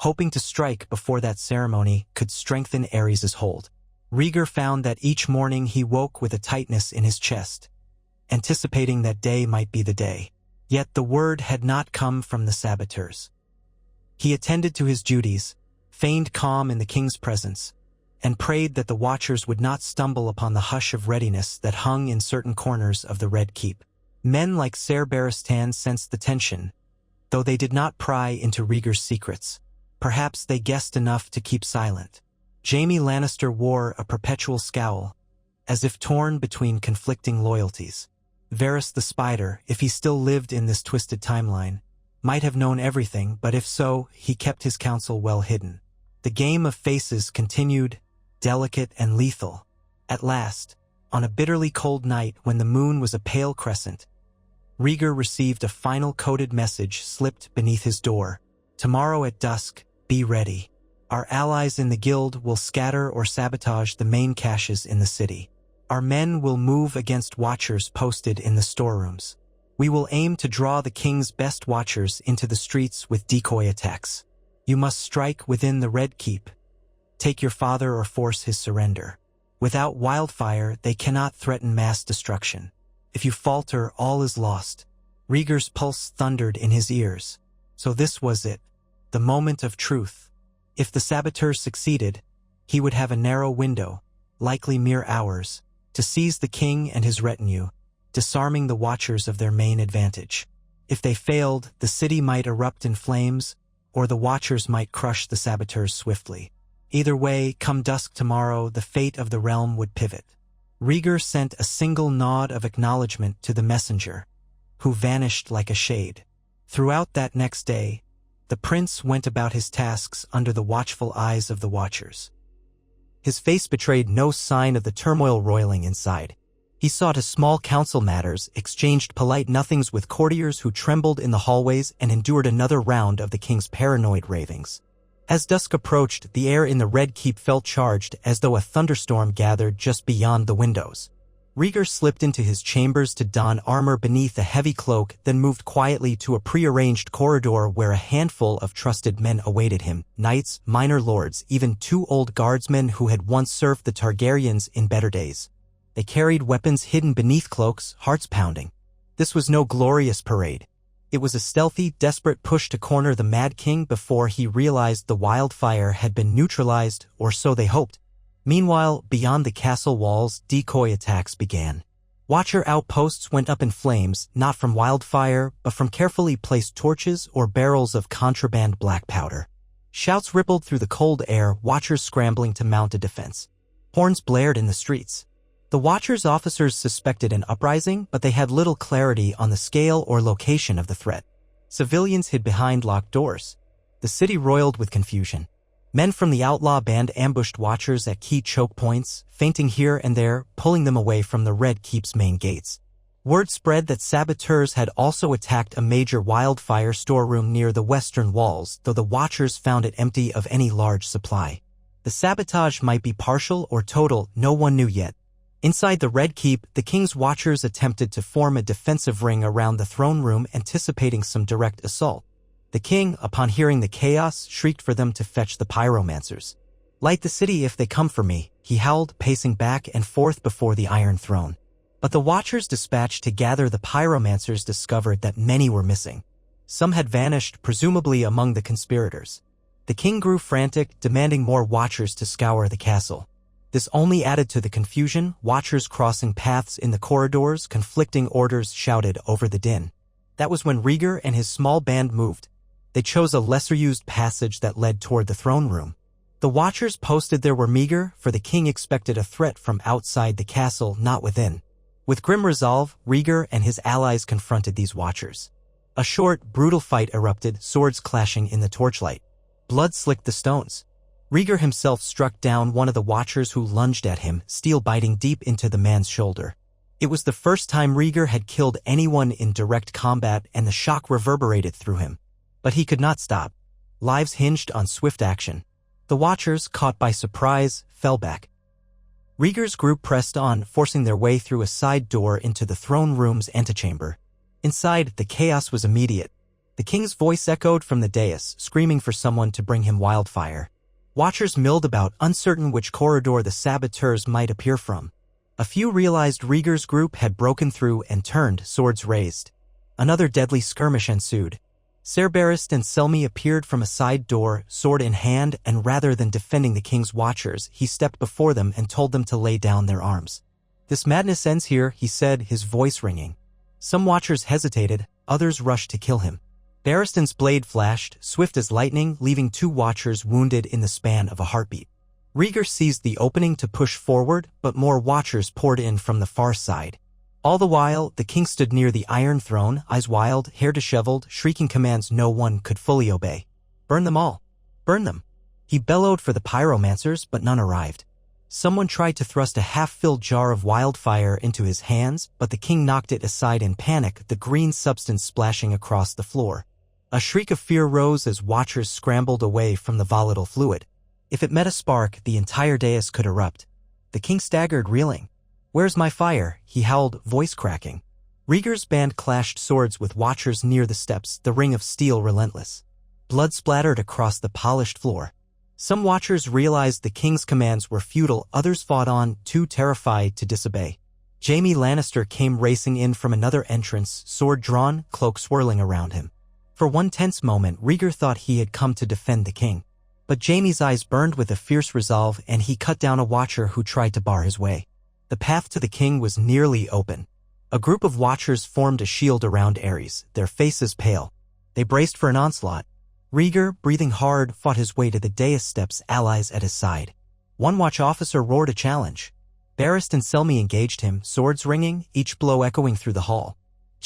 hoping to strike before that ceremony could strengthen Aerys' hold. Rhaegar found that each morning he woke with a tightness in his chest, anticipating that day might be the day. Yet the word had not come from the saboteurs. He attended to his duties, feigned calm in the king's presence, and prayed that the Watchers would not stumble upon the hush of readiness that hung in certain corners of the Red Keep. Men like Ser Barristan sensed the tension, though they did not pry into Rhaegar's secrets. Perhaps they guessed enough to keep silent. Jaime Lannister wore a perpetual scowl, as if torn between conflicting loyalties. Varys the Spider, if he still lived in this twisted timeline, might have known everything, but if so, he kept his counsel well hidden. The game of faces continued, delicate and lethal. At last, on a bitterly cold night when the moon was a pale crescent, Rhaegar received a final coded message slipped beneath his door. "Tomorrow at dusk, be ready. Our allies in the guild will scatter or sabotage the main caches in the city. Our men will move against Watchers posted in the storerooms. We will aim to draw the king's best Watchers into the streets with decoy attacks. You must strike within the Red Keep. Take your father or force his surrender. Without wildfire, they cannot threaten mass destruction. If you falter, all is lost." Rhaegar's pulse thundered in his ears. So this was it, the moment of truth. If the saboteurs succeeded, he would have a narrow window, likely mere hours, to seize the king and his retinue, disarming the Watchers of their main advantage. If they failed, the city might erupt in flames, or the Watchers might crush the saboteurs swiftly. Either way, come dusk tomorrow, the fate of the realm would pivot. Rhaegar sent a single nod of acknowledgement to the messenger, who vanished like a shade. Throughout that next day, the prince went about his tasks under the watchful eyes of the Watchers. His face betrayed no sign of the turmoil roiling inside. He saw to small council matters, exchanged polite nothings with courtiers who trembled in the hallways, and endured another round of the king's paranoid ravings. As dusk approached, the air in the Red Keep felt charged, as though a thunderstorm gathered just beyond the windows. Rhaegar slipped into his chambers to don armor beneath a heavy cloak, then moved quietly to a prearranged corridor where a handful of trusted men awaited him, knights, minor lords, even 2 old guardsmen who had once served the Targaryens in better days. They carried weapons hidden beneath cloaks, hearts pounding. This was no glorious parade. It was a stealthy, desperate push to corner the Mad King before he realized the wildfire had been neutralized, or so they hoped. Meanwhile, beyond the castle walls, decoy attacks began. Watcher outposts went up in flames, not from wildfire, but from carefully placed torches or barrels of contraband black powder. Shouts rippled through the cold air, Watchers scrambling to mount a defense. Horns blared in the streets. The Watchers' officers suspected an uprising, but they had little clarity on the scale or location of the threat. Civilians hid behind locked doors. The city roiled with confusion. Men from the outlaw band ambushed Watchers at key choke points, feinting here and there, pulling them away from the Red Keep's main gates. Word spread that saboteurs had also attacked a major wildfire storeroom near the western walls, though the Watchers found it empty of any large supply. The sabotage might be partial or total, no one knew yet. Inside the Red Keep, the King's Watchers attempted to form a defensive ring around the throne room, anticipating some direct assault. The king, upon hearing the chaos, shrieked for them to fetch the pyromancers. "Light the city if they come for me," he howled, pacing back and forth before the Iron Throne. But the Watchers dispatched to gather the pyromancers discovered that many were missing. Some had vanished, presumably among the conspirators. The king grew frantic, demanding more Watchers to scour the castle. This only added to the confusion, Watchers crossing paths in the corridors, conflicting orders shouted over the din. That was when Rhaegar and his small band moved. They chose a lesser-used passage that led toward the throne room. The Watchers posted there were meager, for the king expected a threat from outside the castle, not within. With grim resolve, Rhaegar and his allies confronted these Watchers. A short, brutal fight erupted, swords clashing in the torchlight. Blood slicked the stones. Rhaegar himself struck down one of the Watchers who lunged at him, steel biting deep into the man's shoulder. It was the first time Rhaegar had killed anyone in direct combat, and the shock reverberated through him. But he could not stop. Lives hinged on swift action. The Watchers, caught by surprise, fell back. Rhaegar's group pressed on, forcing their way through a side door into the throne room's antechamber. Inside, the chaos was immediate. The king's voice echoed from the dais, screaming for someone to bring him wildfire. Watchers milled about, uncertain which corridor the saboteurs might appear from. A few realized Rhaegar's group had broken through and turned, swords raised. Another deadly skirmish ensued. Ser Barristan and Selmy appeared from a side door, sword in hand, and rather than defending the king's Watchers, he stepped before them and told them to lay down their arms. "This madness ends here," he said, his voice ringing. Some Watchers hesitated, others rushed to kill him. Barristan's blade flashed, swift as lightning, leaving 2 Watchers wounded in the span of a heartbeat. Rhaegar seized the opening to push forward, but more Watchers poured in from the far side. All the while, the king stood near the Iron Throne, eyes wild, hair disheveled, shrieking commands no one could fully obey. "Burn them all! Burn them!" He bellowed for the pyromancers, but none arrived. Someone tried to thrust a half-filled jar of wildfire into his hands, but the king knocked it aside in panic, the green substance splashing across the floor. A shriek of fear rose as Watchers scrambled away from the volatile fluid. If it met a spark, the entire dais could erupt. The king staggered, reeling. "Where's my fire?" he howled, voice cracking. Rhaegar's band clashed swords with Watchers near the steps, the ring of steel relentless. Blood splattered across the polished floor. Some Watchers realized the king's commands were futile, others fought on, too terrified to disobey. Jaime Lannister came racing in from another entrance, sword drawn, cloak swirling around him. For one tense moment, Rhaegar thought he had come to defend the king. But Jaime's eyes burned with a fierce resolve, and he cut down a Watcher who tried to bar his way. The path to the king was nearly open. A group of Watchers formed a shield around Aerys, their faces pale. They braced for an onslaught. Rhaegar, breathing hard, fought his way to the dais steps, allies at his side. One watch officer roared a challenge. Barristan and Selmy engaged him, swords ringing, each blow echoing through the hall.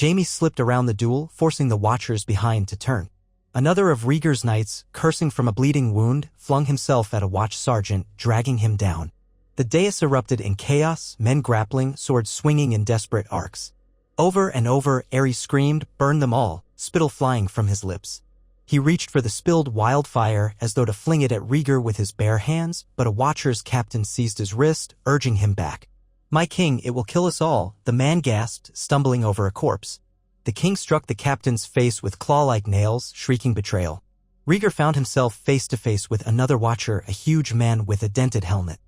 Jaime slipped around the duel, forcing the watchers behind to turn. Another of Rhaegar's knights, cursing from a bleeding wound, flung himself at a watch sergeant, dragging him down. The dais erupted in chaos, men grappling, swords swinging in desperate arcs. Over and over, Aerys screamed, "Burn them all," spittle flying from his lips. He reached for the spilled wildfire as though to fling it at Rhaegar with his bare hands, but a watcher's captain seized his wrist, urging him back. "My king, it will kill us all," the man gasped, stumbling over a corpse. The king struck the captain's face with claw-like nails, shrieking betrayal. Rhaegar found himself face-to-face with another watcher, a huge man with a dented helmet.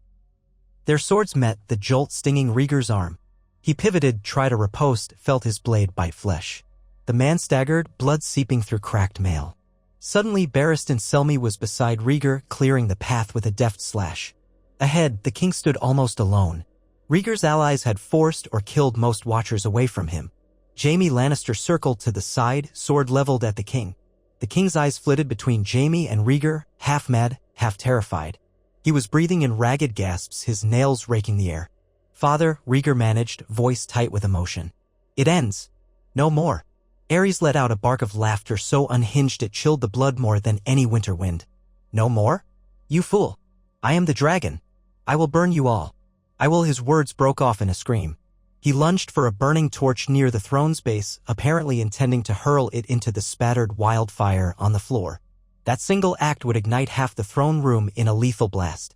Their swords met, the jolt stinging Rhaegar's arm. He pivoted, tried a riposte, felt his blade bite flesh. The man staggered, blood seeping through cracked mail. Suddenly, Barristan Selmy was beside Rhaegar, clearing the path with a deft slash. Ahead, the king stood almost alone. Rhaegar's allies had forced or killed most watchers away from him. Jaime Lannister circled to the side, sword leveled at the king. The king's eyes flitted between Jaime and Rhaegar, half mad, half terrified. He was breathing in ragged gasps, his nails raking the air. "Father," Rhaegar managed, voice tight with emotion. "It ends. No more." Aerys let out a bark of laughter so unhinged it chilled the blood more than any winter wind. "No more? You fool. I am the dragon. I will burn you all. I will." His words broke off in a scream. He lunged for a burning torch near the throne's base, apparently intending to hurl it into the spattered wildfire on the floor. That single act would ignite half the throne room in a lethal blast.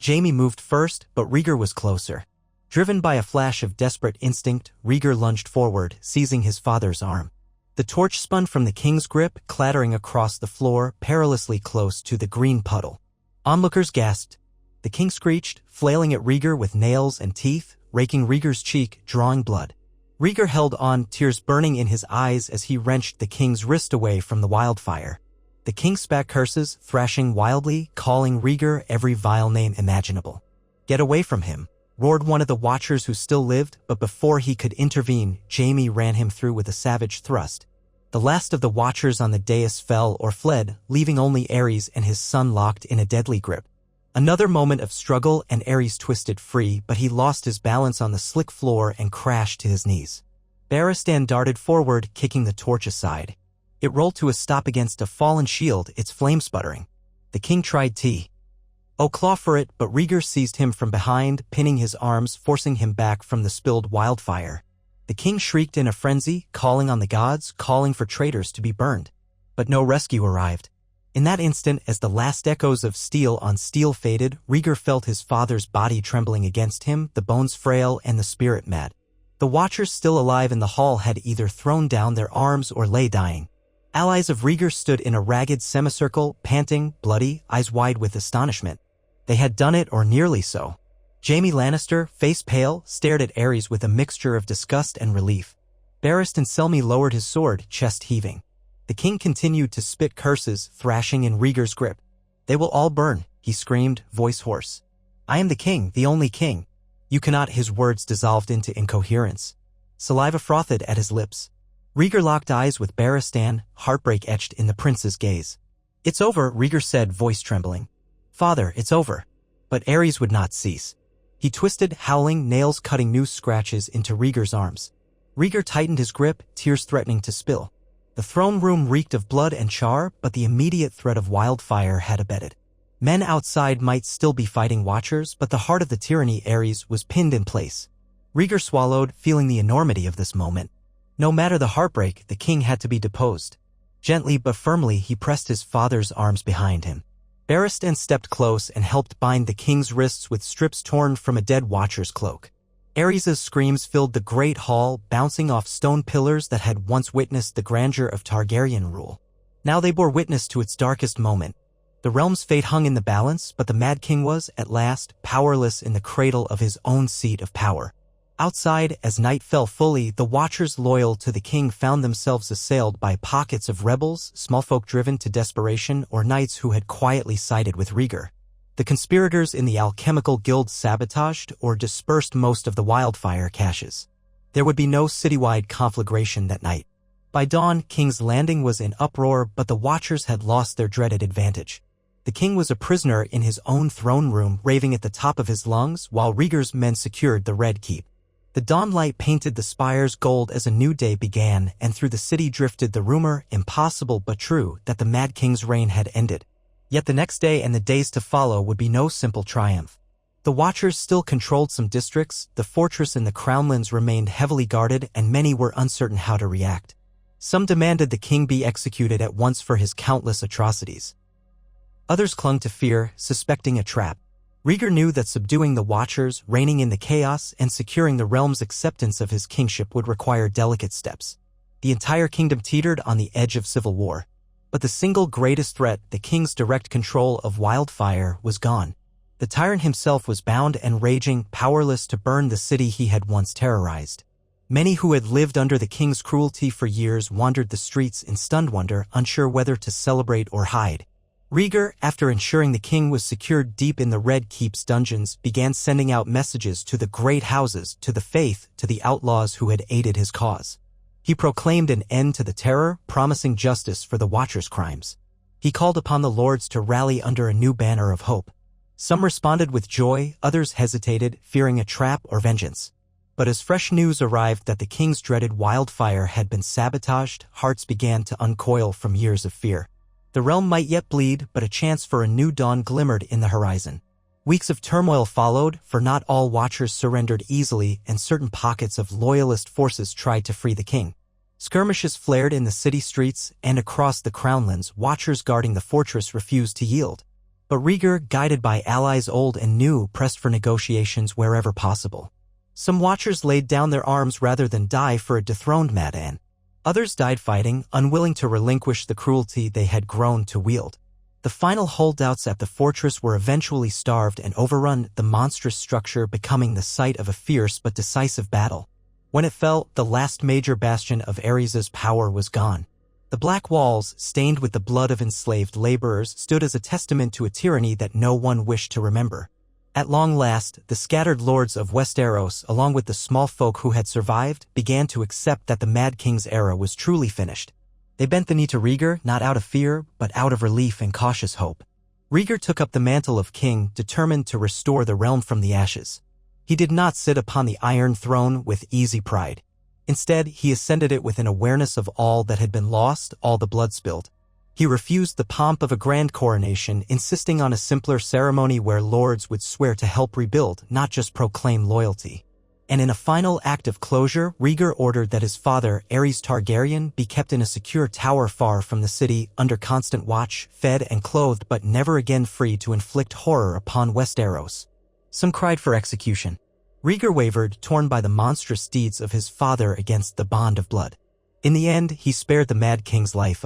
Jaime moved first, but Rhaegar was closer. Driven by a flash of desperate instinct, Rhaegar lunged forward, seizing his father's arm. The torch spun from the king's grip, clattering across the floor, perilously close to the green puddle. Onlookers gasped. The king screeched, flailing at Rhaegar with nails and teeth, raking Rhaegar's cheek, drawing blood. Rhaegar held on, tears burning in his eyes as he wrenched the king's wrist away from the wildfire. The king spat curses, thrashing wildly, calling Rhaegar every vile name imaginable. "Get away from him," roared one of the watchers who still lived, but before he could intervene, Jaime ran him through with a savage thrust. The last of the watchers on the dais fell or fled, leaving only Aerys and his son locked in a deadly grip. Another moment of struggle and Aerys twisted free, but he lost his balance on the slick floor and crashed to his knees. Barristan darted forward, kicking the torch aside. It rolled to a stop against a fallen shield, its flame sputtering. The king tried to claw for it, but Rhaegar seized him from behind, pinning his arms, forcing him back from the spilled wildfire. The king shrieked in a frenzy, calling on the gods, calling for traitors to be burned. But no rescue arrived. In that instant, as the last echoes of steel on steel faded, Rhaegar felt his father's body trembling against him, the bones frail and the spirit mad. The watchers still alive in the hall had either thrown down their arms or lay dying. Allies of Rhaegar stood in a ragged semicircle, panting, bloody, eyes wide with astonishment. They had done it, or nearly so. Jaime Lannister, face pale, stared at Aerys with a mixture of disgust and relief. Barristan Selmy lowered his sword, chest heaving. The king continued to spit curses, thrashing in Rhaegar's grip. "They will all burn," he screamed, voice hoarse. "I am the king, the only king." "You cannot." His words dissolved into incoherence. Saliva frothed at his lips. Rhaegar locked eyes with Barristan, heartbreak etched in the prince's gaze. "It's over," Rhaegar said, voice trembling. "Father, it's over." But Aerys would not cease. He twisted, howling, nails cutting new scratches into Rhaegar's arms. Rhaegar tightened his grip, tears threatening to spill. The throne room reeked of blood and char, but the immediate threat of wildfire had abated. Men outside might still be fighting watchers, but the heart of the tyranny Aerys was pinned in place. Rhaegar swallowed, feeling the enormity of this moment. No matter the heartbreak, the king had to be deposed. Gently but firmly, he pressed his father's arms behind him. Barristan stepped close and helped bind the king's wrists with strips torn from a dead watcher's cloak. Aerys' screams filled the great hall, bouncing off stone pillars that had once witnessed the grandeur of Targaryen rule. Now they bore witness to its darkest moment. The realm's fate hung in the balance, but the Mad King was, at last, powerless in the cradle of his own seat of power. Outside, as night fell fully, the watchers loyal to the king found themselves assailed by pockets of rebels, small folk driven to desperation, or knights who had quietly sided with Rhaegar. The conspirators in the alchemical guild sabotaged or dispersed most of the wildfire caches. There would be no citywide conflagration that night. By dawn, King's Landing was in uproar, but the Watchers had lost their dreaded advantage. The king was a prisoner in his own throne room, raving at the top of his lungs, while Rhaegar's men secured the Red Keep. The dawnlight painted the spires gold as a new day began, and through the city drifted the rumor, impossible but true, that the Mad King's reign had ended. Yet the next day and the days to follow would be no simple triumph. The Watchers still controlled some districts, the fortress in the Crownlands remained heavily guarded, and many were uncertain how to react. Some demanded the king be executed at once for his countless atrocities. Others clung to fear, suspecting a trap. Rhaegar knew that subduing the Watchers, reigning in the chaos, and securing the realm's acceptance of his kingship would require delicate steps. The entire kingdom teetered on the edge of civil war. But the single greatest threat, the king's direct control of Wildfire, was gone. The tyrant himself was bound and raging, powerless to burn the city he had once terrorized. Many who had lived under the king's cruelty for years wandered the streets in stunned wonder, unsure whether to celebrate or hide. Rhaegar, after ensuring the king was secured deep in the Red Keep's dungeons, began sending out messages to the great houses, to the faith, to the outlaws who had aided his cause. He proclaimed an end to the terror, promising justice for the Watchers' crimes. He called upon the lords to rally under a new banner of hope. Some responded with joy, others hesitated, fearing a trap or vengeance. But as fresh news arrived that the king's dreaded Wildfire had been sabotaged, hearts began to uncoil from years of fear. The realm might yet bleed, but a chance for a new dawn glimmered in the horizon. Weeks of turmoil followed, for not all Watchers surrendered easily, and certain pockets of loyalist forces tried to free the king. Skirmishes flared in the city streets, and across the Crownlands, Watchers guarding the fortress refused to yield. But Rhaegar, guided by allies old and new, pressed for negotiations wherever possible. Some Watchers laid down their arms rather than die for a dethroned Mad Anne. Others died fighting, unwilling to relinquish the cruelty they had grown to wield. The final holdouts at the fortress were eventually starved and overrun, the monstrous structure becoming the site of a fierce but decisive battle. When it fell, the last major bastion of Aerys' power was gone. The black walls, stained with the blood of enslaved laborers, stood as a testament to a tyranny that no one wished to remember. At long last, the scattered lords of Westeros, along with the small folk who had survived, began to accept that the Mad King's era was truly finished. They bent the knee to Rhaegar, not out of fear, but out of relief and cautious hope. Rhaegar took up the mantle of king, determined to restore the realm from the ashes. He did not sit upon the Iron Throne with easy pride. Instead, he ascended it with an awareness of all that had been lost, all the blood spilled. He refused the pomp of a grand coronation, insisting on a simpler ceremony where lords would swear to help rebuild, not just proclaim loyalty. And in a final act of closure, Rhaegar ordered that his father, Aerys Targaryen, be kept in a secure tower far from the city, under constant watch, fed and clothed but never again free to inflict horror upon Westeros. Some cried for execution. Rhaegar wavered, torn by the monstrous deeds of his father against the bond of blood. In the end, he spared the Mad King's life,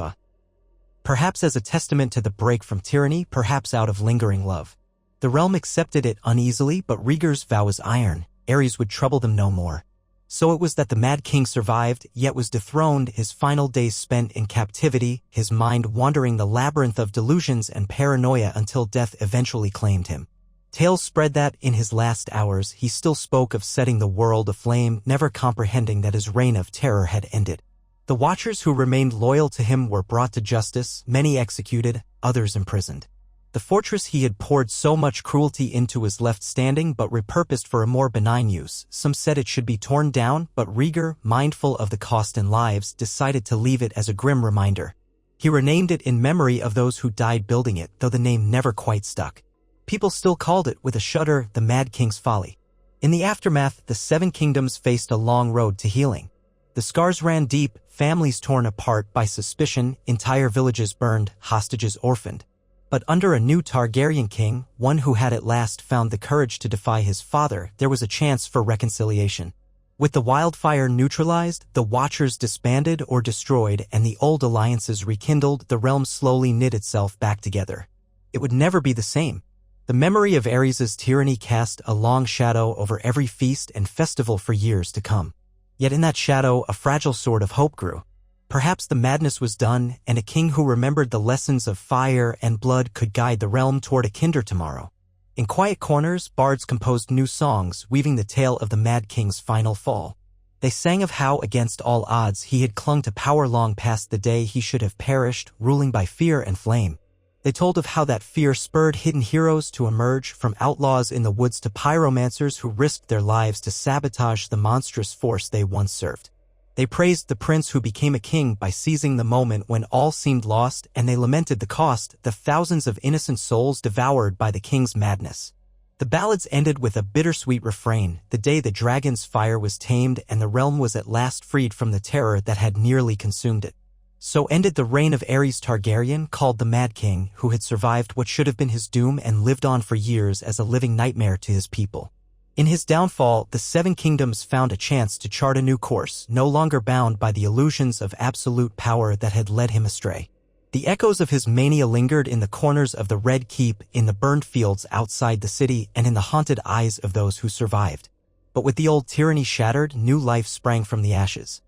perhaps as a testament to the break from tyranny, perhaps out of lingering love. The realm accepted it uneasily, but Rhaegar's vow was iron. Aerys would trouble them no more. So it was that the Mad King survived, yet was dethroned, his final days spent in captivity, his mind wandering the labyrinth of delusions and paranoia until death eventually claimed him. Tales spread that, in his last hours, he still spoke of setting the world aflame, never comprehending that his reign of terror had ended. The Watchers who remained loyal to him were brought to justice, many executed, others imprisoned. The fortress he had poured so much cruelty into was left standing but repurposed for a more benign use. Some said it should be torn down, but Rhaegar, mindful of the cost in lives, decided to leave it as a grim reminder. He renamed it in memory of those who died building it, though the name never quite stuck. People still called it, with a shudder, the Mad King's Folly. In the aftermath, the Seven Kingdoms faced a long road to healing. The scars ran deep, families torn apart by suspicion, entire villages burned, hostages orphaned. But under a new Targaryen king, one who had at last found the courage to defy his father, there was a chance for reconciliation. With the Wildfire neutralized, the Watchers disbanded or destroyed, and the old alliances rekindled, the realm slowly knit itself back together. It would never be the same. The memory of Aerys' tyranny cast a long shadow over every feast and festival for years to come. Yet in that shadow, a fragile sword of hope grew. Perhaps the madness was done, and a king who remembered the lessons of fire and blood could guide the realm toward a kinder tomorrow. In quiet corners, bards composed new songs, weaving the tale of the Mad King's final fall. They sang of how, against all odds, he had clung to power long past the day he should have perished, ruling by fear and flame. They told of how that fear spurred hidden heroes to emerge, from outlaws in the woods to pyromancers who risked their lives to sabotage the monstrous force they once served. They praised the prince who became a king by seizing the moment when all seemed lost, and they lamented the cost, the thousands of innocent souls devoured by the king's madness. The ballads ended with a bittersweet refrain, the day the dragon's fire was tamed and the realm was at last freed from the terror that had nearly consumed it. So ended the reign of Aerys Targaryen, called the Mad King, who had survived what should have been his doom and lived on for years as a living nightmare to his people. In his downfall, the Seven Kingdoms found a chance to chart a new course, no longer bound by the illusions of absolute power that had led him astray. The echoes of his mania lingered in the corners of the Red Keep, in the burned fields outside the city, and in the haunted eyes of those who survived. But with the old tyranny shattered, new life sprang from the ashes.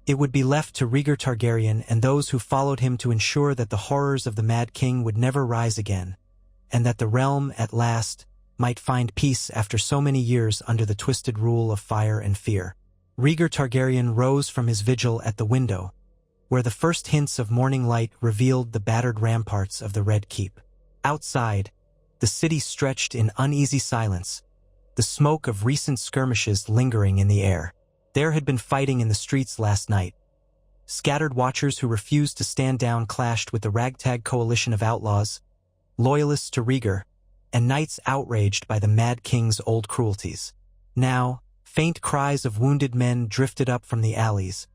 It would be left to Rhaegar Targaryen and those who followed him to ensure that the horrors of the Mad King would never rise again, and that the realm, at last, might find peace after so many years under the twisted rule of fire and fear. Rhaegar Targaryen rose from his vigil at the window, where the first hints of morning light revealed the battered ramparts of the Red Keep. Outside, the city stretched in uneasy silence, the smoke of recent skirmishes lingering in the air. There had been fighting in the streets last night. Scattered watchers who refused to stand down clashed with the ragtag coalition of outlaws, loyalists to Rhaegar, and knights outraged by the Mad King's old cruelties. Now, faint cries of wounded men drifted up from the alleys,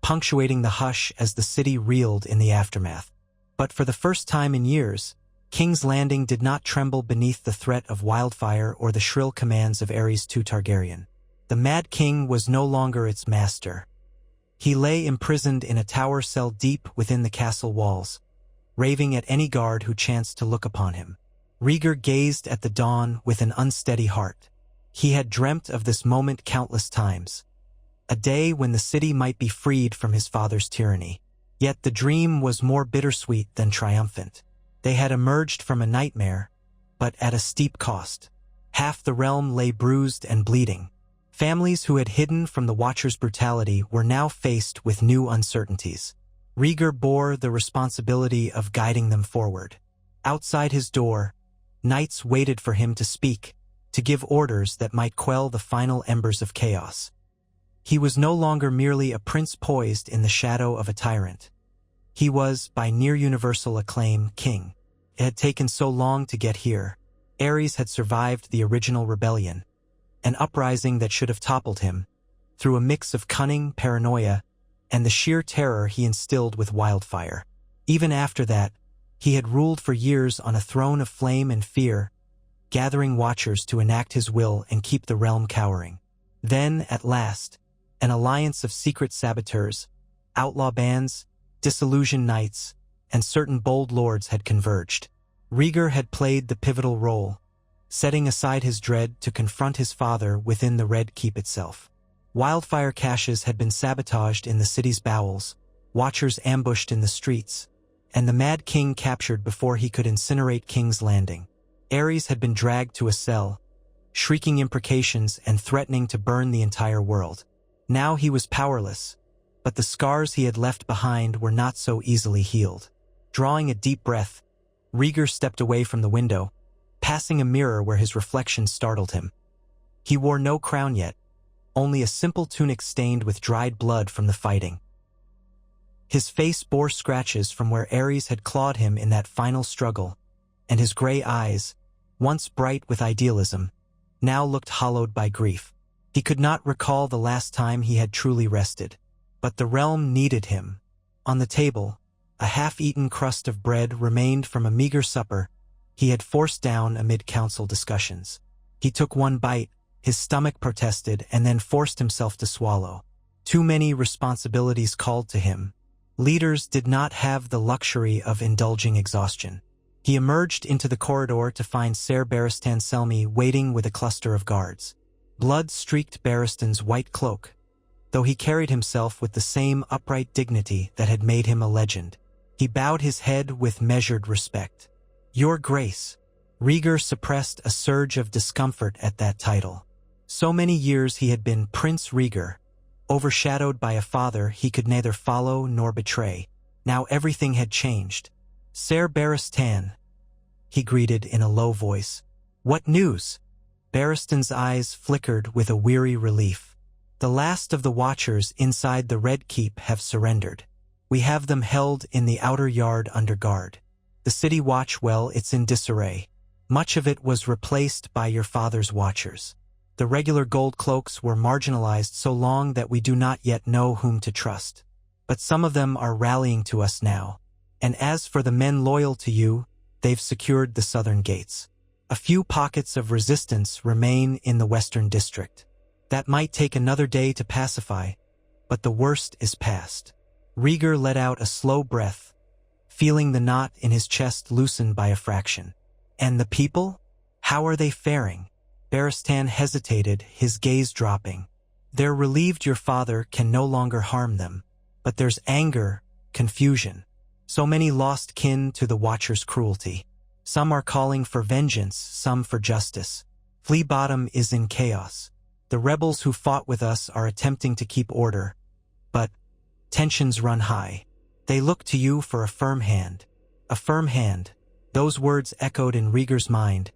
punctuating the hush as the city reeled in the aftermath. But for the first time in years, King's Landing did not tremble beneath the threat of wildfire or the shrill commands of Aerys II Targaryen. The Mad King was no longer its master. He lay imprisoned in a tower cell deep within the castle walls, raving at any guard who chanced to look upon him. Rhaegar gazed at the dawn with an unsteady heart. He had dreamt of this moment countless times, a day when the city might be freed from his father's tyranny. Yet the dream was more bittersweet than triumphant. They had emerged from a nightmare, but at a steep cost. Half the realm lay bruised and bleeding. Families who had hidden from the Watcher's brutality were now faced with new uncertainties. Rhaegar bore the responsibility of guiding them forward. Outside his door, knights waited for him to speak, to give orders that might quell the final embers of chaos. He was no longer merely a prince poised in the shadow of a tyrant. He was, by near-universal acclaim, king. It had taken so long to get here. Aerys had survived the original rebellion, an uprising that should have toppled him, through a mix of cunning, paranoia, and the sheer terror he instilled with wildfire. Even after that, he had ruled for years on a throne of flame and fear, gathering watchers to enact his will and keep the realm cowering. Then, at last, an alliance of secret saboteurs, outlaw bands, disillusioned knights, and certain bold lords had converged. Rhaegar had played the pivotal role, setting aside his dread to confront his father within the Red Keep itself. Wildfire caches had been sabotaged in the city's bowels, watchers ambushed in the streets, and the Mad King captured before he could incinerate King's Landing. Aerys had been dragged to a cell, shrieking imprecations and threatening to burn the entire world. Now he was powerless, but the scars he had left behind were not so easily healed. Drawing a deep breath, Rhaegar stepped away from the window, passing a mirror where his reflection startled him. He wore no crown yet, only a simple tunic stained with dried blood from the fighting. His face bore scratches from where Aerys had clawed him in that final struggle, and his gray eyes, once bright with idealism, now looked hollowed by grief. He could not recall the last time he had truly rested, but the realm needed him. On the table, a half-eaten crust of bread remained from a meager supper he had forced down amid council discussions. He took one bite, his stomach protested, and then forced himself to swallow. Too many responsibilities called to him. Leaders did not have the luxury of indulging exhaustion. He emerged into the corridor to find Ser Barristan Selmy waiting with a cluster of guards. Blood streaked Barristan's white cloak, though he carried himself with the same upright dignity that had made him a legend. He bowed his head with measured respect. "Your Grace." Rhaegar suppressed a surge of discomfort at that title. So many years he had been Prince Rhaegar, Overshadowed by a father he could neither follow nor betray. Now everything had changed. "Ser Barristan," he greeted in a low voice. "What news?" Barristan's eyes flickered with a weary relief. "The last of the watchers inside the Red Keep have surrendered. We have them held in the outer yard under guard. The city watch, well, it's in disarray. Much of it was replaced by your father's watchers. The regular gold cloaks were marginalized so long that we do not yet know whom to trust. But some of them are rallying to us now. And as for the men loyal to you, they've secured the southern gates. A few pockets of resistance remain in the western district. That might take another day to pacify, but the worst is past." Rhaegar let out a slow breath, feeling the knot in his chest loosen by a fraction. "And the people? How are they faring?" Barristan hesitated, his gaze dropping. "They're relieved your father can no longer harm them. But there's anger, confusion. So many lost kin to the Watcher's cruelty. Some are calling for vengeance, some for justice. Flea Bottom is in chaos. The rebels who fought with us are attempting to keep order. But tensions run high. They look to you for a firm hand." A firm hand. Those words echoed in Rhaegar's mind,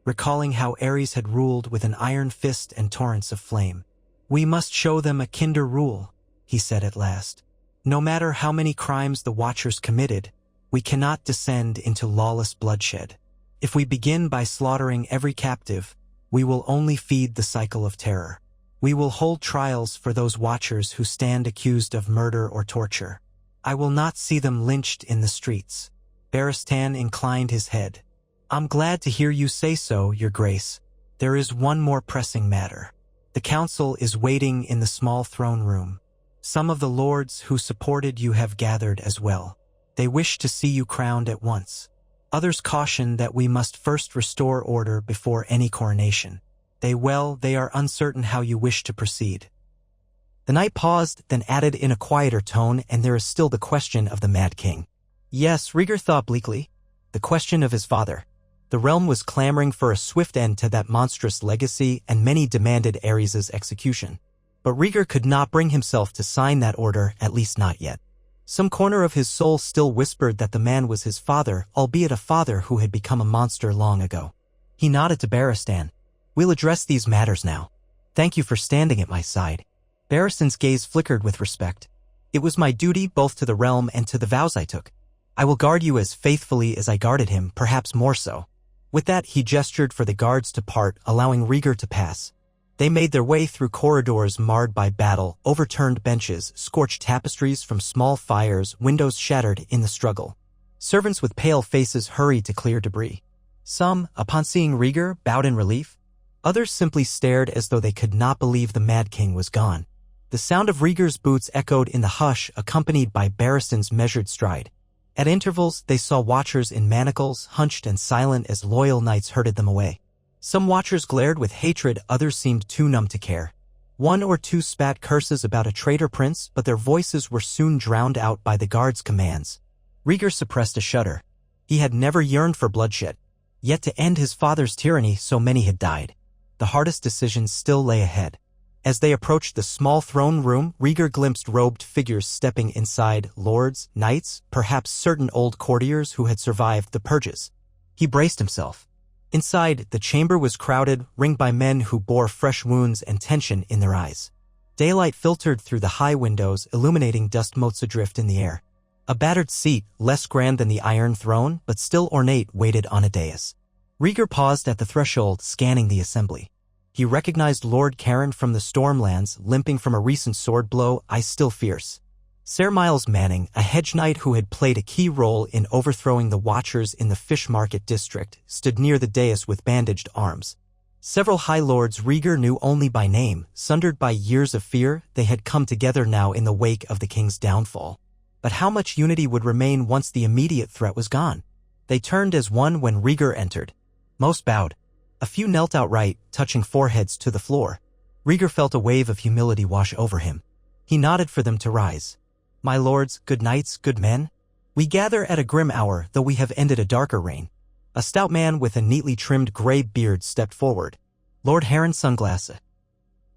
recalling how Aerys had ruled with an iron fist and torrents of flame. "We must show them a kinder rule," he said at last. "No matter how many crimes the Watchers committed, we cannot descend into lawless bloodshed. If we begin by slaughtering every captive, we will only feed the cycle of terror. We will hold trials for those Watchers who stand accused of murder or torture. I will not see them lynched in the streets." Barristan inclined his head. "I'm glad to hear you say so, Your Grace. There is one more pressing matter. The council is waiting in the small throne room. Some of the lords who supported you have gathered as well. They wish to see you crowned at once. Others caution that we must first restore order before any coronation. They are uncertain how you wish to proceed." The knight paused, then added in a quieter tone, "And there is still the question of the Mad King." Yes, Rhaegar thought bleakly. The question of his father. The realm was clamoring for a swift end to that monstrous legacy, and many demanded Aerys' execution. But Rhaegar could not bring himself to sign that order, at least not yet. Some corner of his soul still whispered that the man was his father, albeit a father who had become a monster long ago. He nodded to Barristan. "We'll address these matters now. Thank you for standing at my side." Barristan's gaze flickered with respect. "It was my duty both to the realm and to the vows I took. I will guard you as faithfully as I guarded him, perhaps more so." With that, he gestured for the guards to part, allowing Rhaegar to pass. They made their way through corridors marred by battle, overturned benches, scorched tapestries from small fires, windows shattered in the struggle. Servants with pale faces hurried to clear debris. Some, upon seeing Rhaegar, bowed in relief. Others simply stared as though they could not believe the Mad King was gone. The sound of Rhaegar's boots echoed in the hush, accompanied by Barristan's measured stride. At intervals, they saw watchers in manacles, hunched and silent as loyal knights herded them away. Some watchers glared with hatred, others seemed too numb to care. One or two spat curses about a traitor prince, but their voices were soon drowned out by the guards' commands. Rhaegar suppressed a shudder. He had never yearned for bloodshed. Yet to end his father's tyranny, so many had died. The hardest decisions still lay ahead. As they approached the small throne room, Rhaegar glimpsed robed figures stepping inside, lords, knights, perhaps certain old courtiers who had survived the purges. He braced himself. Inside, the chamber was crowded, ringed by men who bore fresh wounds and tension in their eyes. Daylight filtered through the high windows, illuminating dust motes adrift in the air. A battered seat, less grand than the Iron Throne, but still ornate, waited on a dais. Rhaegar paused at the threshold, scanning the assembly. He recognized Lord Caron from the Stormlands, limping from a recent sword blow, eyes still fierce. Ser Miles Manning, a hedge knight who had played a key role in overthrowing the Watchers in the Fish Market district, stood near the dais with bandaged arms. Several High Lords Rhaegar knew only by name, sundered by years of fear, they had come together now in the wake of the king's downfall. But how much unity would remain once the immediate threat was gone? They turned as one when Rhaegar entered. Most bowed. A few knelt outright, touching foreheads to the floor. Rhaegar felt a wave of humility wash over him. He nodded for them to rise. "My lords, good knights, good men, we gather at a grim hour, though we have ended a darker reign." A stout man with a neatly trimmed gray beard stepped forward. Lord Heron Sunglasses.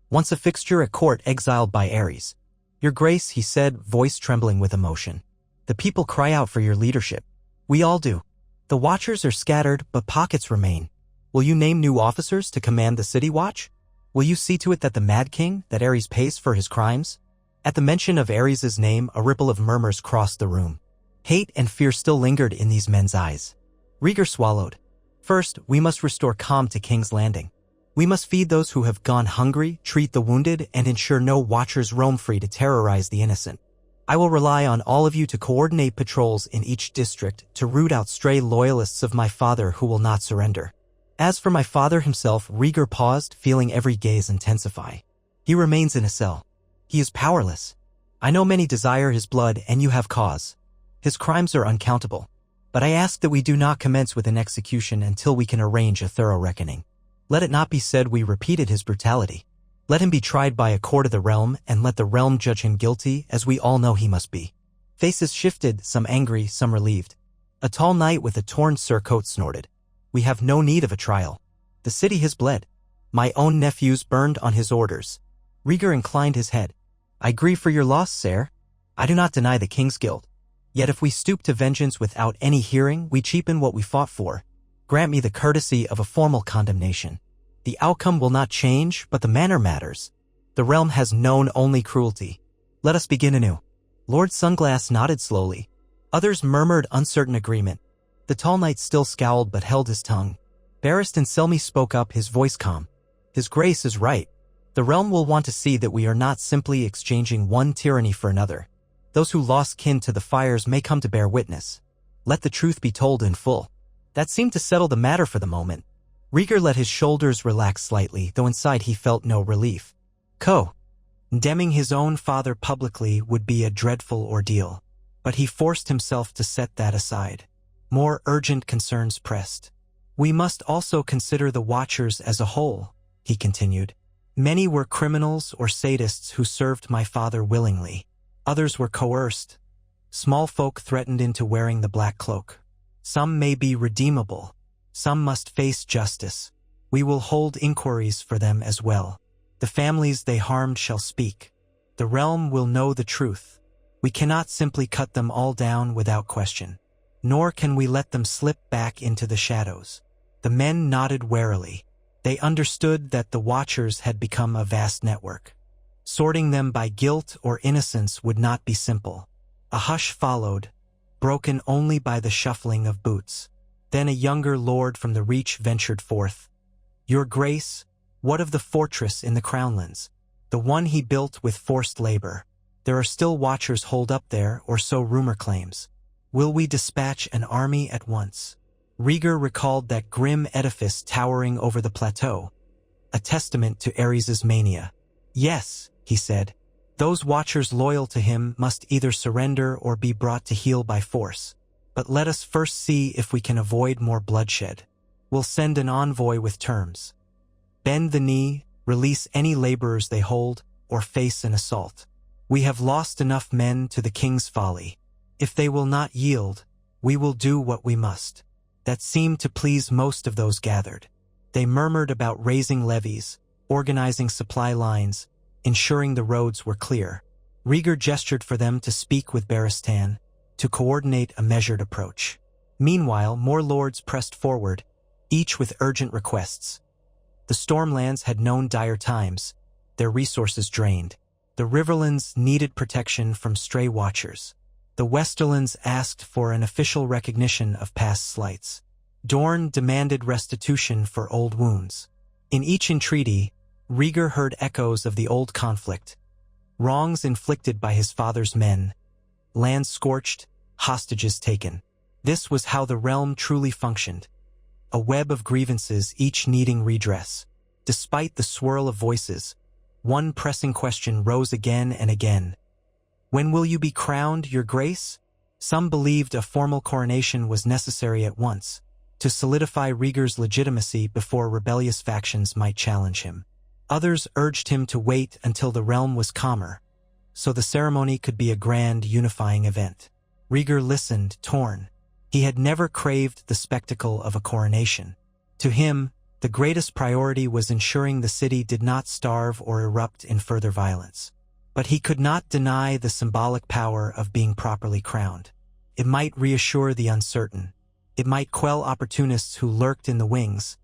once a fixture at court exiled by Ares. Your Grace, he said, voice trembling with emotion. The people cry out for your leadership. We all do. The Watchers are scattered, but pockets remain. Will you name new officers to command the city watch? Will you see to it that the Mad King, that Ares pays for his crimes? At the mention of Ares's name, a ripple of murmurs crossed the room. Hate and fear still lingered in these men's eyes. Rhaegar swallowed. First, we must restore calm to King's Landing. We must feed those who have gone hungry, treat the wounded, and ensure no Watchers roam free to terrorize the innocent. I will rely on all of you to coordinate patrols in each district to root out stray loyalists of my father who will not surrender. As for my father himself, Rhaegar paused, feeling every gaze intensify. He remains in a cell. He is powerless. I know many desire his blood, and you have cause. His crimes are uncountable. But I ask that we do not commence with an execution until we can arrange a thorough reckoning. Let it not be said we repeated his brutality. Let him be tried by a court of the realm, and let the realm judge him guilty, as we all know he must be. Faces shifted, some angry, some relieved. A tall knight with a torn surcoat snorted. We have no need of a trial. The city has bled. My own nephews burned on his orders. Rhaegar inclined his head. I grieve for your loss, sire. I do not deny the king's guilt. Yet if we stoop to vengeance without any hearing, we cheapen what we fought for. Grant me the courtesy of a formal condemnation. The outcome will not change, but the manner matters. The realm has known only cruelty. Let us begin anew. Lord Sunglass nodded slowly. Others murmured uncertain agreement. The tall knight still scowled but held his tongue. Barristan Selmy spoke up, his voice calm. His Grace is right. The realm will want to see that we are not simply exchanging one tyranny for another. Those who lost kin to the fires may come to bear witness. Let the truth be told in full. That seemed to settle the matter for the moment. Rhaegar let his shoulders relax slightly, though inside he felt no relief. Condemning his own father publicly would be a dreadful ordeal, but he forced himself to set that aside. More urgent concerns pressed. We must also consider the Watchers as a whole, he continued. Many were criminals or sadists who served my father willingly. Others were coerced. Small folk threatened into wearing the black cloak. Some may be redeemable. Some must face justice. We will hold inquiries for them as well. The families they harmed shall speak. The realm will know the truth. We cannot simply cut them all down without question. Nor can we let them slip back into the shadows. The men nodded warily. They understood that the Watchers had become a vast network. Sorting them by guilt or innocence would not be simple. A hush followed, broken only by the shuffling of boots. Then a younger lord from the Reach ventured forth. Your Grace, what of the fortress in the Crownlands? The one he built with forced labor. There are still Watchers holed up there, or so rumor claims. Will we dispatch an army at once? Rhaegar recalled that grim edifice towering over the plateau, a testament to Ares's mania. Yes, he said. Those Watchers loyal to him must either surrender or be brought to heel by force. But let us first see if we can avoid more bloodshed. We'll send an envoy with terms. Bend the knee, release any laborers they hold, or face an assault. We have lost enough men to the king's folly. If they will not yield, we will do what we must. That seemed to please most of those gathered. They murmured about raising levies, organizing supply lines, ensuring the roads were clear. Rhaegar gestured for them to speak with Barristan, to coordinate a measured approach. Meanwhile, more lords pressed forward, each with urgent requests. The Stormlands had known dire times, their resources drained. The Riverlands needed protection from stray Watchers. The Westerlands asked for an official recognition of past slights. Dorne demanded restitution for old wounds. In each entreaty, Rhaegar heard echoes of the old conflict. Wrongs inflicted by his father's men. Lands scorched, hostages taken. This was how the realm truly functioned. A web of grievances, each needing redress. Despite the swirl of voices, one pressing question rose again and again. When will you be crowned, Your Grace? Some believed a formal coronation was necessary at once, to solidify Rhaegar's legitimacy before rebellious factions might challenge him. Others urged him to wait until the realm was calmer, so the ceremony could be a grand, unifying event. Rhaegar listened, torn. He had never craved the spectacle of a coronation. To him, The greatest priority was ensuring the city did not starve or erupt in further violence. But he could not deny the symbolic power of being properly crowned. It might reassure the uncertain. It might quell opportunists who lurked in the wings,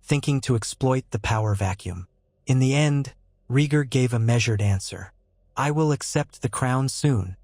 thinking to exploit the power vacuum. In the end, Rhaegar gave a measured answer. I will accept the crown soon.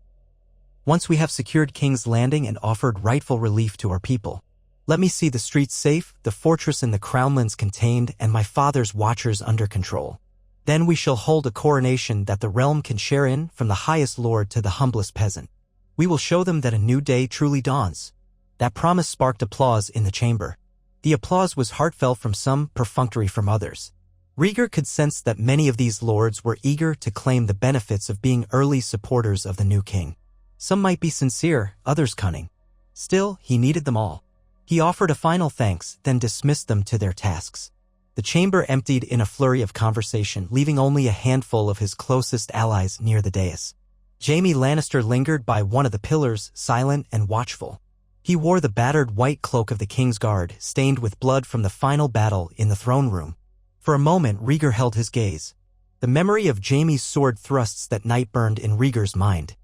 Once we have secured King's Landing and offered rightful relief to our people. Let me see the streets safe, the fortress and the crownlands contained, and my father's watchers under control. Then we shall hold a coronation that the realm can share in, from the highest lord to the humblest peasant. We will show them that a new day truly dawns. That promise sparked applause in the chamber. The applause was heartfelt from some, perfunctory from others. Rhaegar could sense that many of these lords were eager to claim the benefits of being early supporters of the new king. Some might be sincere, others cunning. Still, he needed them all. He offered a final thanks, then dismissed them to their tasks. The chamber emptied in a flurry of conversation, leaving only a handful of his closest allies near the dais. Jaime Lannister lingered by one of the pillars, silent and watchful. He wore the battered white cloak of the King's Guard, stained with blood from the final battle in the throne room. For a moment, Rhaegar held his gaze. The memory of Jaime's sword thrusts that night burned in Rhaegar's mind.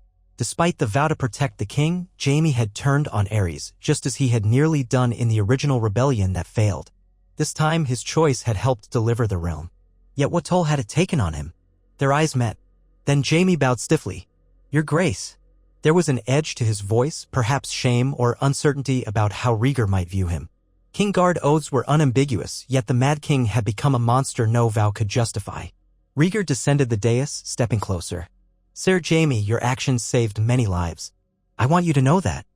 Despite the vow to protect the king, Jaime had turned on Aerys, just as he had nearly done in the original rebellion that failed. This time, his choice had helped deliver the realm. Yet what toll had it taken on him? Their eyes met. Then Jaime bowed stiffly. Your Grace. There was an edge to his voice, perhaps shame or uncertainty about how Rhaegar might view him. King Guard oaths were unambiguous, yet the Mad King had become a monster no vow could justify. Rhaegar descended the dais, stepping closer. Sir Jaime, your actions saved many lives. I want you to know that.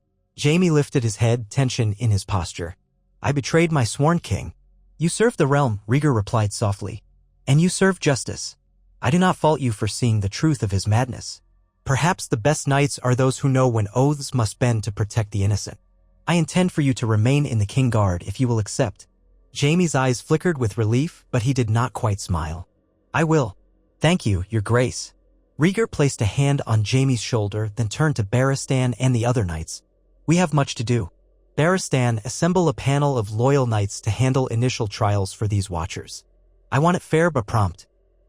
Jaime lifted his head, tension in his posture. I betrayed my sworn king. You served the realm, Rhaegar replied softly. And you served justice. I do not fault you for seeing the truth of his madness. Perhaps the best knights are those who know when oaths must bend to protect the innocent. I intend for you to remain in the King Guard if you will accept. Jaime's eyes flickered with relief, but he did not quite smile. I will. Thank you, your grace. Rhaegar placed a hand on Jaime's shoulder, then turned to Barristan and the other knights. We have much to do. Barristan, assemble a panel of loyal knights to handle initial trials for these watchers. I want it fair but prompt.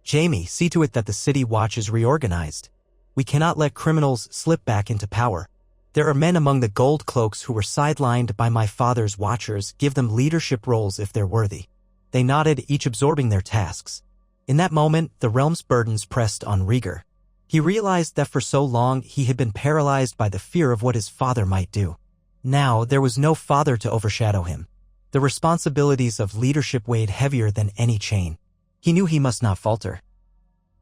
Jaime, see to it that the city watch is reorganized. We cannot let criminals slip back into power. There are men among the gold cloaks who were sidelined by my father's watchers. Give them leadership roles if they're worthy. They nodded, each absorbing their tasks. In that moment, the realm's burdens pressed on Rhaegar. He realized that for so long he had been paralyzed by the fear of what his father might do. Now, there was no father to overshadow him. The responsibilities of leadership weighed heavier than any chain. He knew he must not falter.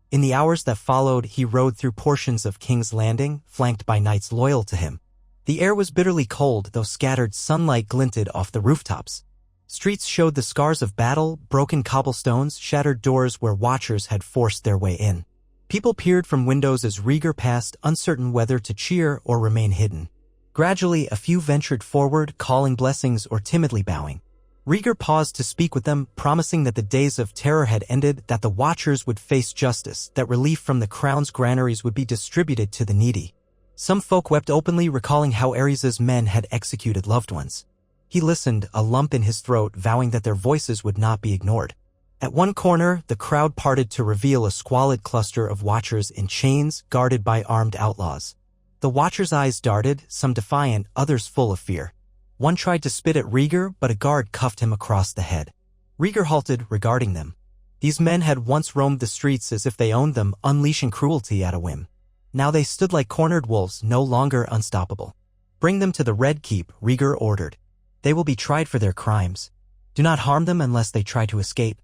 In the hours that followed, he rode through portions of King's Landing, flanked by knights loyal to him. The air was bitterly cold, though scattered sunlight glinted off the rooftops. Streets showed the scars of battle, broken cobblestones, shattered doors where watchers had forced their way in. People peered from windows as Rhaegar passed, uncertain whether to cheer or remain hidden. Gradually, a few ventured forward, calling blessings or timidly bowing. Rhaegar paused to speak with them, promising that the days of terror had ended, that the watchers would face justice, that relief from the crown's granaries would be distributed to the needy. Some folk wept openly, recalling how Aerys's men had executed loved ones. He listened, a lump in his throat, vowing that their voices would not be ignored. At one corner, the crowd parted to reveal a squalid cluster of watchers in chains, guarded by armed outlaws. The watchers' eyes darted, some defiant, others full of fear. One tried to spit at Rhaegar, but a guard cuffed him across the head. Rhaegar halted, regarding them. These men had once roamed the streets as if they owned them, unleashing cruelty at a whim. Now they stood like cornered wolves, no longer unstoppable. Bring them to the Red Keep, Rhaegar ordered. They will be tried for their crimes. Do not harm them unless they try to escape.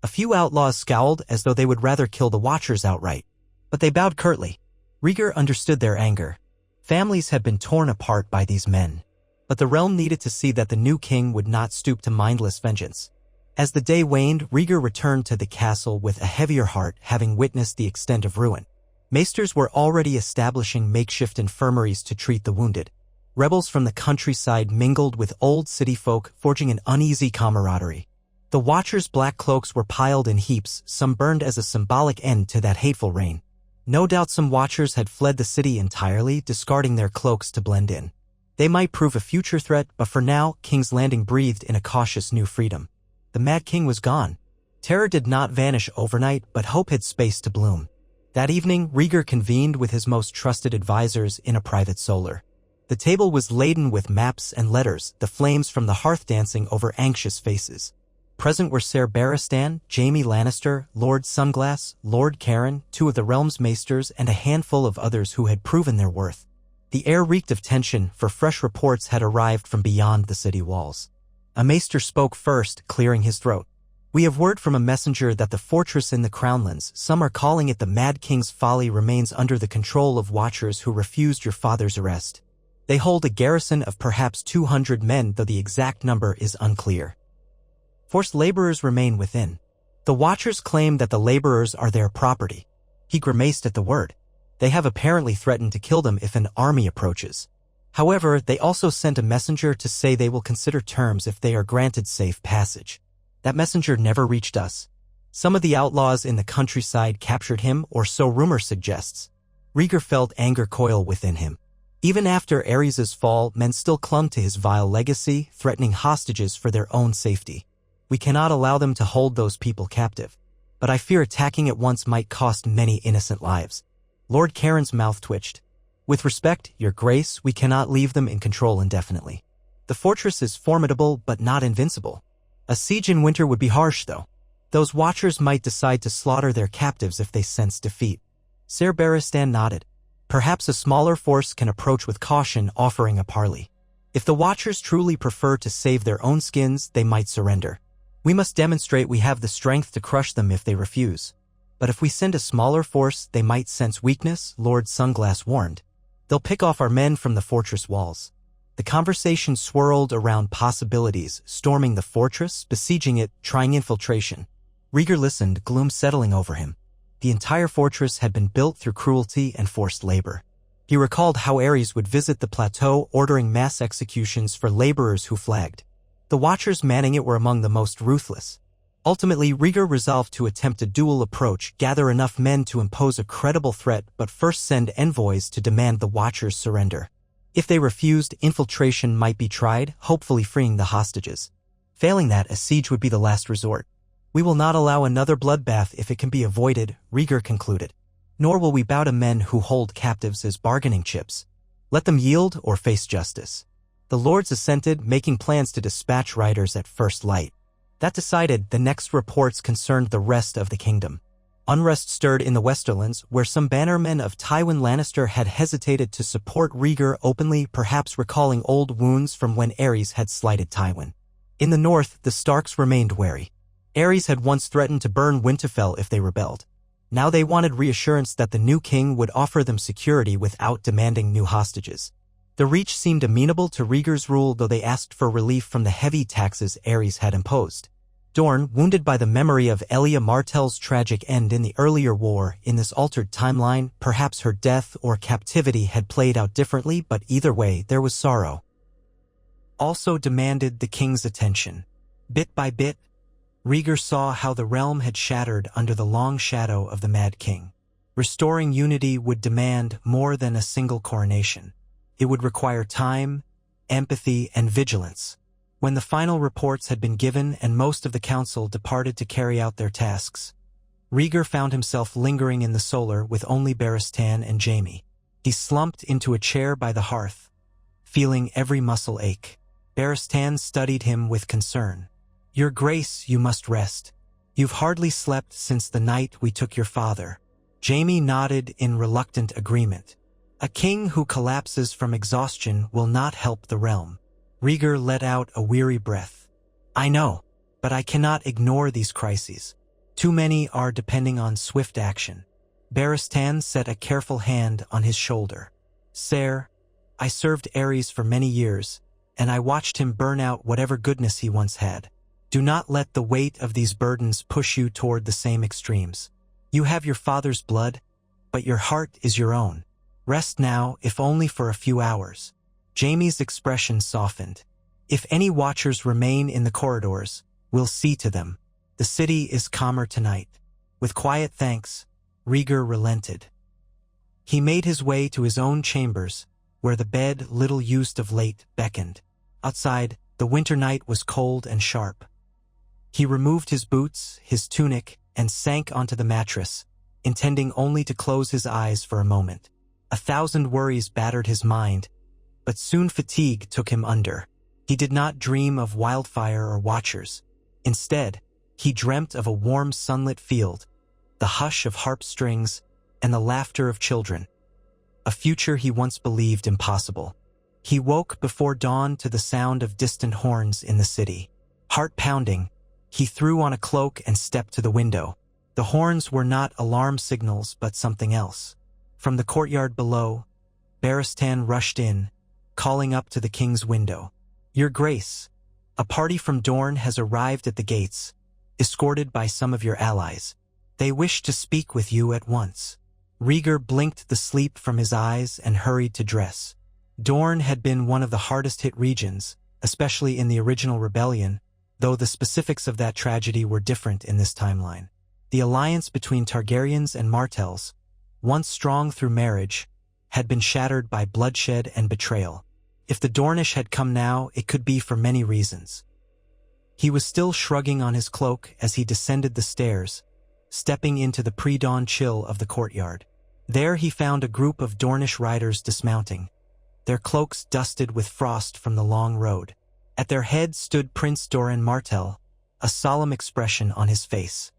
A few outlaws scowled as though they would rather kill the watchers outright. But they bowed curtly. Rhaegar understood their anger. Families had been torn apart by these men. But the realm needed to see that the new king would not stoop to mindless vengeance. As the day waned, Rhaegar returned to the castle with a heavier heart, having witnessed the extent of ruin. Maesters were already establishing makeshift infirmaries to treat the wounded. Rebels from the countryside mingled with old city folk, forging an uneasy camaraderie. The watchers' black cloaks were piled in heaps, some burned as a symbolic end to that hateful reign. No doubt some watchers had fled the city entirely, discarding their cloaks to blend in. They might prove a future threat, but for now, King's Landing breathed in a cautious new freedom. The Mad King was gone. Terror did not vanish overnight, but hope had space to bloom. That evening, Rhaegar convened with his most trusted advisors in a private solar. The table was laden with maps and letters, the flames from the hearth dancing over anxious faces. Present were Ser Barristan, Jaime Lannister, Lord Sunglass, Lord Caron, 2 of the realm's maesters, and a handful of others who had proven their worth. The air reeked of tension, for fresh reports had arrived from beyond the city walls. A maester spoke first, clearing his throat. "We have word from a messenger that the fortress in the Crownlands, some are calling it the Mad King's Folly, remains under the control of watchers who refused your father's arrest. They hold a garrison of perhaps 200 men, though the exact number is unclear. Forced laborers remain within. The watchers claim that the laborers are their property." He grimaced at the word. "They have apparently threatened to kill them if an army approaches. However, they also sent a messenger to say they will consider terms if they are granted safe passage. That messenger never reached us. Some of the outlaws in the countryside captured him, or so rumor suggests." Rhaegar felt anger coil within him. Even after Aerys' fall, men still clung to his vile legacy, threatening hostages for their own safety. "We cannot allow them to hold those people captive. But I fear attacking at once might cost many innocent lives." Lord Caron's mouth twitched. "With respect, Your Grace, we cannot leave them in control indefinitely. The fortress is formidable but not invincible. A siege in winter would be harsh, though. Those watchers might decide to slaughter their captives if they sense defeat." Ser Barristan nodded. "Perhaps a smaller force can approach with caution, offering a parley. If the watchers truly prefer to save their own skins, they might surrender. We must demonstrate we have the strength to crush them if they refuse. But if we send a smaller force, they might sense weakness," Lord Sunglass warned. "They'll pick off our men from the fortress walls." The conversation swirled around possibilities: storming the fortress, besieging it, trying infiltration. Rhaegar listened, gloom settling over him. The entire fortress had been built through cruelty and forced labor. He recalled how Aerys would visit the plateau, ordering mass executions for laborers who flagged. The watchers manning it were among the most ruthless. Ultimately, Rhaegar resolved to attempt a dual approach: gather enough men to impose a credible threat, but first send envoys to demand the watchers' surrender. If they refused, infiltration might be tried, hopefully freeing the hostages. Failing that, a siege would be the last resort. "We will not allow another bloodbath if it can be avoided," Rhaegar concluded. "Nor will we bow to men who hold captives as bargaining chips. Let them yield or face justice." The lords assented, making plans to dispatch riders at first light. That decided, the next reports concerned the rest of the kingdom. Unrest stirred in the Westerlands, where some bannermen of Tywin Lannister had hesitated to support Rhaegar openly, perhaps recalling old wounds from when Aerys had slighted Tywin. In the north, the Starks remained wary. Aerys had once threatened to burn Winterfell if they rebelled. Now they wanted reassurance that the new king would offer them security without demanding new hostages. The Reach seemed amenable to Rhaegar's rule, though they asked for relief from the heavy taxes Aerys had imposed. Dorne, wounded by the memory of Elia Martell's tragic end in the earlier war, in this altered timeline, perhaps her death or captivity had played out differently, but either way, there was sorrow. Also demanded the king's attention. Bit by bit, Rhaegar saw how the realm had shattered under the long shadow of the Mad King. Restoring unity would demand more than a single coronation. It would require time, empathy, and vigilance. When the final reports had been given and most of the council departed to carry out their tasks, Rhaegar found himself lingering in the solar with only Barristan and Jaime. He slumped into a chair by the hearth, feeling every muscle ache. Barristan studied him with concern. "Your Grace, you must rest. You've hardly slept since the night we took your father." Jaime nodded in reluctant agreement. "A king who collapses from exhaustion will not help the realm." Rhaegar let out a weary breath. "I know, but I cannot ignore these crises. Too many are depending on swift action." Barristan set a careful hand on his shoulder. "Sire, I served Aerys for many years, and I watched him burn out whatever goodness he once had. Do not let the weight of these burdens push you toward the same extremes. You have your father's blood, but your heart is your own. Rest now, if only for a few hours." Jaime's expression softened. "If any watchers remain in the corridors, we'll see to them. The city is calmer tonight." With quiet thanks, Rhaegar relented. He made his way to his own chambers, where the bed, little used of late, beckoned. Outside, the winter night was cold and sharp. He removed his boots, his tunic, and sank onto the mattress, intending only to close his eyes for a moment. 1,000 worries battered his mind, but soon fatigue took him under. He did not dream of wildfire or watchers. Instead, he dreamt of a warm sunlit field, the hush of harp strings, and the laughter of children. A future he once believed impossible. He woke before dawn to the sound of distant horns in the city. Heart pounding, he threw on a cloak and stepped to the window. The horns were not alarm signals but something else. From the courtyard below, Barristan rushed in, calling up to the king's window. "Your Grace, a party from Dorne has arrived at the gates, escorted by some of your allies. They wish to speak with you at once." Rhaegar blinked the sleep from his eyes and hurried to dress. Dorne had been one of the hardest-hit regions, especially in the original rebellion, though the specifics of that tragedy were different in this timeline. The alliance between Targaryens and Martells, once strong through marriage, had been shattered by bloodshed and betrayal. If the Dornish had come now, it could be for many reasons. He was still shrugging on his cloak as he descended the stairs, stepping into the pre-dawn chill of the courtyard. There he found a group of Dornish riders dismounting, their cloaks dusted with frost from the long road. At their head stood Prince Doran Martell, a solemn expression on his face.